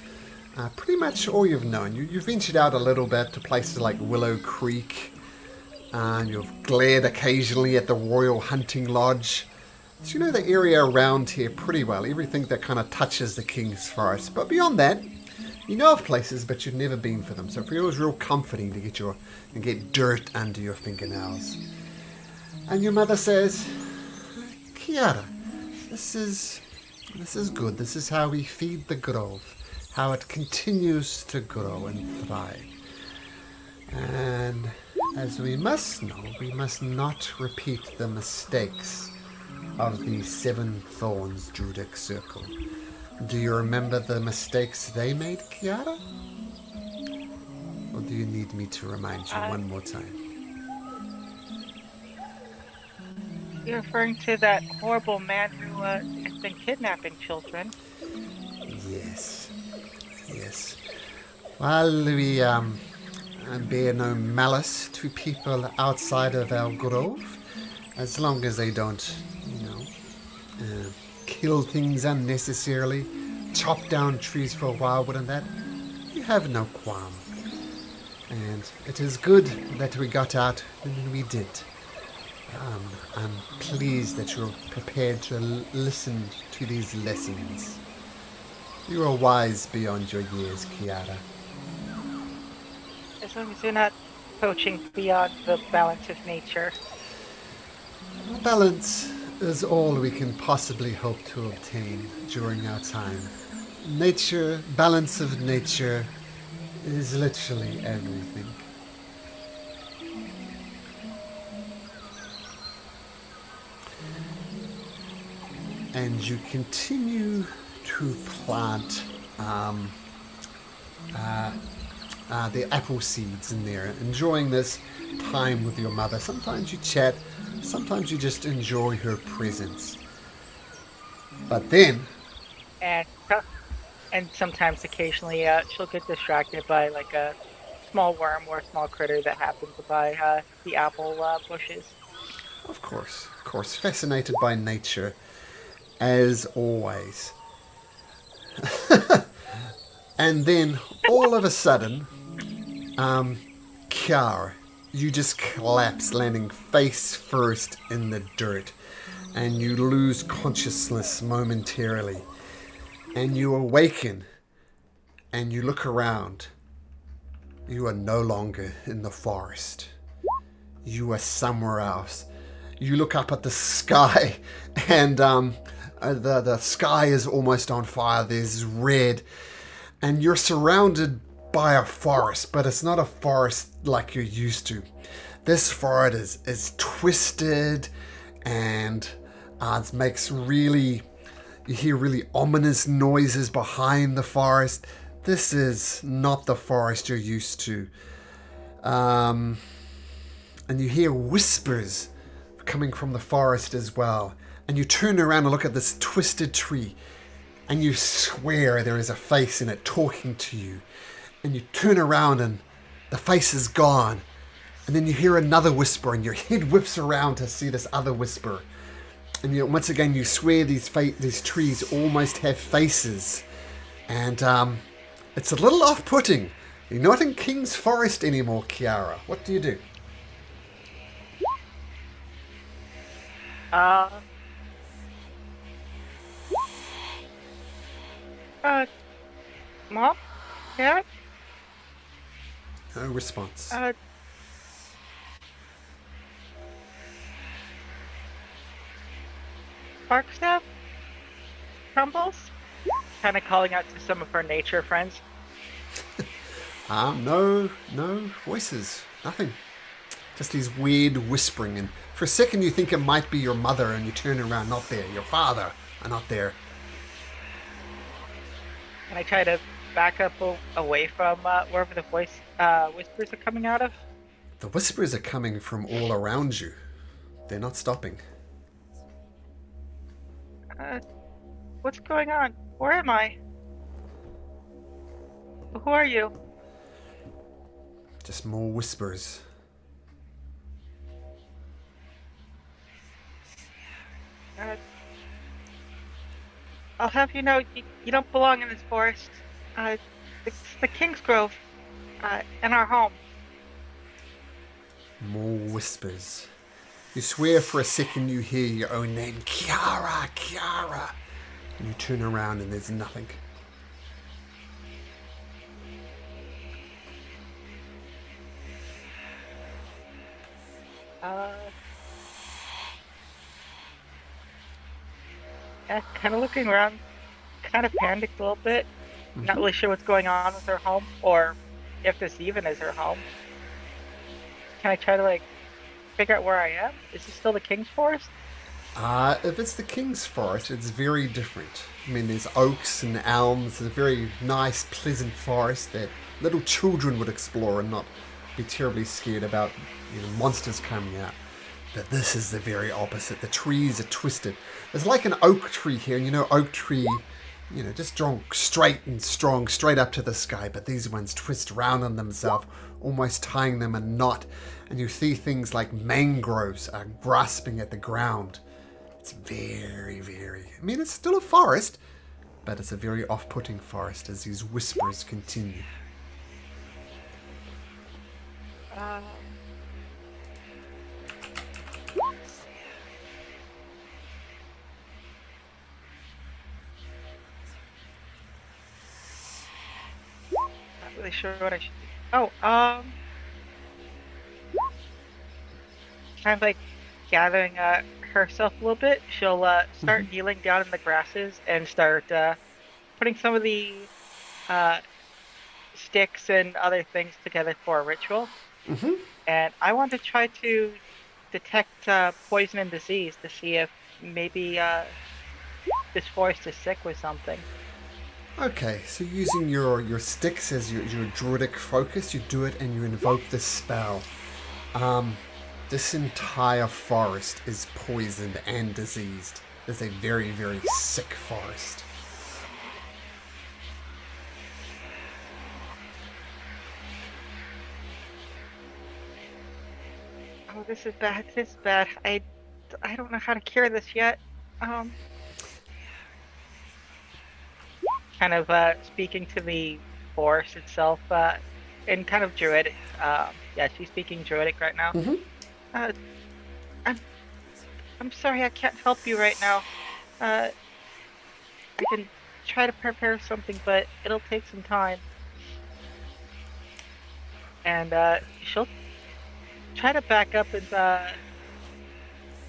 pretty much all you've known. You've ventured out a little bit to places like Willow Creek, and you've glared occasionally at the Royal Hunting Lodge. So you know the area around here pretty well, everything that kind of touches the King's Forest. But beyond that, you know of places, but you've never been for them. So it feels real comforting to get dirt under your fingernails. And your mother says, Kiara, this is good. This is how we feed the grove, how it continues to grow and thrive. And as we must know, we must not repeat the mistakes of the Seven Thorns Druidic Circle. Do you remember the mistakes they made, Kiara? Or do you need me to remind you one more time? You're referring to that horrible man who has been kidnapping children. Yes. Well, we bear no malice to people outside of our grove, as long as they don't, kill things unnecessarily, chop down trees for firewood and that. You have no qualm. And it is good that we got out when we did. I'm pleased that you're prepared to listen to these lessons. You are wise beyond your years, Kiara. As long as you're not poaching beyond the balance of nature. Balance is all we can possibly hope to obtain during our time. Nature, balance of nature, is literally everything. And you continue to plant the apple seeds in there, enjoying this time with your mother. Sometimes you chat, sometimes you just enjoy her presence. But then... And sometimes, occasionally, she'll get distracted by like a small worm or a small critter that happens by the apple bushes. Of course, fascinated by nature, as always. And then, all of a sudden, Kiara, you just collapse, landing face first in the dirt, and you lose consciousness momentarily. And you awaken, and you look around. You are no longer in the forest. You are somewhere else. You look up at the sky, and the sky is almost on fire. There's red, and you're surrounded by a forest, but it's not a forest like you're used to. This forest is twisted, and it makes really... You hear really ominous noises behind the forest. This is not the forest you're used to. And you hear whispers coming from the forest as well. And you turn around and look at this twisted tree. And you swear there is a face in it talking to you. And you turn around and the face is gone. And then you hear another whisper and your head whips around to see this other whisper. And once again, you swear these trees almost have faces. And it's a little off-putting. You're not in King's Forest anymore, Kiara. What do you do? Mom? Dad? No response. Barkstaff? Crumbles? Kind of calling out to some of her nature friends. No voices. Nothing. Just these weird whispering. And for a second you think it might be your mother and you turn around, not there. Your father are not there. And I try to back up away from wherever the whispers are coming out of. The whispers are coming from all around you. They're not stopping. What's going on? Where am I? Who are you? Just more whispers. Uh, I'll have you know, you don't belong in this forest. It's the King's Grove, and our home. More whispers. You swear for a second you hear your own name, Kiara, Kiara. And you turn around and there's nothing. Yeah, kind of looking around, kind of panicked a little bit. Not really sure what's going on with her home, or if this even is her home. Can I try to, like, figure out where I am? Is this still the King's Forest? If it's the King's Forest, it's very different. I mean, there's oaks and elms. It's a very nice, pleasant forest that little children would explore and not be terribly scared about, monsters coming out. But this is the very opposite. The trees are twisted. There's like an oak tree here, and oak tree, just straight and strong, straight up to the sky. But these ones twist round on themselves, almost tying them a knot. And you see things like mangroves are grasping at the ground. It's very, very... I mean, it's still a forest, but it's a very off-putting forest as these whispers continue. Not really sure what I should do. Oh, kind of like gathering herself a little bit. She'll start kneeling down in the grasses and start putting some of the sticks and other things together for a ritual. And I want to try to detect poison and disease to see if maybe this forest is sick with something. Okay, so using your sticks as your druidic focus, you do it and you invoke this spell. This entire forest is poisoned and diseased. It's a very, very sick forest. Oh, this is bad. This is bad. I don't know how to cure this yet. Kind of speaking to the forest itself, in kind of druidic. Yeah, she's speaking druidic right now. I'm sorry, I can't help you right now. I can try to prepare something, but it'll take some time. And she'll try to back up and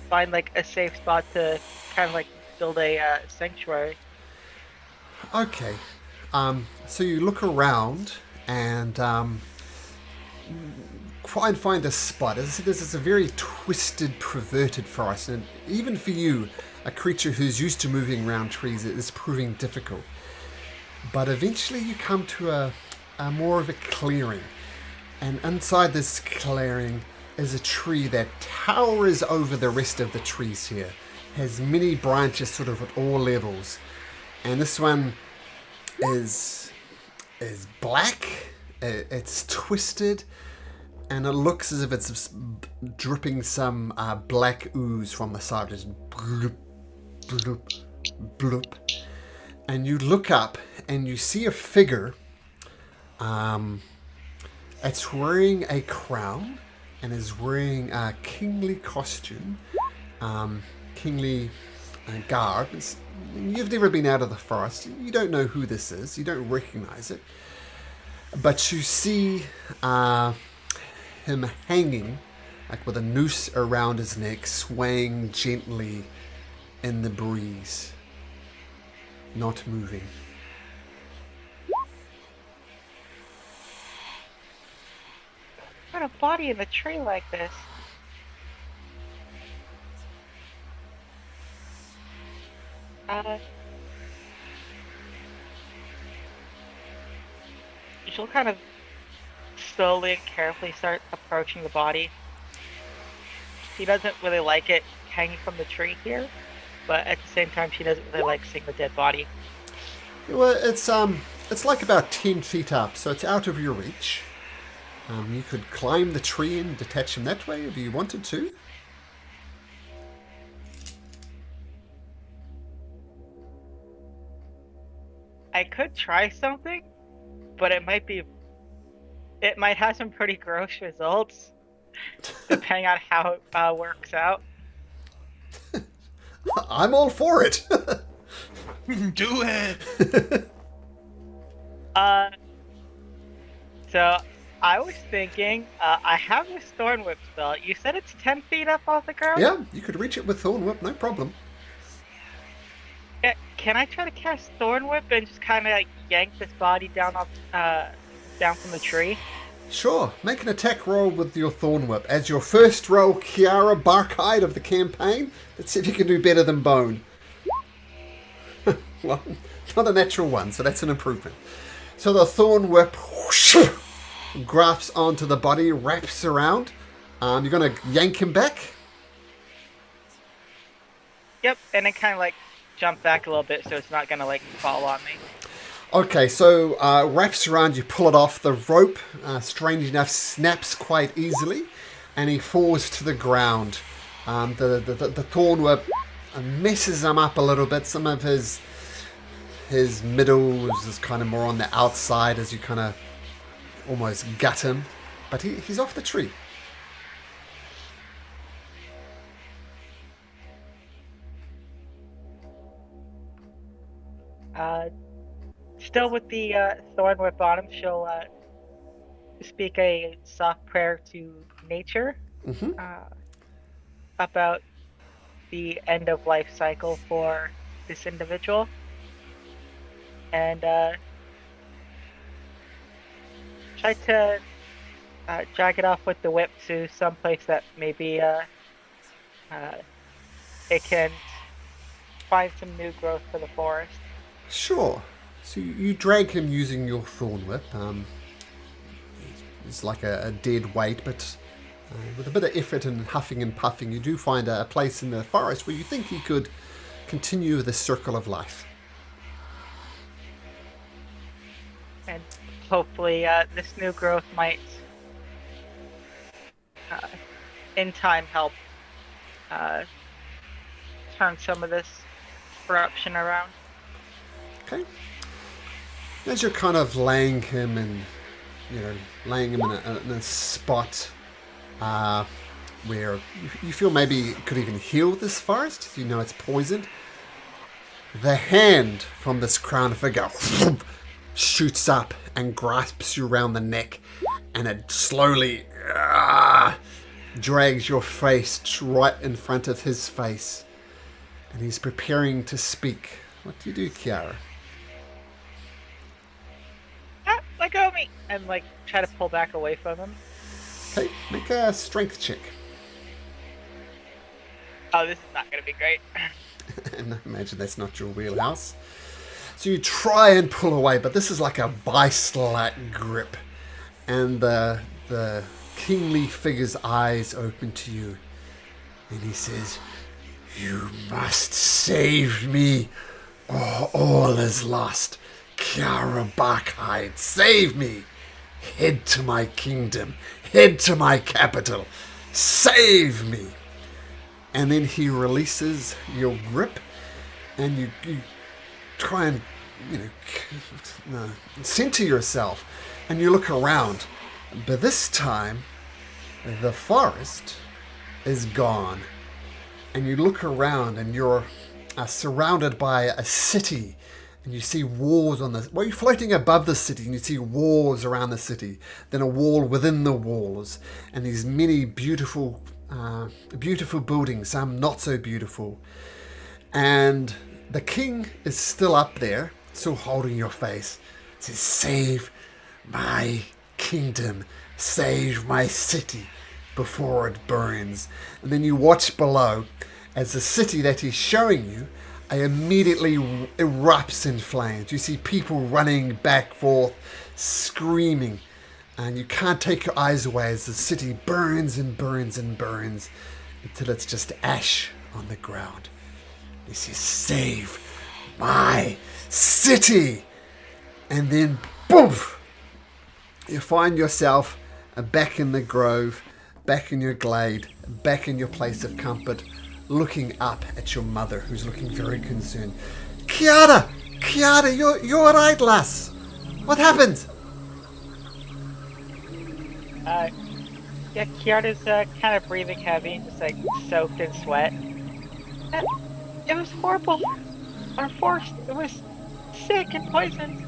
find like a safe spot to kind of like build a sanctuary. Okay, so you look around and try and find a spot. As I said, this is a very twisted, perverted forest, and even for you, a creature who's used to moving around trees, it is proving difficult. But eventually you come to a more of a clearing, and inside this clearing is a tree that towers over the rest of the trees here. Has many branches sort of at all levels. And this one is black, it's twisted, and it looks as if it's dripping some black ooze from the side, just bloop, bloop, bloop. And you look up and you see a figure. It's wearing a crown and is wearing a kingly costume, kingly garb. You've never been out of the forest. You don't know who this is. You don't recognize it. But you see him hanging, like with a noose around his neck, swaying gently in the breeze, not moving. What a body in the tree like this. She'll kind of slowly and carefully start approaching the body. She doesn't really like it hanging from the tree here. but at the same time, she doesn't really like seeing the dead body. Well, it's like about 10 feet up, so it's out of your reach. You could climb the tree and detach him that way if you wanted to. I could try something, but it might have some pretty gross results, depending on how it works out. I'm all for it. Do it. So I was thinking, I have this Thorn Whip spell. You said it's 10 feet up off the ground? Yeah, you could reach it with Thorn Whip, no problem. Yeah, can I try to cast Thorn Whip and just kind of like yank this body down from the tree? Sure, make an attack roll with your Thorn Whip. As your first roll, Kiara Barkhide of the campaign. Let's see if you can do better than Bone. Well, not a natural one, so that's an improvement. So the Thorn Whip whoosh, grasps onto the body, wraps around. You're going to yank him back? Yep, and then kind of like jump back a little bit so it's not going to like fall on me. Okay, so wraps around, you pull it off. The rope, strange enough, snaps quite easily, and he falls to the ground. The Thorn Whip messes him up a little bit. Some of his middle is kind of more on the outside as you kind of almost gut him. But he's off the tree. Still with the Thorn Whip on him, she'll speak a soft prayer to nature about the end of life cycle for this individual. And try to drag it off with the whip to someplace that maybe it can find some new growth for the forest. Sure. So you drag him using your Thorn Whip. It's like a dead weight, but with a bit of effort and huffing and puffing, you do find a place in the forest where you think he could continue the circle of life. And hopefully this new growth might in time help turn some of this corruption around. Okay. As you're kind of laying him in a spot where you feel maybe it could even heal this forest, you know it's poisoned, the hand from this crown figure shoots up and grasps you around the neck, and it slowly drags your face right in front of his face, and he's preparing to speak. What do you do, Kiara? Let go of me! And like try to pull back away from him. Okay, make a strength check. Oh, this is not going to be great. And I imagine that's not your wheelhouse. So you try and pull away, but this is like a vice-like grip. And the kingly figure's eyes open to you. And he says, "You must save me, or all is lost. Kiara Barkhide, save me. Head to my kingdom. Head to my capital. Save me." And then he releases your grip, and you try and, center yourself, and you look around. But this time, the forest is gone. And you look around, and you're surrounded by a city, and you see walls on the... Well, you're floating above the city, and you see walls around the city, then a wall within the walls, and these many beautiful buildings, some not so beautiful. And the king is still up there, still holding your face. He says, "Save my kingdom, save my city before it burns." And then you watch below as the city that he's showing you immediately erupts in flames. You see people running back forth, screaming, and you can't take your eyes away as the city burns and burns and burns until it's just ash on the ground. This is save my city. And then, boom, you find yourself back in the grove, back in your glade, back in your place of comfort, looking up at your mother, who's looking very concerned. Kiara, you're all right, lass. What happened? Yeah, Kiara's kind of breathing heavy, just like soaked in sweat. It was horrible. Our forest, it was sick and poisoned.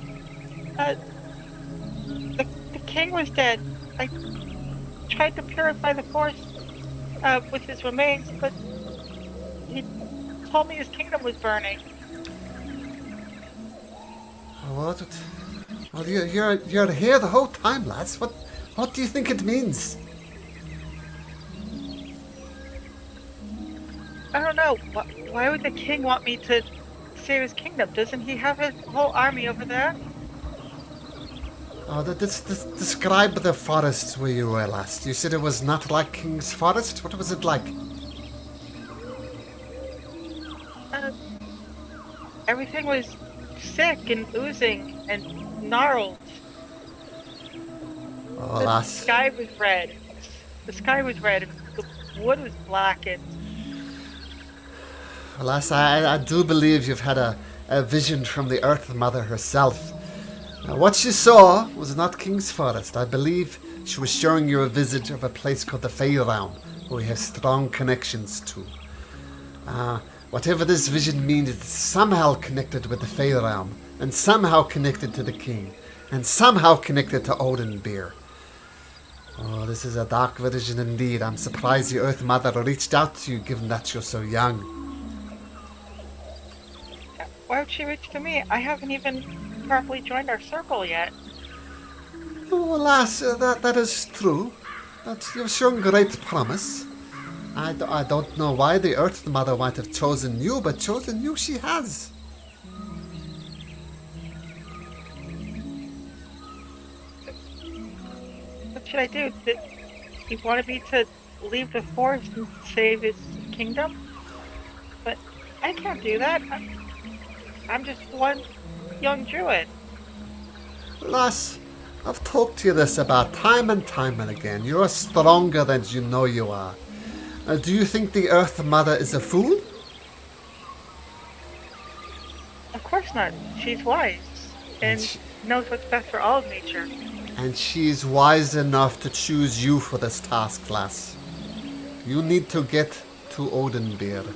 The king was dead. I tried to purify the forest with his remains, but he told me his kingdom was burning. What? Well, you're here the whole time, lads. What do you think it means? I don't know. Why would the king want me to save his kingdom? Doesn't he have a whole army over there? Oh, describe the forest where you were last. You said it was not like King's Forest? What was it like? Everything was sick and oozing and gnarled. Oh, The lass. sky was red. The sky was red and the wood was blackened. Lass, I do believe you've had a vision from the Earth Mother herself. What she saw was not King's Forest. I believe she was showing you a visit of a place called the Fey Realm, where we have strong connections to. Whatever this vision means, it's somehow connected with the Fey Realm, and somehow connected to the King, and somehow connected to Oden Beer. Oh, this is a dark vision indeed. I'm surprised the Earth Mother reached out to you, given that you're so young. Why would she reach to me? I haven't even properly joined our circle yet. Oh, alas, that is true. You've shown great promise. I don't know why the Earth Mother might have chosen you, but chosen you she has. What should I do? He wanted me to leave the forest and save his kingdom? But I can't do that. I'm just one young druid. Lass, I've talked to you this about time and again. You're stronger than you know you are. Do you think the Earth Mother is a fool? Of course not. She's wise and knows what's best for all of nature. And she's wise enough to choose you for this task, lass. You need to get to Odenbeer.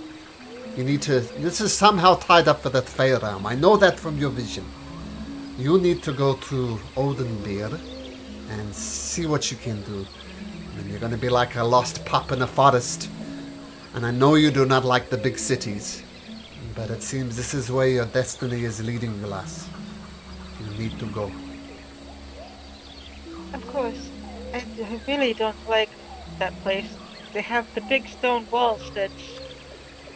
You need to... This is somehow tied up with the Fey Realm. I know that from your vision. You need to go to Odenbeer and see what you can do. And you're going to be like a lost pup in a forest. And I know you do not like the big cities. But it seems this is where your destiny is leading you, lass. You need to go. Of course. I really don't like that place. They have the big stone walls that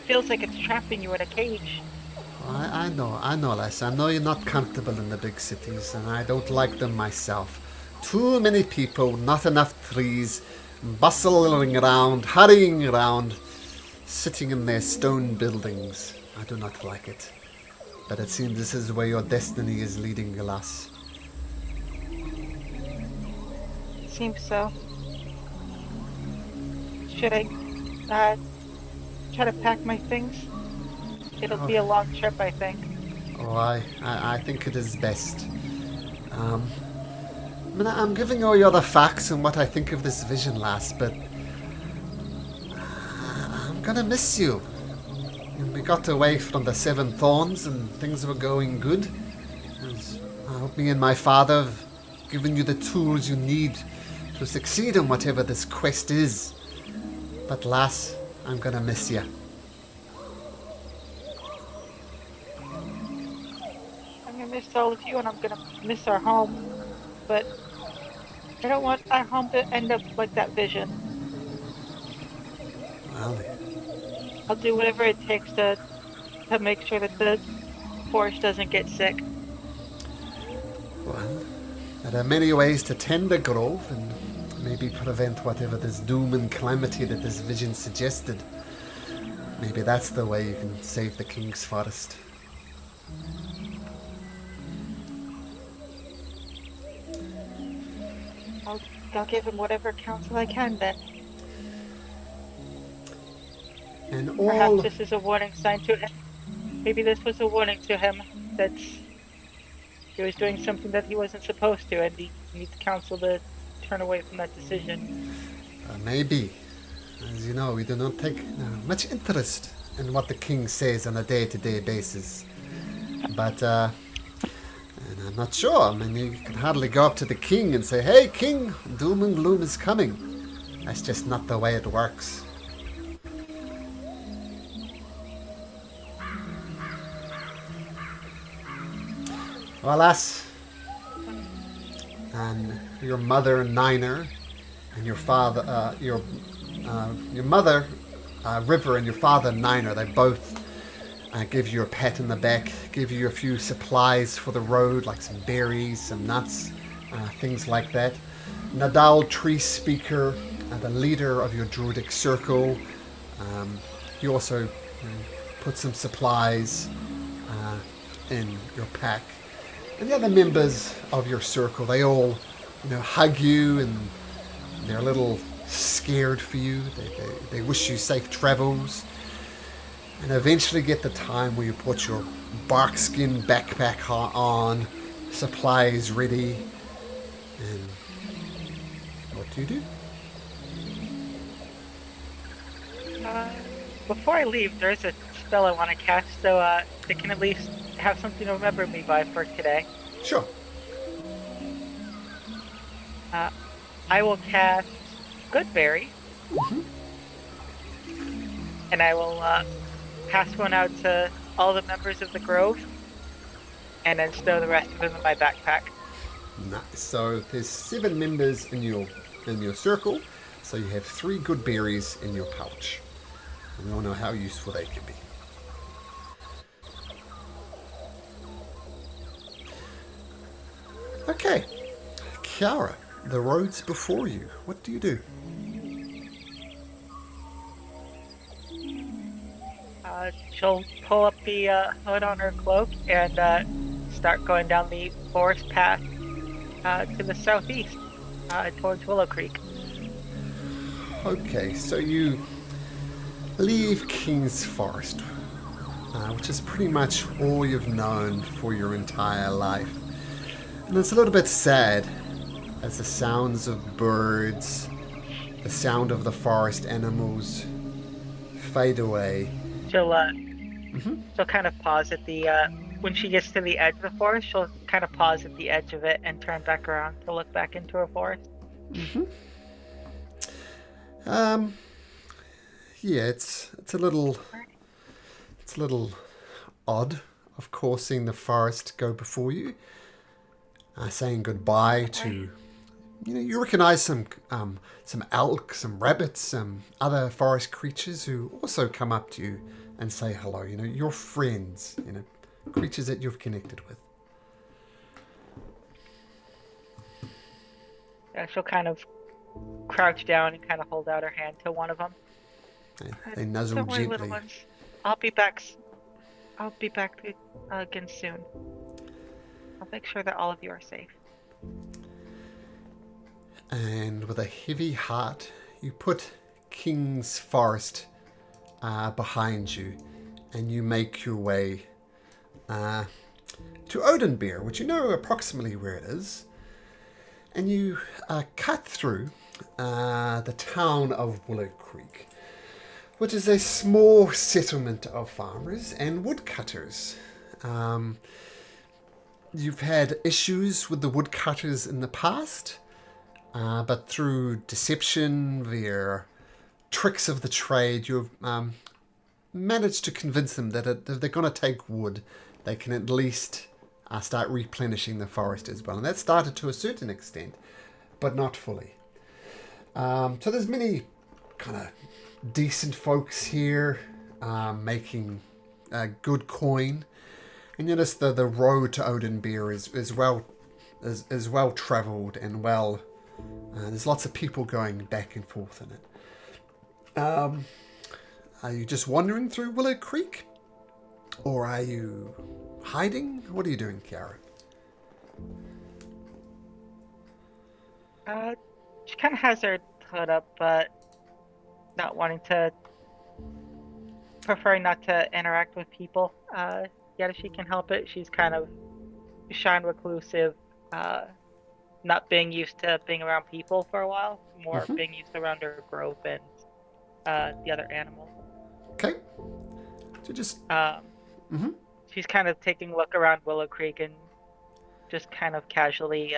feels like it's trapping you in a cage. I know, lass. I know you're not comfortable in the big cities, and I don't like them myself. Too many people, not enough trees, bustling around, hurrying around, sitting in their stone buildings. I do not like it. But it seems this is where your destiny is leading you, lass. Seems so. Should I try to pack my things? It'll be a long trip, I think. Oh, I think it is best. I'm giving all you the facts and what I think of this vision, lass, but I'm gonna miss you. We got away from the Seven Thorns and things were going good. And I hope me and my father have given you the tools you need to succeed in whatever this quest is. But lass, I'm gonna miss you. I'm gonna miss all of you and I'm gonna miss our home. But I don't want our home to end up like that vision. Well, I'll do whatever it takes to make sure that the forest doesn't get sick. well, there are many ways to tend a grove and maybe prevent whatever this doom and calamity that this vision suggested. Maybe that's the way you can save the king's forest. I'll give him whatever counsel I can then. And Perhaps all... this is a warning sign to him. Maybe this was a warning to him that he was doing something that he wasn't supposed to, and he needs counsel to turn away from that decision. Maybe. As you know, we do not take much interest in what the king says on a day-to-day basis. But, and I'm not sure. I mean, you can hardly go up to the king and say, "Hey, king, doom and gloom is coming." That's just not the way it works. Well, lass, and your mother Niner, and your father, your mother River, and your father Niner, they both give you a pat in the back, give you a few supplies for the road, like some berries, some nuts, things like that. Nadal, Tree Speaker, the leader of your druidic circle, he also put some supplies in your pack. And the other members of your circle, they all, hug you, and they're a little scared for you. They wish you safe travels. And eventually get the time where you put your barkskin backpack on, supplies ready, and what do you do? Before I leave, there's a spell I want to cast, so they can at least have something to remember me by for today. Sure. I will cast Goodberry, and I will pass one out to all the members of the Grove, and then stow the rest of them in my backpack. Nice. So there's 7 members in your circle, so you have 3 good berries in your pouch. And we all know how useful they can be. Okay, Kiara, the road's before you. What do you do? She'll pull up the hood on her cloak and start going down the forest path to the southeast, towards Willow Creek. Okay, so you leave King's Forest, which is pretty much all you've known for your entire life. And it's a little bit sad as the sounds of birds, the sound of the forest animals fade away. She'll kind of pause at the when she gets to the edge of the forest. She'll kind of pause at the edge of it and turn back around to look back into her forest. Yeah, it's a little odd, of course, seeing the forest go before you, saying goodbye to. You recognize some elk, some rabbits, some other forest creatures who also come up to you and say hello. Your friends, creatures that you've connected with. Yeah, she'll kind of crouch down and kind of hold out her hand to one of them. They nuzzle Don't worry, gently. little ones. I'll be back again soon. I'll make sure that all of you are safe. And with a heavy heart, you put King's Forest behind you, and you make your way to Odenbeer, which you know approximately where it is. And you cut through the town of Willow Creek, which is a small settlement of farmers and woodcutters. You've had issues with the woodcutters in the past, but through deception, via tricks of the trade, you've managed to convince them that if they're going to take wood, they can at least start replenishing the forest as well. And that started to a certain extent, but not fully. So there's many kind of decent folks here making good coin. And you notice the road to Odenbeer is well travelled and well. There's lots of people going back and forth in it. Are you just wandering through Willow Creek? Or are you hiding? What are you doing, Kiara? She kind of has her hood up, but not wanting to, preferring not to interact with people. Yet if she can help it, she's kind of shy and reclusive, not being used to being around people for a while, more being used around her grove and the other animals. Okay. So just... She's kind of taking a look around Willow Creek and just kind of casually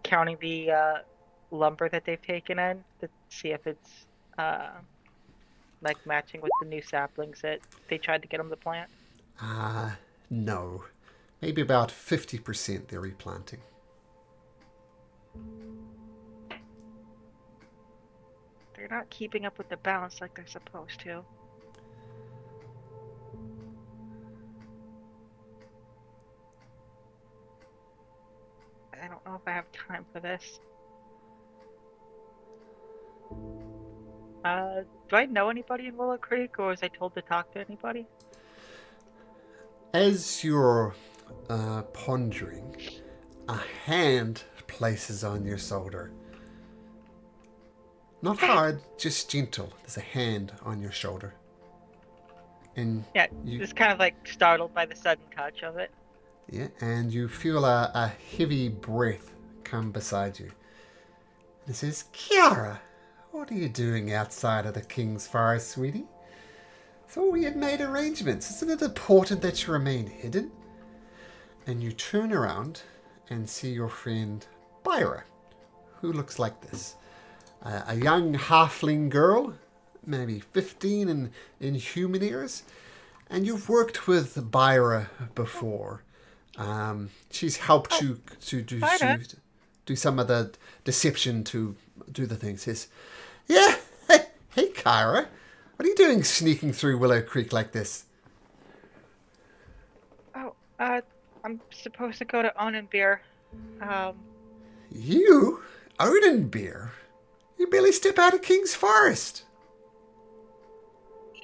counting the lumber that they've taken in to see if it's like matching with the new saplings that they tried to get them to plant. No. Maybe about 50% they're replanting. They're not keeping up with the balance like they're supposed to. I don't know if I have time for this. Do I know anybody in Willow Creek, or was I told to talk to anybody? As you're pondering, a hand places on your shoulder. Not hard, just gentle. There's a hand on your shoulder. And Yeah, just kind of like startled by the sudden touch of it. Yeah, and you feel a heavy breath come beside you. And it says, Kiara, what are you doing outside of the King's Forest, sweetie? Thought we had made arrangements. Isn't it important that you remain hidden? And you turn around and see your friend Byra, who looks like this. A young halfling girl, maybe 15 in human years. And you've worked with Byra before. She's helped you to do some of the deception to do the things. Says, yeah, hey Kiara, what are you doing sneaking through Willow Creek like this? Oh, I'm supposed to go to Oden Beer. You? Oden Beer? You barely step out of King's Forest.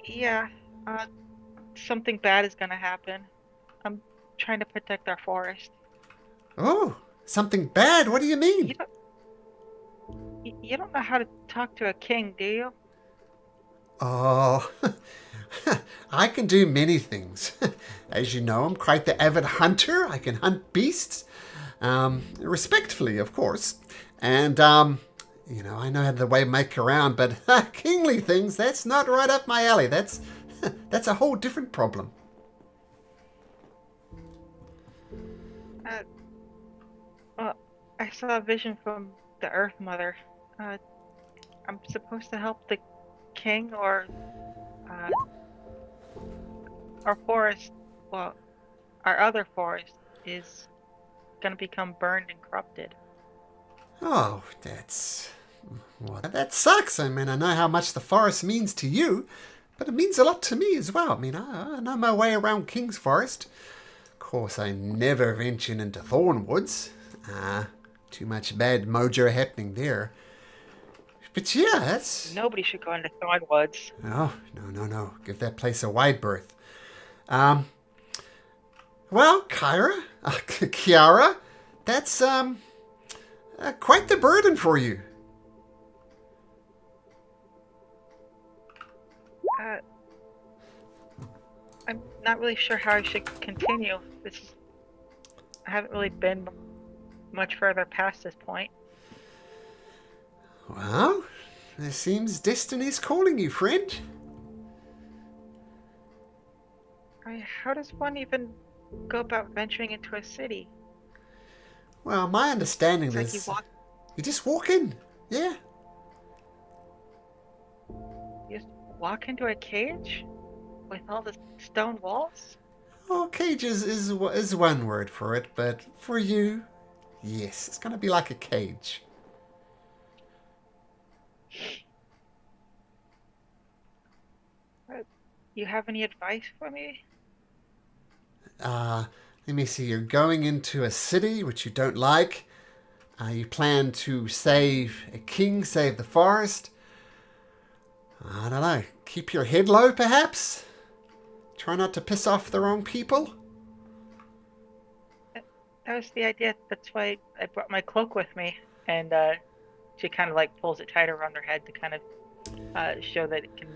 Yeah, something bad is gonna happen. I'm trying to protect our forest. Oh, something bad? What do you mean? You don't know how to talk to a king, do you? Oh, I can do many things. As you know, I'm quite the avid hunter. I can hunt beasts. Respectfully, of course. And, you know, I know how the way make around, but kingly things, that's not right up my alley. That's a whole different problem. Well, I saw a vision from the Earth Mother. I'm supposed to help the king, or our forest, well, our other forest is gonna become burned and corrupted. Oh, that sucks. I mean, I know how much the forest means to you, but it means a lot to me as well. I mean, I know my way around King's Forest. Of course, I never venture into Thornwoods. Too much bad mojo happening there. But yeah, that's... Nobody should go into Thornwoods. Oh, no. Give that place a wide berth. Well, Kiara, that's, quite the burden for you. I'm not really sure how I should continue. I haven't really been much further past this point. Well, it seems destiny's calling you, friend. I mean, how does one even go about venturing into a city? Well, my understanding It's is like you just walk in. Yeah. you just walk into a cage with all the stone walls? Oh, cage is one word for it, but for you, yes, it's going to be like a cage. You have any advice for me? Let me see. You're going into a city which you don't like. You plan to save a king, save the forest. I don't know. Keep your head low, perhaps? Try not to piss off the wrong people? That was the idea. That's why I brought my cloak with me. And she kind of like pulls it tighter around her head to kind of show that it can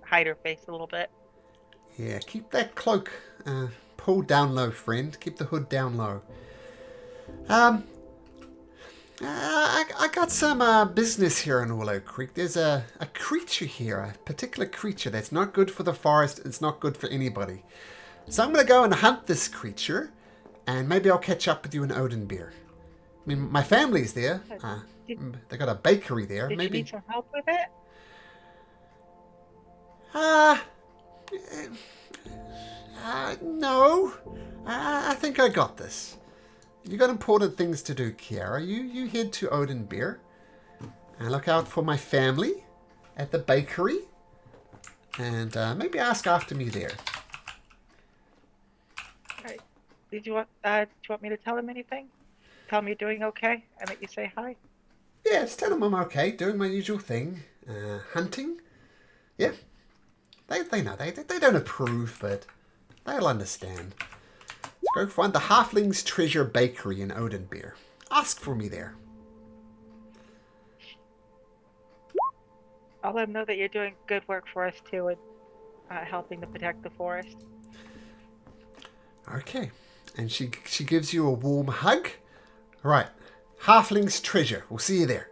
hide her face a little bit. Yeah, keep that cloak pulled down low, friend. Keep the hood down low. I got some business here in Willow Creek. There's a creature here, a particular creature that's not good for the forest. It's not good for anybody. So I'm going to go and hunt this creature, and maybe I'll catch up with you in Oden beer. I mean, my family's there. They got a bakery there. Did Maybe you need some help with it? No. I think I got this. You got important things to do, Kiara. You head to Oden Beer and look out for my family at the bakery, and maybe ask after me there. All right. Do you want me to tell him anything? Tell him you're doing okay and that you say hi? Yeah, just tell them I'm okay, doing my usual thing, hunting. Yeah, they know they don't approve, but they'll understand. Go find the Halfling's Treasure Bakery in Oden Beer. Ask for me there. I'll let him know that you're doing good work for us too, and helping to protect the forest. Okay, and she gives you a warm hug. All right, Halfling's Treasure. We'll see you there.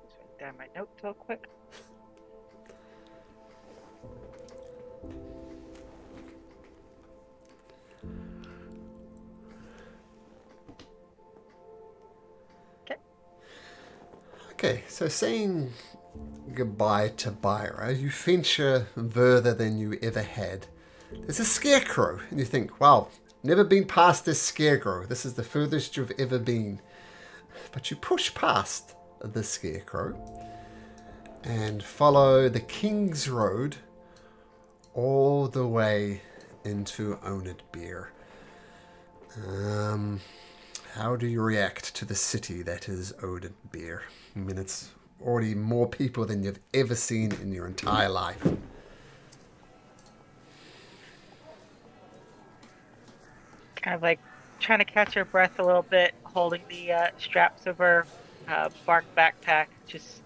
Just write down my notes real quick. Okay, so saying goodbye to Byra, you venture further than you ever had. There's a scarecrow, and you think, wow, never been past this scarecrow. This is the furthest you've ever been. But you push past the scarecrow and follow the King's Road all the way into Owned Beer. How do you react to the city that is Oden Beer? I mean, it's already more people than you've ever seen in your entire life. Kind of like trying to catch her breath a little bit, holding the straps of her bark backpack, just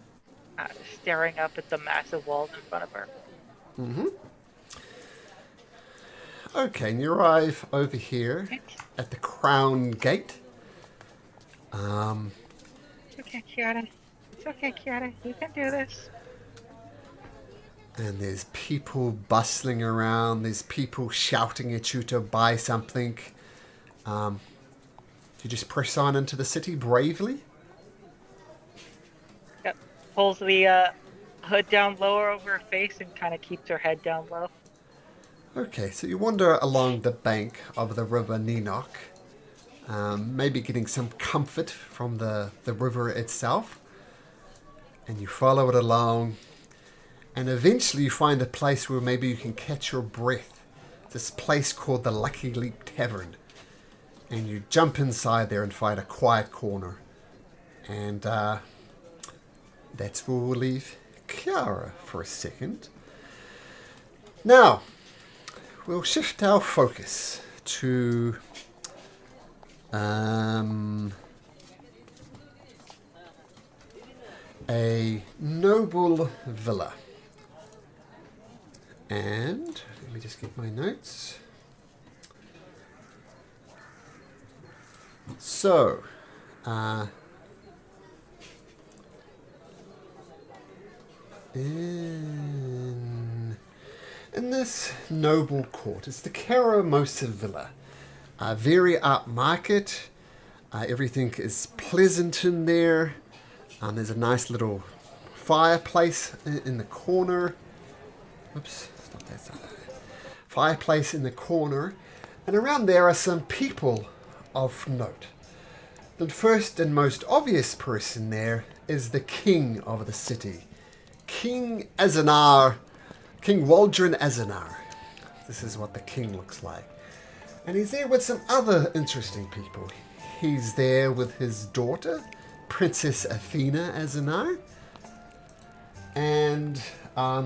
staring up at the massive walls in front of her. Mm-hmm. Okay, and you arrive over here at the Crown Gate. It's okay, Kiara. It's okay, Kiara. You can do this. And there's people bustling around. There's people shouting at you to buy something. You just press on into the city bravely? Yep. Pulls the hood down lower over her face and kind of keeps her head down low. Okay, so you wander along the bank of the River Ninok. Maybe getting some comfort from the river itself. And you follow it along. And eventually you find a place where maybe you can catch your breath. This place called the Lucky Leap Tavern. And you jump inside there and find a quiet corner. And that's where we'll leave Kiara for a second. Now, we'll shift our focus to a noble villa. And let me just get my notes. So, in this noble court, it's the Karamosa Villa. Very upmarket. Everything is pleasant in there. There's a nice little fireplace in the corner. Oops, stop that. Fireplace in the corner. And around there are some people of note. The first and most obvious person there is the king of the city. King Azanar. King Waldron Azanar. This is what the king looks like. And he's there with some other interesting people. He's there with his daughter, Princess Athena as a knight. And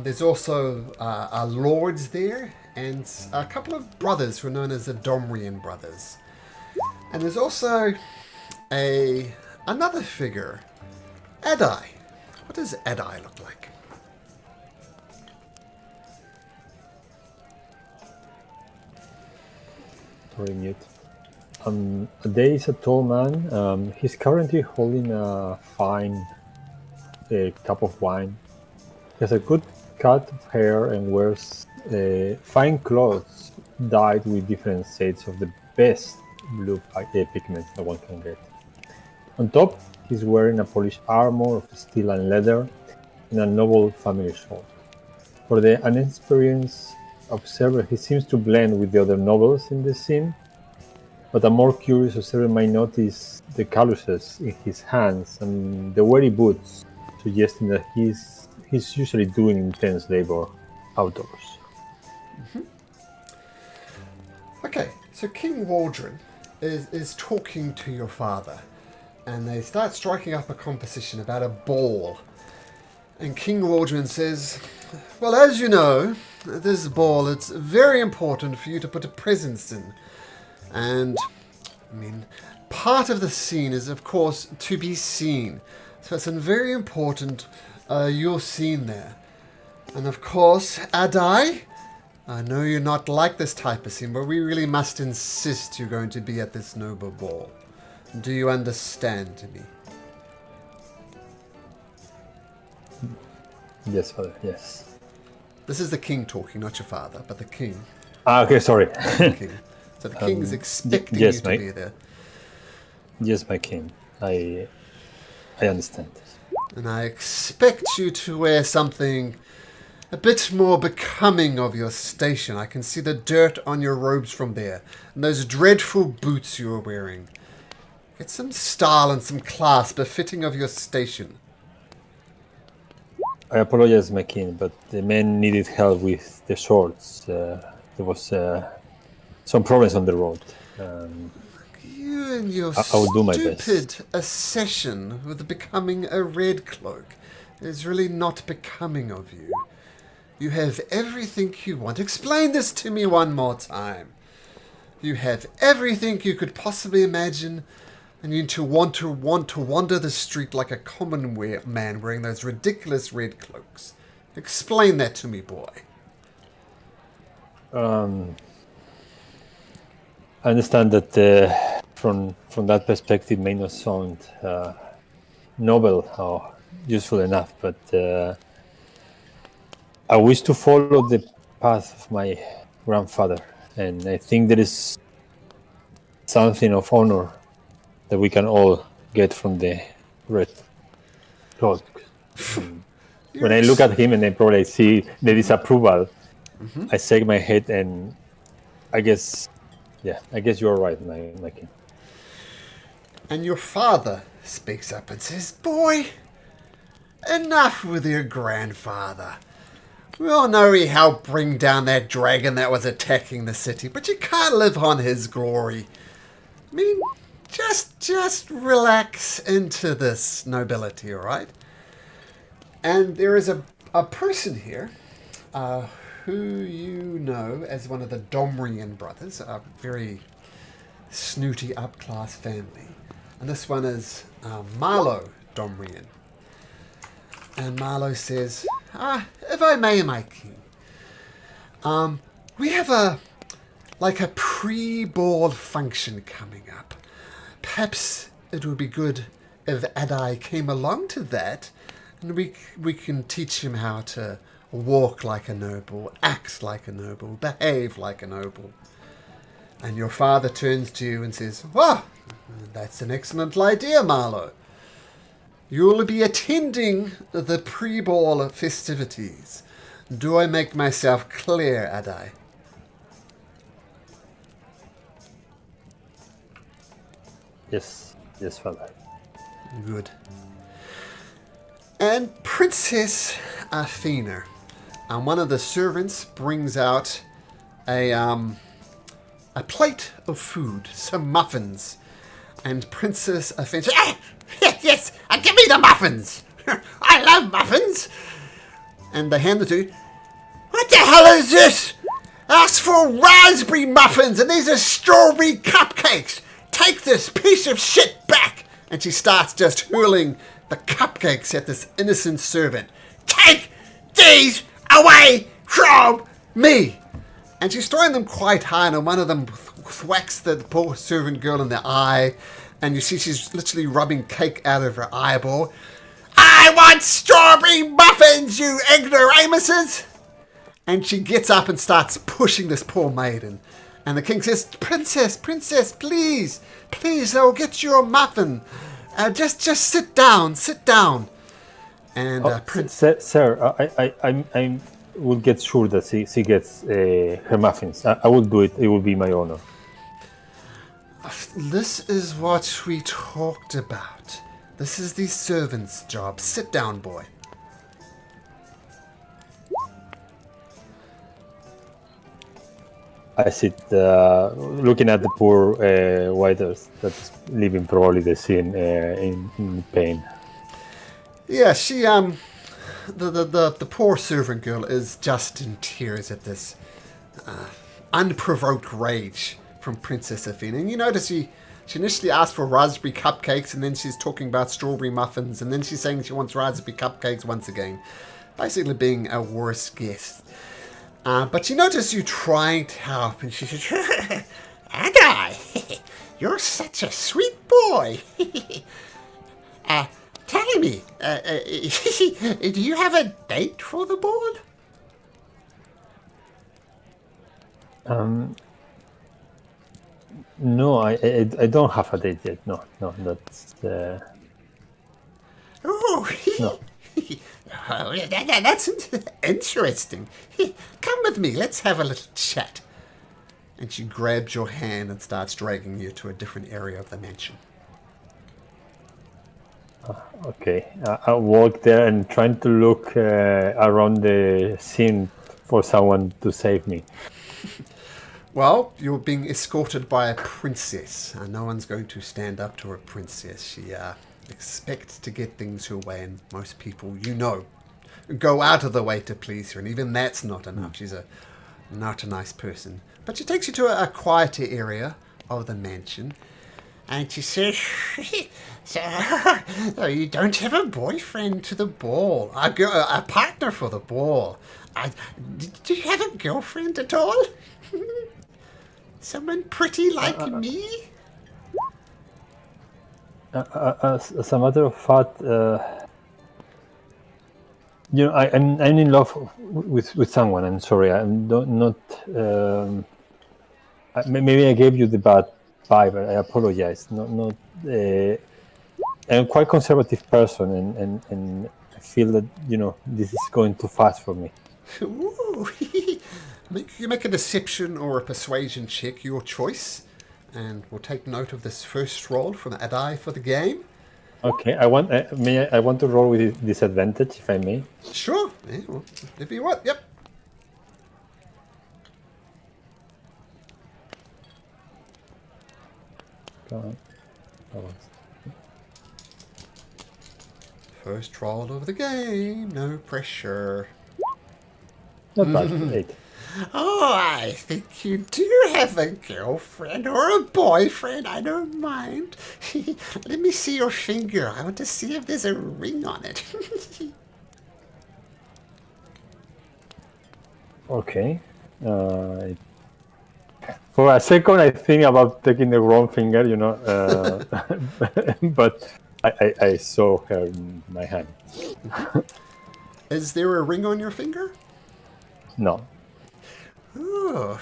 there's also lords there, and a couple of brothers who are known as the Domrian brothers. And there's also another figure, Adai. What does Adai look like? Sorry, mute. There is a tall man. He's currently holding a fine cup of wine. He has a good cut of hair and wears fine clothes dyed with different shades of the best blue pigments that one can get. On top, he's wearing a polished armor of steel and leather and a noble family sword. For the inexperienced observer, he seems to blend with the other nobles in the scene, but a more curious observer might notice the calluses in his hands and the weary boots, suggesting that he's usually doing intense labor outdoors. Okay, so King Waldron is talking to your father, and they start striking up a conversation about a ball. And King Waldron says, well, as you know, this ball, it's very important for you to put a presence in. And, I mean, part of the scene is, of course, to be seen. So it's very important you're seen there. And, of course, Adai, I know you're not like this type of scene, but we really must insist you're going to be at this noble ball. Do you understand me? Yes, father, yes. This is the king talking, not your father, but the king. Okay, sorry. The king. So the king is expecting yes, you to be there. Yes, my king. I understand. And I expect you to wear something a bit more becoming of your station. I can see the dirt on your robes from there. And those dreadful boots you are wearing. Get some style and some class befitting of your station. I apologize, my king, but the men needed help with the swords. There was some problems on the road. You and your I will do my best. stupid accession with becoming a red cloak is really not becoming of you. You have everything you want. Explain this to me one more time. You have everything you could possibly imagine, and you want to wander the street like a common man wearing those ridiculous red cloaks. Explain that to me, boy. I understand that from that perspective may not sound noble or useful enough, but I wish to follow the path of my grandfather, and I think there is something of honor that we can all get from the red cloak. When I look at him and I probably see the disapproval, I shake my head and I guess you're right, my king. And your father speaks up and says, boy, enough with your grandfather. We all know he helped bring down that dragon that was attacking the city, but you can't live on his glory. I mean, just relax into this nobility, all right? And there is a person here who you know as one of the Domrian brothers, a very snooty up-class family. And this one is Marlo Domrian. And Marlo says, if I may, my king, we have a pre-ball function coming up. Perhaps it would be good if Adai came along to that, and we can teach him how to walk like a noble, act like a noble, behave like a noble. And your father turns to you and says, "Wow, that's an excellent idea, Marlo. You'll be attending the pre-ball festivities. Do I make myself clear, Adai?" Yes, father. Good. And Princess Athena, one of the servants brings out a plate of food, some muffins, and Princess Athena says, Yes, give me the muffins. I love muffins. And they hand it to you. What the hell is this? Ask for raspberry muffins and these are strawberry cupcakes. Take this piece of shit back. And she starts just hurling the cupcakes at this innocent servant. Take these away from me. And she's throwing them quite high, and one of them thwacks the poor servant girl in the eye. And you see she's literally rubbing cake out of her eyeball. I want strawberry muffins, you ignoramuses! And she gets up and starts pushing this poor maiden. And the king says, Princess, please, I'll get you a muffin. Just sit down. And Sir, I will get sure that she gets her muffins. I will do it. It will be my honor. This is what we talked about. This is the servant's job. Sit down, boy. I sit looking at the poor waiters that's leaving probably the scene in pain. Yeah, she the poor servant girl is just in tears at this unprovoked rage from Princess Athena. And you notice she initially asked for raspberry cupcakes, and then she's talking about strawberry muffins, and then she's saying she wants raspberry cupcakes once again, basically being a worse guest. But she noticed you trying to help, and she said, Adai, you're such a sweet boy. Tell me, do you have a date for the ball? No, I don't have a date yet. No, that's... Oh, no. Oh, that's interesting. Come with me, let's have a little chat. And she grabs your hand and starts dragging you to a different area of the mansion. Okay, I walk there and trying to look around the scene for someone to save me. Well, you're being escorted by a princess. No one's going to stand up to a princess. She expects to get things her way, and most people, go out of the way to please her, and even that's not enough. She's not a nice person. But she takes you to a quieter area of the mansion, and she says, so you don't have a boyfriend to the ball, a partner for the ball. Do you have a girlfriend at all? Someone pretty like me? As a matter of fact, I'm in love with someone. I'm sorry, I'm not. Maybe I gave you the bad vibe. I apologize. Not. I'm quite conservative person, and I feel that this is going too fast for me. Ooh. You make a deception or a persuasion check, your choice, and we'll take note of this first roll from Adai for the game. Okay, I want to roll with disadvantage, if I may. Sure, yeah, well, if you want, yep. First roll of the game, no pressure. Not bad, 8. Oh, I think you do have a girlfriend or a boyfriend. I don't mind. Let me see your finger. I want to see if there's a ring on it. Okay. For a second, I think about taking the wrong finger, but I saw her in my hand. Is there a ring on your finger? No. Oh,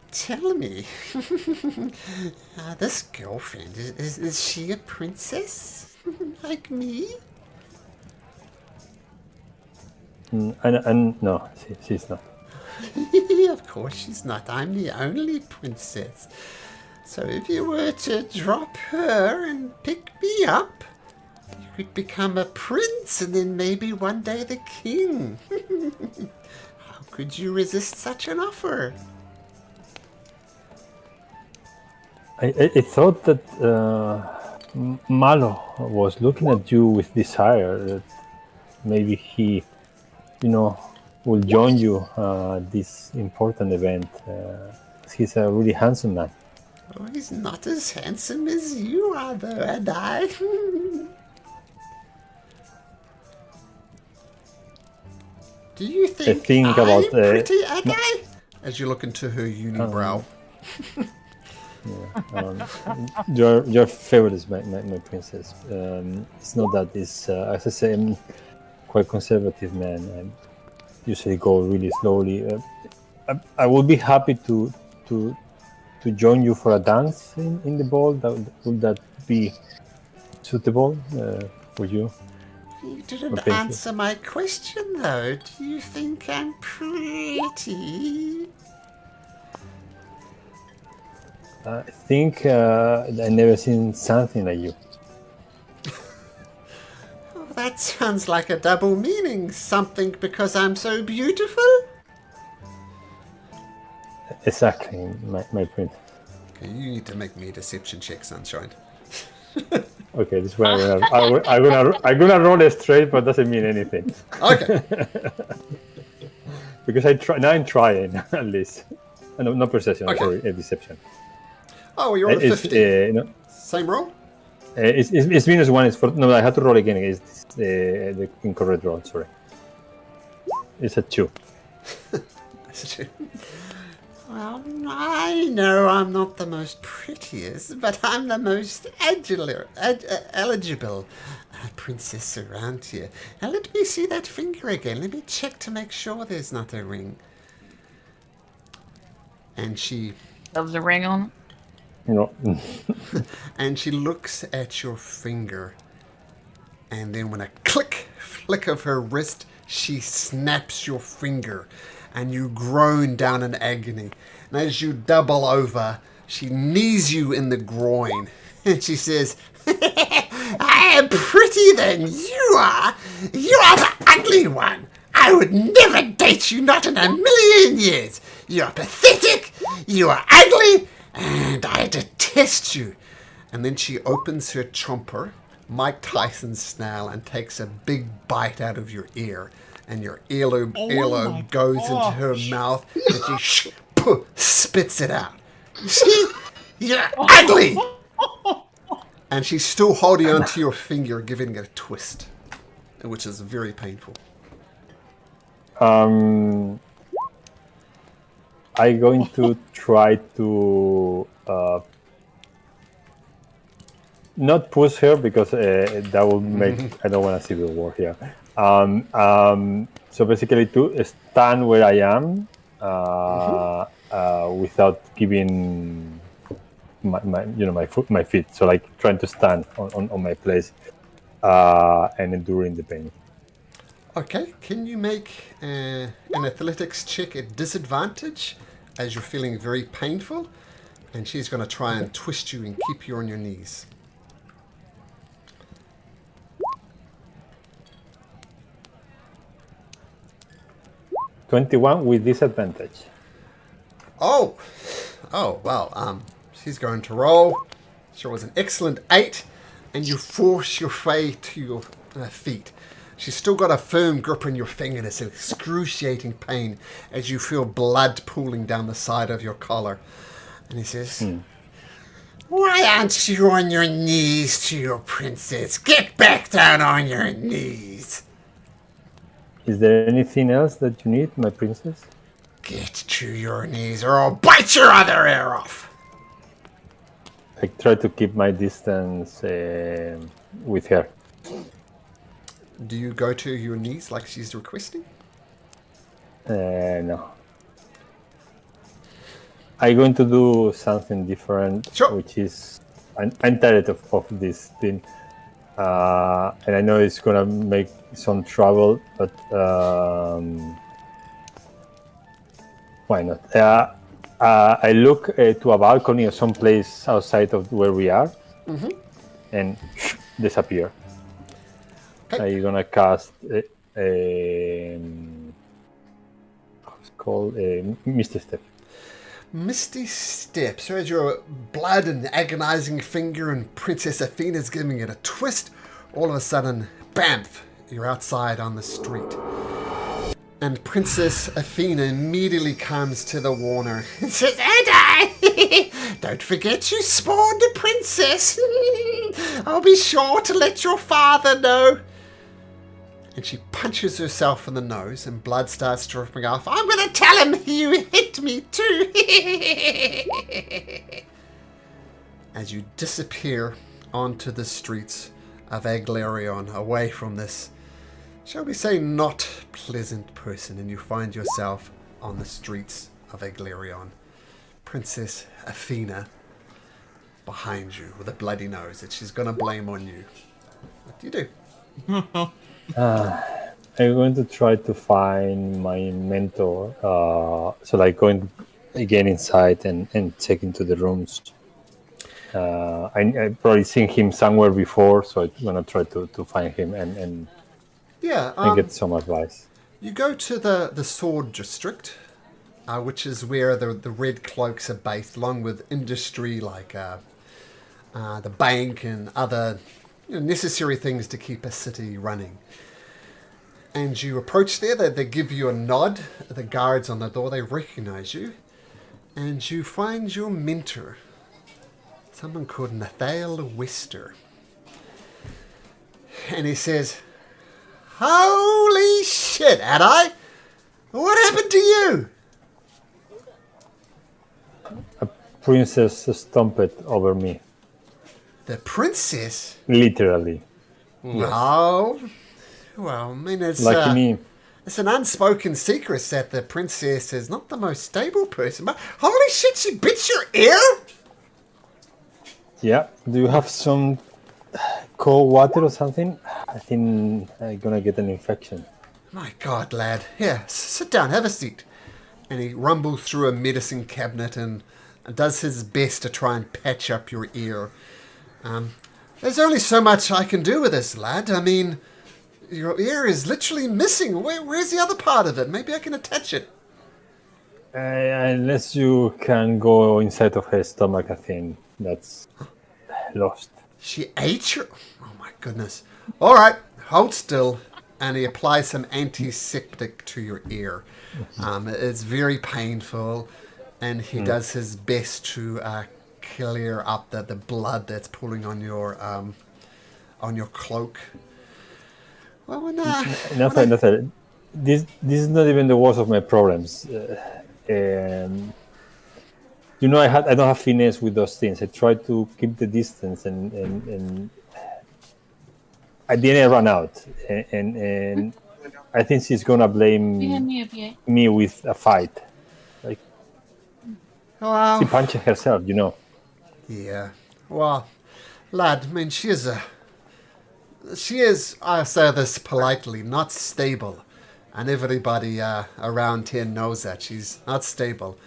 tell me, this girlfriend, is she a princess like me? And no, she's not. Of course she's not. I'm the only princess. So if you were to drop her and pick me up, you could become a prince and then maybe one day the king. Could you resist such an offer? I thought that Malo was looking at you with desire. That maybe he, will join you this important event. He's a really handsome man. Oh, he's not as handsome as you are, though, and I. Do you think I'm about pretty, Adai? As you look into her unibrow. Your favorite is my princess. It's not that. It's as I say, I'm quite conservative man. I usually go really slowly. I would be happy to join you for a dance in the ball. Would that be suitable for you? You didn't answer my question, though. Do you think I'm pretty? I think I never seen something like you. Oh, that sounds like a double meaning. Something because I'm so beautiful? Exactly, my point. Okay, you need to make me a deception check, Sunshine. Okay, this is where I'm gonna roll it straight, but doesn't mean anything. Okay. Because I'm trying at least. No perception, Okay. sorry, deception. Oh, you're on a 50. Same roll? It's -1. It's for no. I have to roll again. It's the incorrect roll. Sorry. It's a 2. Well, I know I'm not the most prettiest, but I'm the most eligible princess around here. Now let me see that finger again. Let me check to make sure there's not a ring. And she... Loves a ring on it? No. And she looks at your finger. And then with a flick of her wrist, she snaps your finger. And you groan down in agony. And as you double over, she knees you in the groin. And she says, I am prettier than you are. You are the ugly one. I would never date you, not in a million years. You are pathetic. You are ugly. And I detest you. And then she opens her chomper, Mike Tyson style, and takes a big bite out of your ear. And your earlobe goes into her mouth, and she spits it out. See? You're ugly! And she's still holding onto your finger, giving it a twist, which is very painful. I'm going to try to not push her because that will make I don't want to see the word here. So basically, to stand where I am without giving my feet. So like trying to stand on my place and enduring the pain. Okay, can you make an athletics check at disadvantage as you're feeling very painful? And she's going to try and twist you and keep you on your knees. $21 with disadvantage. Oh, well, she's going to roll. She was an excellent 8, and you force your way to your feet. She's still got a firm grip on your finger, and it's an excruciating pain as you feel blood pooling down the side of your collar. And he says, Why aren't you on your knees to your princess? Get back down on your knees. Is there anything else that you need, my princess? Get to your knees or I'll bite your other ear off. I try to keep my distance with her. Do you go to your knees like she's requesting? No. I'm going to do something different, which is I'm tired of this thing, and I know it's gonna make some trouble, but why not? I look to a balcony or someplace outside of where we are, and disappear. Okay. I'm gonna cast what's called Misty Step. misty steps, as your blood and agonizing finger and Princess Athena's giving it a twist. All of a sudden, bamf, you're outside on the street. And Princess Athena immediately comes to the Warner and says, Oden, don't forget you spawned a princess. I'll be sure to let your father know. And she punches herself in the nose and blood starts dripping off. I'm going to tell him you hit me too. As you disappear onto the streets of Aglarion, away from this, shall we say, not pleasant person, and you find yourself on the streets of Aglarion. Princess Athena behind you with a bloody nose that she's going to blame on you. What do you do? I'm going to try to find my mentor. So like going again inside and check into the rooms. I probably seen him somewhere before, so I'm going to try to find him and get some advice. You go to the Sword District, which is where the Red Cloaks are based, along with industry like the bank and other necessary things to keep a city running. And you approach there, they give you a nod. The guards on the door, they recognize you. And you find your mentor, someone called Nathaniel Wester. And he says, holy shit, Adai! What happened to you? A princess stomped over me. The princess? Literally. Oh, well, I mean, it's Lucky me. It's an unspoken secret that the princess is not the most stable person. But holy shit, she bit your ear? Yeah. Do you have some cold water or something? I think I'm gonna get an infection. My God, lad. Here, sit down, have a seat. And he rumbles through a medicine cabinet and does his best to try and patch up your ear. There's only so much I can do with this, lad. I mean, your ear is literally missing. Where's the other part of it? Maybe I can attach it. Unless you can go inside of her stomach, I think that's lost. She ate your... Oh, my goodness. All right, hold still. And he applies some antiseptic to your ear. It's very painful. And he does his best to clear up the blood that's pooling on your cloak. Well, Nothing. This is not even the worst of my problems. I don't have finesse with those things. I try to keep the distance, and at the end I run out. And I think she's gonna blame me with a fight. Like she punches herself, Yeah. Well, lad, I mean, she is, I'll say this politely, not stable. And everybody around here knows that. She's not stable.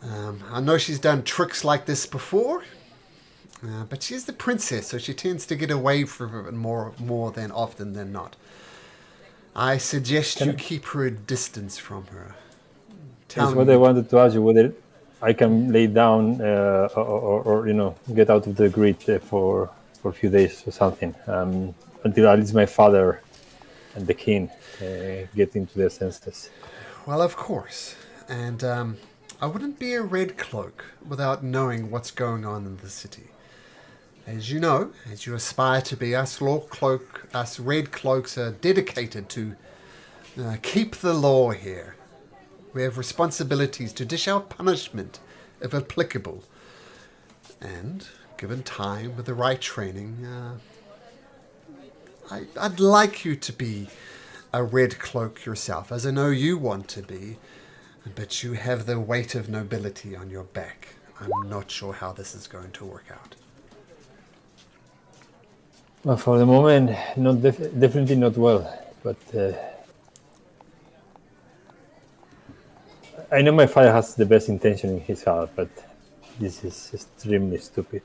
I know she's done tricks like this before, but she's the princess, so she tends to get away from it more than often than not. I suggest you keep her a distance from her. That's what I wanted to ask you, whether I can lay down or get out of the grid for a few days or something, until at least my father and the king get into their senses. Well, of course. And I wouldn't be a red cloak without knowing what's going on in the city. As you know, as you aspire to be, us red cloaks are dedicated to keep the law here. We have responsibilities to dish out punishment, if applicable. And, given time with the right training, I'd like you to be a red cloak yourself, as I know you want to be, but you have the weight of nobility on your back. I'm not sure how this is going to work out. Well, for the moment, definitely not well, but I know my father has the best intention in his heart, but this is extremely stupid.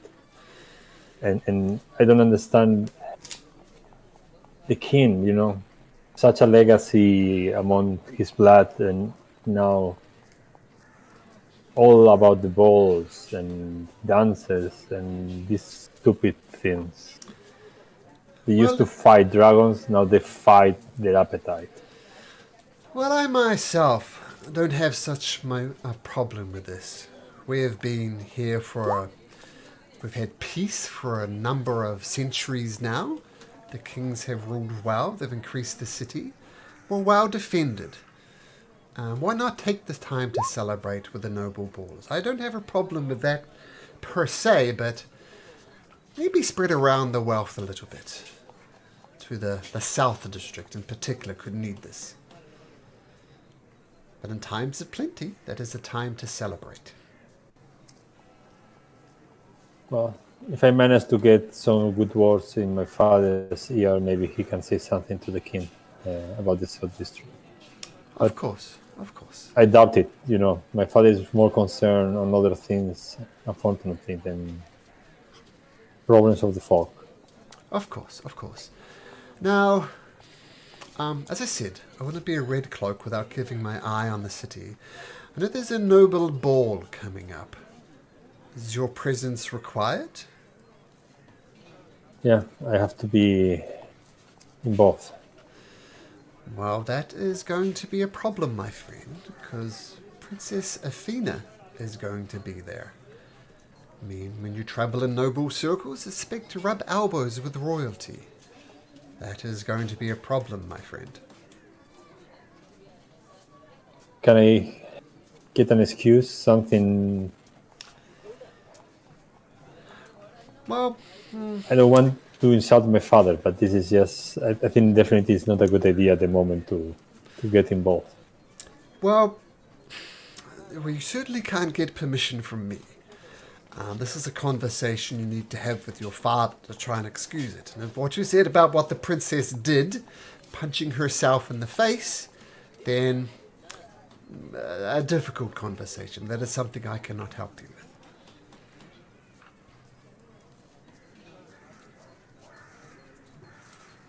And I don't understand the king, such a legacy among his blood, and now all about the balls and dances and these stupid things. They used to fight dragons, now they fight their appetite. Well, I myself don't have such a problem with this. We have been here we've had peace for a number of centuries now. The kings have ruled well, they've increased the city. We're well defended. Why not take the time to celebrate with the noble balls? I don't have a problem with that per se, but maybe spread around the wealth a little bit. To the South District in particular could need this. But in times of plenty, that is a time to celebrate. Well, if I manage to get some good words in my father's ear, maybe he can say something to the king about the South District. Of course. I doubt it. My father is more concerned on other things, unfortunately, than problems of the folk. Of course. Now, as I said, I wouldn't be a red cloak without keeping my eye on the city. I know there's a noble ball coming up. Is your presence required? Yeah, I have to be in both. Well, that is going to be a problem, my friend, because Princess Athena is going to be there. I mean, when you travel in noble circles, expect to rub elbows with royalty. That is going to be a problem, my friend. Can I get an excuse? Something... Well... I don't want to insult my father, but this is just... I think definitely it's not a good idea at the moment to get involved. Well, you certainly can't get permission from me. This is a conversation you need to have with your father to try and excuse it. And if what you said about what the princess did, punching herself in the face, then a difficult conversation. That is something I cannot help you with.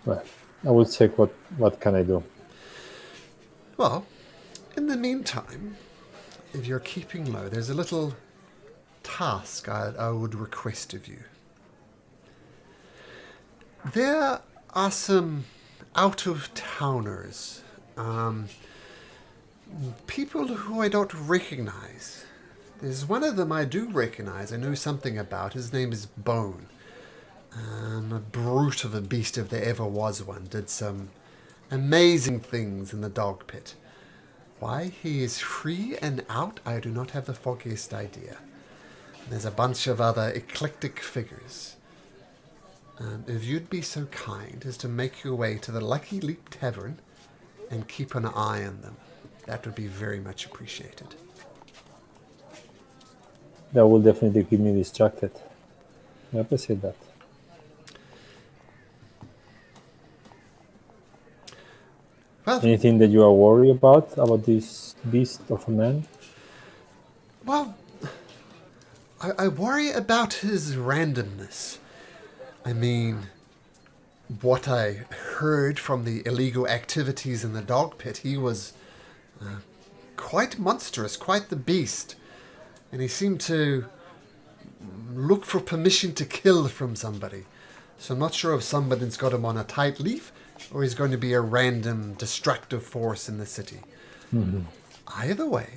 Well, I will check what can I do. Well, in the meantime, if you're keeping low, there's a little task I would request of you. There are some out-of-towners, people who I don't recognize. There's one of them I do recognize, I know something about. His name is Bone. A brute of a beast if there ever was one. Did some amazing things in the dog pit. Why he is free and out, I do not have the foggiest idea. There's a bunch of other eclectic figures. If you'd be so kind as to make your way to the Lucky Leap Tavern and keep an eye on them, that would be very much appreciated. That will definitely keep me distracted. I appreciate that. Well, anything that you are worried about this beast of a man? Well, I worry about his randomness. I mean, what I heard from the illegal activities in the dog pit, he was quite monstrous, quite the beast. And he seemed to look for permission to kill from somebody. So I'm not sure if somebody's got him on a tight leaf or he's going to be a random destructive force in the city. Mm-hmm. Either way,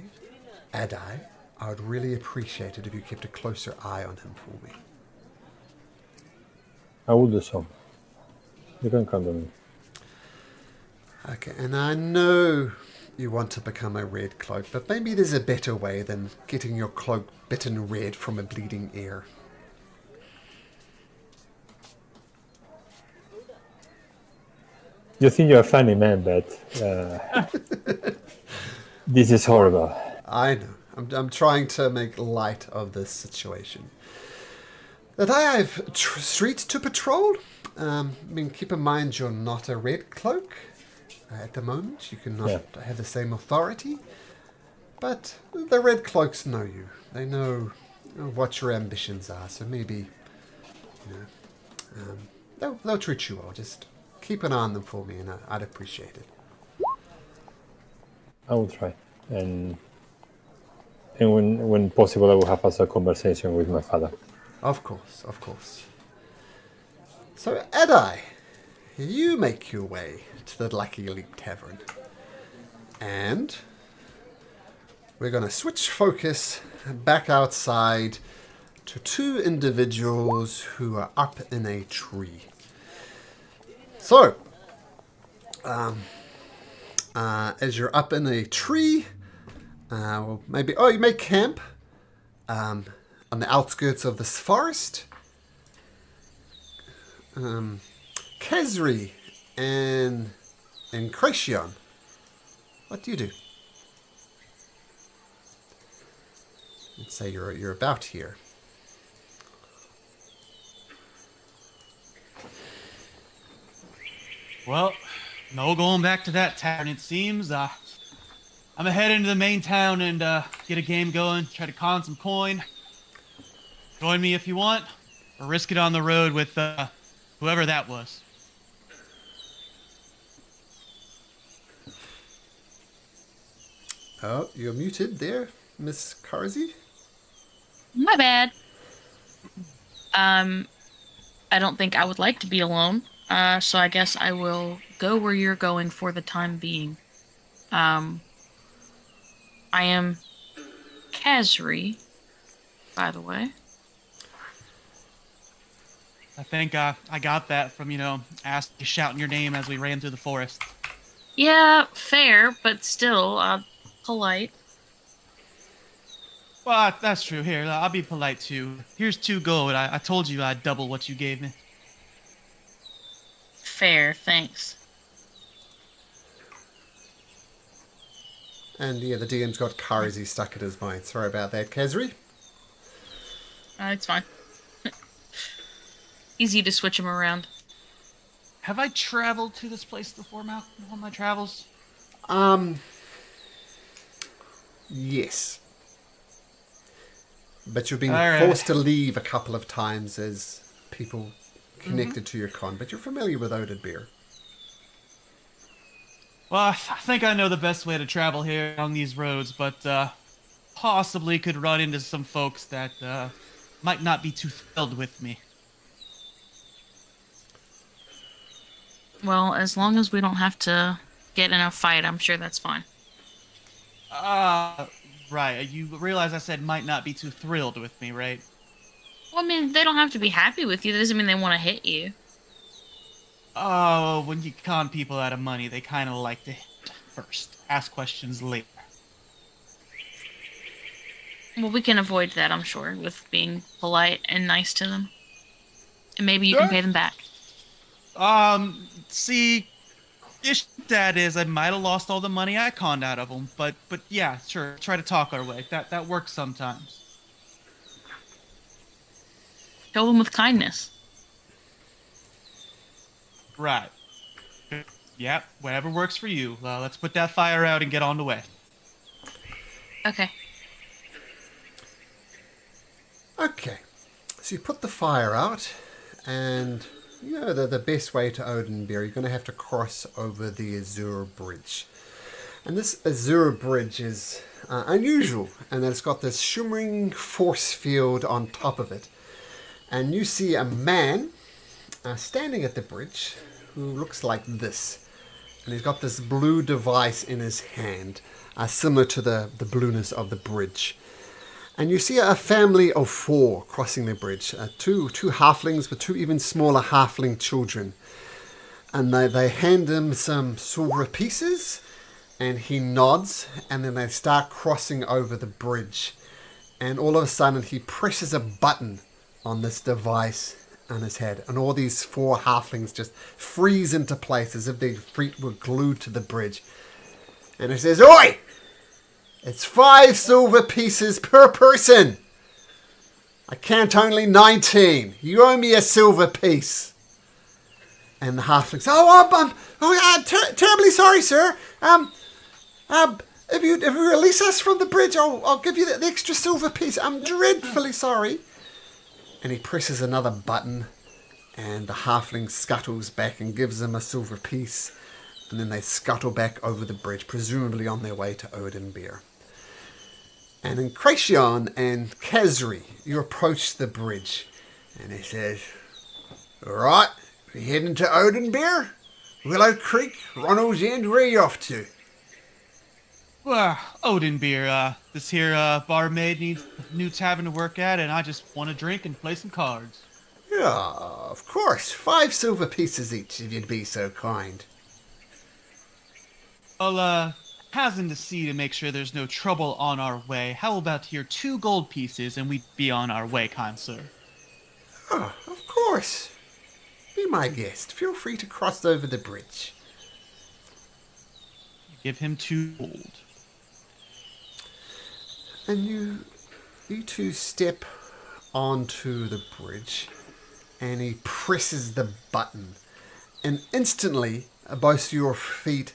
I would really appreciate it if you kept a closer eye on him for me. I will do so. You can count on me. Okay, and I know you want to become a red cloak, but maybe there's a better way than getting your cloak bitten red from a bleeding ear. You think you're a funny man, but this is horrible. I know. I'm trying to make light of this situation. That I have streets to patrol. I mean, keep in mind you're not a red cloak at the moment. You cannot have the same authority. But the red cloaks know you. They know what your ambitions are. So maybe, they'll treat you well. Just keep an eye on them for me, and I'd appreciate it. I will try. And And when possible, I will have also a conversation with my father. Of course, of course. So, Edai, you make your way to the Lucky Leap Tavern. And we're going to switch focus back outside to two individuals who are up in a tree. So, as you're up in a tree, you make camp on the outskirts of this forest. Kezri and Kracion, what do you do? Let's say you're about here. Well, no going back to that tavern, it seems. I'm gonna head into the main town and get a game going, try to con some coin. Join me if you want, or risk it on the road with whoever that was. Oh, you're muted there, Miss Karzi. My bad. I don't think I would like to be alone. So I guess I will go where you're going for the time being. I am Kazri, by the way. I think I got that from, asking, shouting your name as we ran through the forest. Yeah, fair, but still, polite. Well, that's true. Here, I'll be polite too. Here's 2 gold. I told you I'd double what you gave me. Fair, thanks. And yeah, the DM's got Karzi stuck in his mind. Sorry about that, Kezri. It's fine. Easy to switch them around. Have I traveled to this place before, Malcolm, on my travels? Yes. But you've been All right. forced to leave a couple of times as people connected to your con, but you're familiar with Oden. Well, I think I know the best way to travel here on these roads, but possibly could run into some folks that might not be too thrilled with me. Well, as long as we don't have to get in a fight, I'm sure that's fine. Right. You realize I said might not be too thrilled with me, right? Well, I mean, they don't have to be happy with you. That doesn't mean they want to hit you. Oh, when you con people out of money, they kind of like to hit first. Ask questions later. Well, we can avoid that, I'm sure, with being polite and nice to them. And maybe you can pay them back. See, issue that is, I might have lost all the money I conned out of them, but yeah, sure, try to talk our way. That works sometimes. Show them with kindness. Right. Yep, whatever works for you. Let's put that fire out and get on the way. Okay. Okay. So you put the fire out, and you know the best way to Oden, you're going to have to cross over the Azure Bridge. And this Azure Bridge is unusual, and it's got this shimmering force field on top of it. And you see a man standing at the bridge who looks like this. And he's got this blue device in his hand, similar to the blueness of the bridge. And you see a family of 4 crossing the bridge. Two halflings with 2 even smaller halfling children. And they hand him some silver pieces, and he nods, and then they start crossing over the bridge. And all of a sudden he presses a button on this device on his head, and all these 4 halflings just freeze into place as if their feet were glued to the bridge. And it says, "Oi! It's 5 silver pieces per person. I count only 19. You owe me a silver piece." And the halflings, I'm terribly sorry, sir. If you release us from the bridge, I'll give you the extra silver piece. I'm dreadfully sorry. And he presses another button, and the halfling scuttles back and gives him a silver piece. And then they scuttle back over the bridge, presumably on their way to Oden. And in Kracion and Kazri, you approach the bridge. And he says, all right, we heading to Odenbeer? Willow Creek, Ronald's End, where are you off to? Well, Oden beer, this here barmaid needs a new tavern to work at, and I just want to drink and play some cards. Yeah, of course. 5 silver pieces each, if you'd be so kind. I'll, hazing to see to make sure there's no trouble on our way. How about here 2 gold pieces, and we'd be on our way, kind sir? Oh, of course. Be my guest. Feel free to cross over the bridge. Give him 2 gold. And you two step onto the bridge, and he presses the button, and instantly both your feet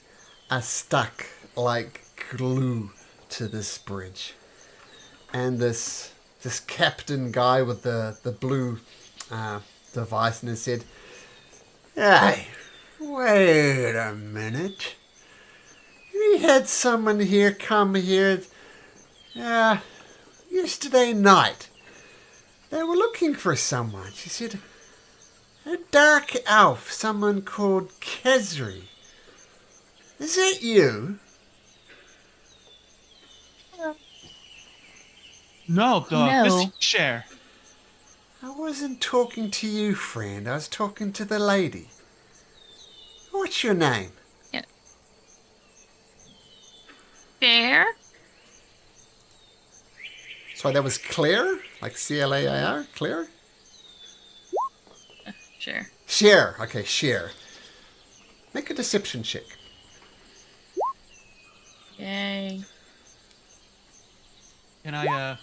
are stuck like glue to this bridge. And this captain guy with the blue device in his head, hey, wait a minute. We had someone here come here yesterday night. They were looking for someone. She said, a dark elf, someone called Kezri. Is that you? No, dog. No. This share. I wasn't talking to you, friend. I was talking to the lady. What's your name? Fair? Sorry, that was Claire? Like C-L-A-I-R? Claire? Sure. Cher. Okay, Cher. Make a deception check. Yay. Can I,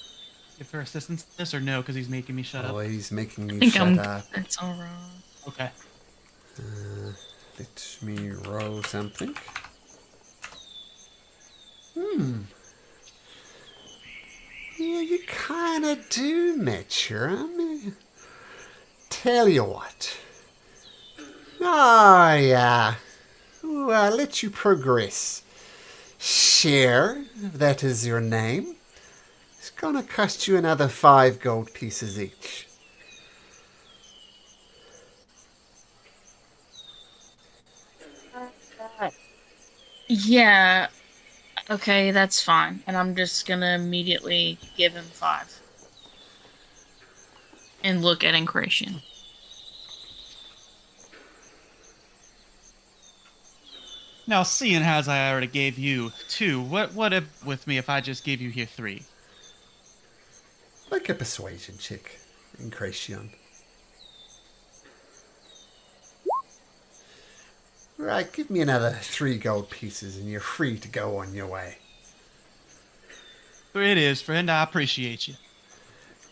give her assistance in this or no? Because he's making me shut Oh, up. he's making I me think shut up. It's all wrong. Okay. Let me roll something. Yeah, you kind of do match her. I mean, tell you what. Oh, yeah. Ooh, I'll let you progress. Share, if that is your name. It's gonna cost you another 5 gold pieces each. Yeah. Okay, that's fine. And I'm just gonna immediately give him 5. And look at Incration. Now, seeing as I already gave you 2, what if with me if I just gave you here 3? Make a persuasion check, Incration. Right, give me another 3 gold pieces and you're free to go on your way. It is, friend. I appreciate you.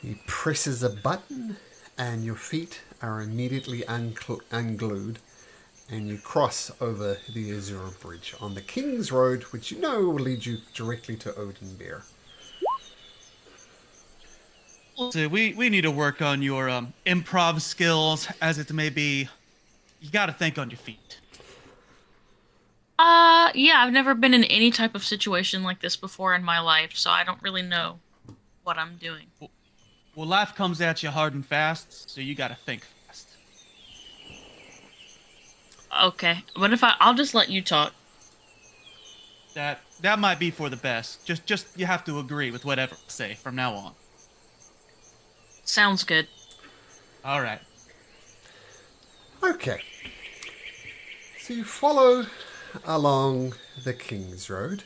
He presses a button and your feet are immediately unglued and you cross over the Azure Bridge on the King's Road, which you know will lead you directly to Odenbeer. So we need to work on your improv skills, as it may be. You got to think on your feet. Yeah, I've never been in any type of situation like this before in my life, so I don't really know what I'm doing. Well, life comes at you hard and fast, so you got to think fast. Okay, what if I'll just let you talk. That might be for the best. Just you have to agree with whatever I say from now on. Sounds good. All right. Okay. So you follow along the King's Road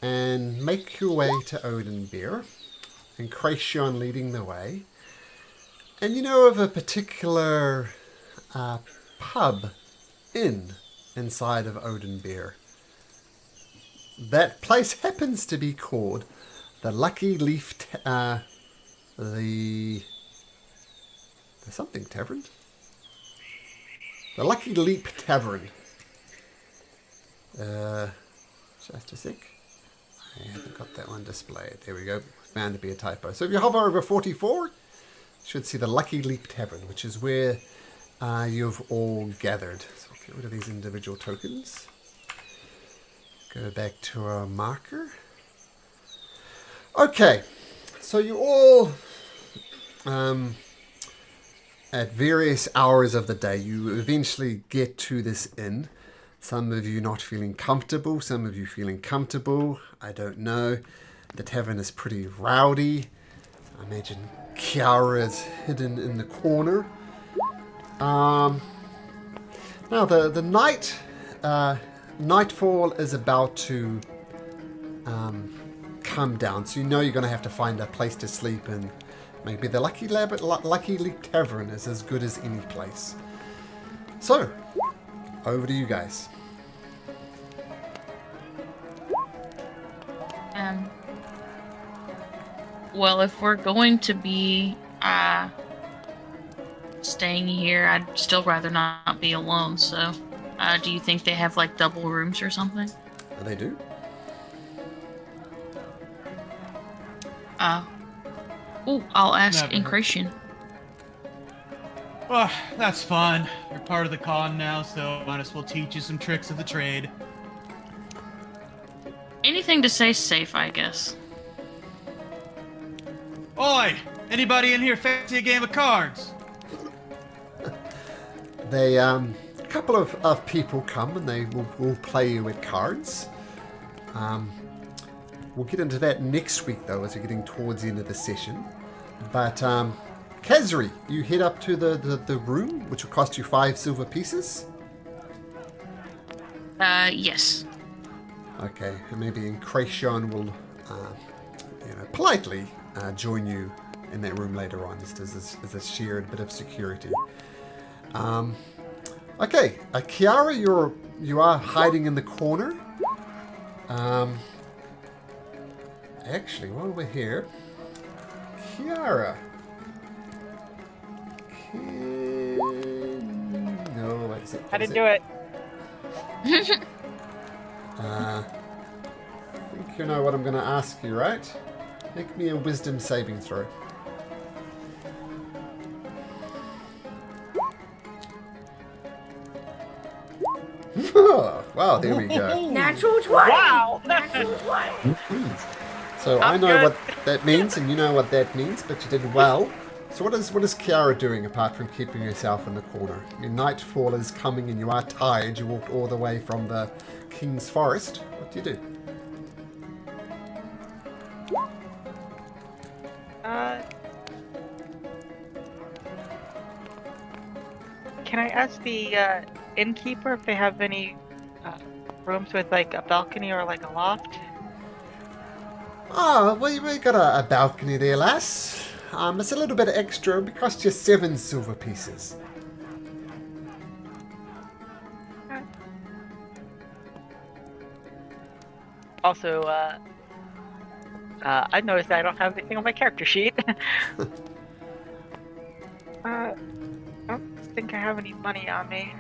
and make your way to Odenbeer, and Kracion leading the way. And you know of a particular pub inn inside of Odenbeer. That place happens to be called the Lucky Leaf the something tavern? The Lucky Leap Tavern. Just a sec. I haven't got that one displayed. There we go. Bound to be a typo. So if you hover over 44, you should see the Lucky Leap Tavern, which is where you've all gathered. So I'll get rid of these individual tokens. Go back to our marker. Okay, so you all, at various hours of the day, you eventually get to this inn. Some of you not feeling comfortable, some of you feeling comfortable. I don't know. The tavern is pretty rowdy. I imagine Kiara is hidden in the corner. Now the nightfall is about to come down, so you know you're going to have to find a place to sleep, and maybe the Lucky Leak Tavern is as good as any place. So, over to you guys. Well, if we're going to be staying here, I'd still rather not be alone. So, do you think they have like double rooms or something? They do. I'll ask Never. Incration. Oh, that's fine. You're part of the con now, so might as well teach you some tricks of the trade. Anything to stay safe, I guess. Oi! Anybody in here fancy a game of cards? They, a couple of people come and they will play you with cards. We'll get into that next week, though, as we're getting towards the end of the session. But, Kazri, you head up to the room, which will cost you 5 silver pieces. Yes. Okay, and maybe Incration will, politely join you in that room later on, just as a shared bit of security. Okay, Kiara, you are hiding in the corner. Actually, while we're here, Kiara. No, what is it? I didn't do it. I think you know what I'm going to ask you, right? Make me a wisdom saving throw. Wow, there we go. Natural 20! Wow. Natural 20! So I I'm know good. what that means, and you know what that means, but you did well. So what is Kiara doing apart from keeping herself in the corner? I mean, nightfall is coming, and you are tired. You walked all the way from the King's Forest. What do you do? Can I ask the innkeeper if they have any rooms with like a balcony or like a loft? Ah, well, we got a balcony there, lass. It's a little bit extra. It costs you 7 silver pieces. Also, I noticed that I don't have anything on my character sheet. I don't think I have any money on me.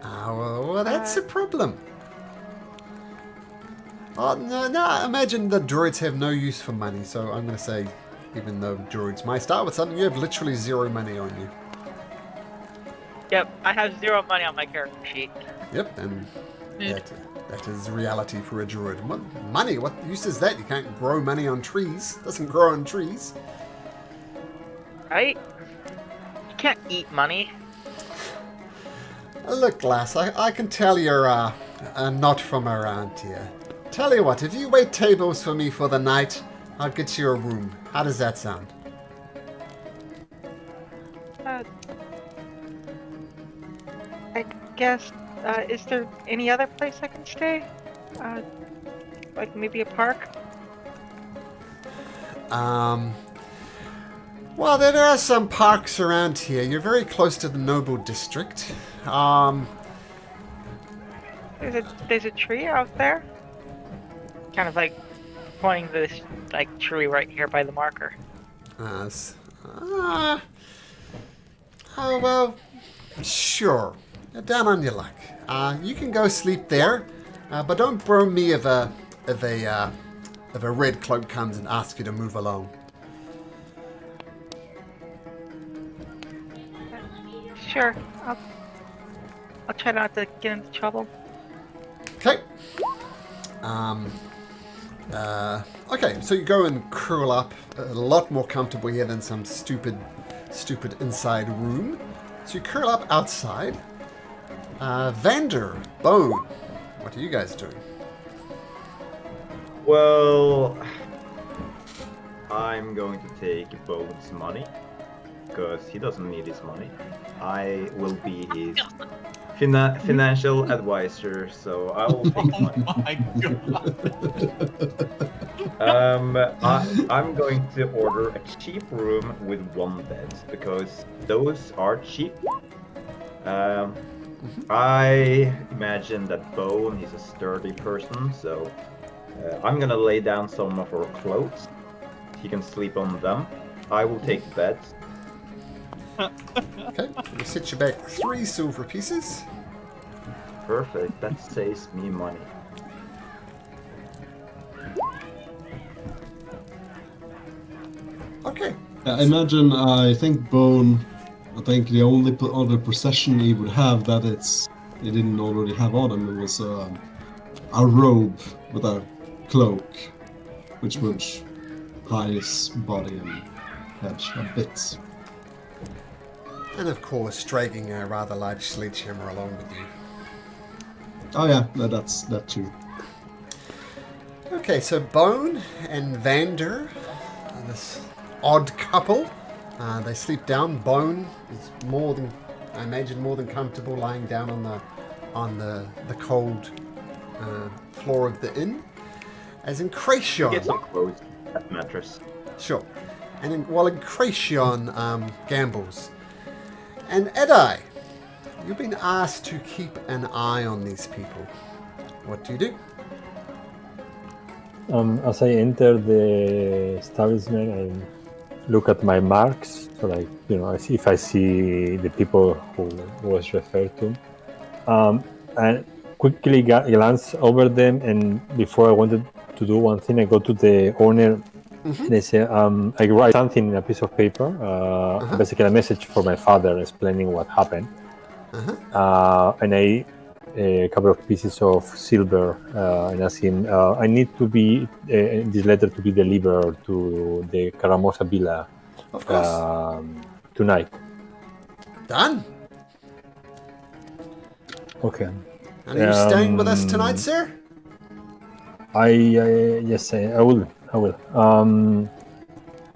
Well, that's a problem. Oh, no, imagine the druids have no use for money, so I'm going to say, even though druids might start with something, you have literally 0 money on you. Yep, I have 0 money on my character sheet. Yep, and that is reality for a druid. Money, what use is that? You can't grow money on trees. It doesn't grow on trees. Right? You can't eat money. Look, lass, I can tell you're not from around here. Tell you what, if you wait tables for me for the night, I'll get you a room. How does that sound? I guess, is there any other place I can stay? Like maybe a park? Well, there are some parks around here. You're very close to the Noble District. There's a tree out there? Kind of like pointing to this like tree right here by the marker. Oh, well, sure. You're down on your luck. You can go sleep there, but don't bro me if a red cloak comes and asks you to move along. Sure, I'll try not to get into trouble. Okay. Okay, so you go and curl up a lot more comfortable here than some stupid inside room. So you curl up outside. Vander, Bone, what are you guys doing? Well, I'm going to take Bone's money because he doesn't need his money. I will be his financial advisor, so I will take money. Oh my god. I'm going to order a cheap room with 1 bed because those are cheap. I imagine that Bone is a sturdy person, so I'm gonna lay down some of our clothes. He can sleep on them. I will take the beds. Okay, you set you back 3 silver pieces. Perfect. That saves me money. Okay. Imagine, I think Bone, I think the only other possession he would have that he didn't already have on him, it was a robe with a cloak, which would hide his body and head a bit. And of course, dragging a rather large sledgehammer along with you. Oh yeah, that's that too. Okay, so Bone and Vander, this odd couple, they sleep down. Bone is more than comfortable lying down on the cold floor of the inn. As in Kracion, Get some clothes at the mattress. sure, and while Kracion gambles, and Edai, you've been asked to keep an eye on these people. What do you do? As I enter the establishment, I look at my marks. So, like, I see if I see the people who was referred to, and quickly glance over them. And before I wanted to do one thing, I go to the owner. And I say, I write something in a piece of paper, basically a message for my father explaining what happened. And a couple of pieces of silver, and ask him, I need to be this letter to be delivered to the Caramosa Villa Of course. tonight. Done. Okay. And are you staying with us tonight, sir? Yes, I will.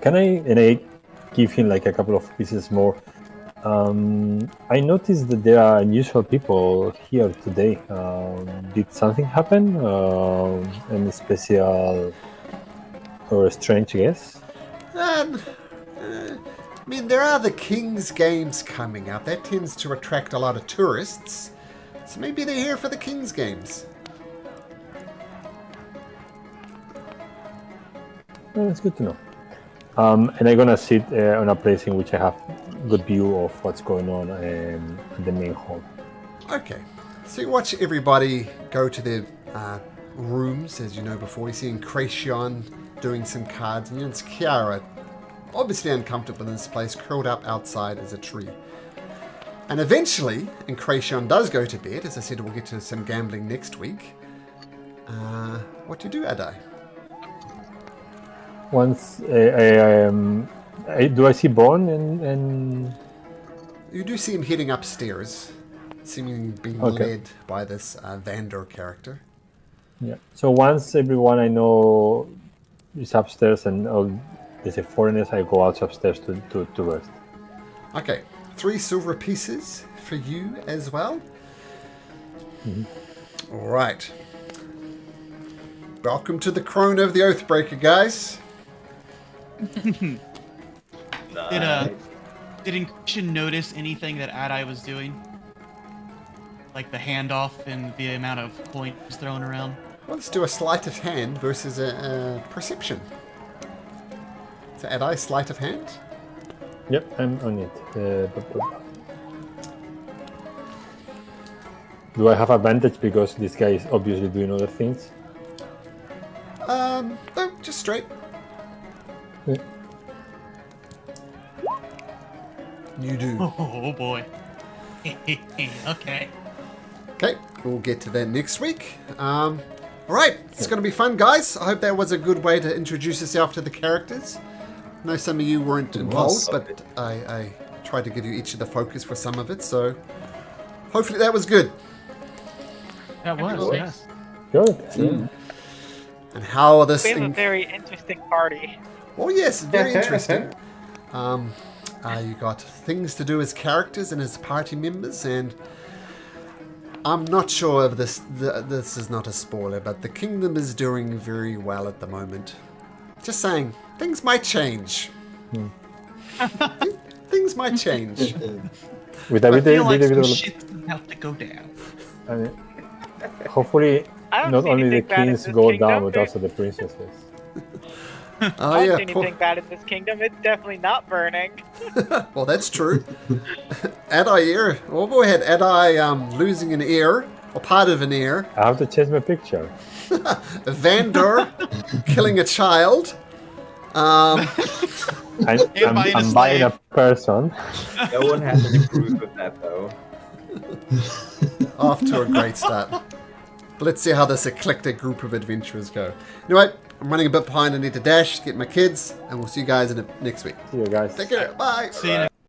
Can I give him like a couple of pieces more? I noticed that there are unusual people here today. Did something happen? Any special or strange guess? I mean, there are the King's Games coming up. That tends to attract a lot of tourists. So maybe they're here for the King's Games. Well, that's good to know. And I'm gonna sit on a place in which I have good view of what's going on in the main hall. Okay. So you watch everybody go to their rooms, as you know before. You're seeing Kracion doing some cards, and it's Kiara, obviously uncomfortable in this place, curled up outside as a tree. And eventually, and Kracion does go to bed, as I said, we'll get to some gambling next week. What do you do, Adai? Once do I see Bone and You do see him heading upstairs, seemingly being Okay. led by this Vander character. yeah. So once everyone I know is upstairs and all there's a foreigners, I go out upstairs to rest. Okay, 3 silver pieces for you as well. All right. Welcome to the Crone of the Oathbreaker, guys. Did Incursion notice anything that Adai was doing? Like the handoff and the amount of coins thrown around? Well, let's do a sleight of hand versus a perception. So, Adai, sleight of hand? Yep, I'm on it. Do I have advantage because this guy is obviously doing other things? No, just straight. Yeah. You do. Oh boy. Okay. Okay, we'll get to that next week. All right, it's going to be fun, guys. I hope that was a good way to introduce yourself to the characters. I know some of you weren't involved, but I tried to give you each of the focus for some of it, so hopefully that was good. That was, yes. Good. And how this We have a thing... very interesting party. Oh yes, very interesting. You got things to do as characters and as party members, and I'm not sure if this is not a spoiler, but the kingdom is doing very well at the moment. Just saying, things might change. Things might change. With I a feel like some little, shit's about to go down. hopefully, I don't not see only the anything bad in kings this go kingdom. down, but also the princesses. Oh I don't see yeah, anything bad in this kingdom. It's definitely not burning. well that's true. Adi here. Oh go ahead, Adi losing an ear, or part of an ear. I have to change my picture. Vander killing a child. I'm buying a person. No one has any proof of that, though. Off to a great start. But let's see how this eclectic group of adventurers go. Anyway, I'm running a bit behind. I need to dash, get my kids, and we'll see you guys in next week. See you guys. Take care. Bye. See you next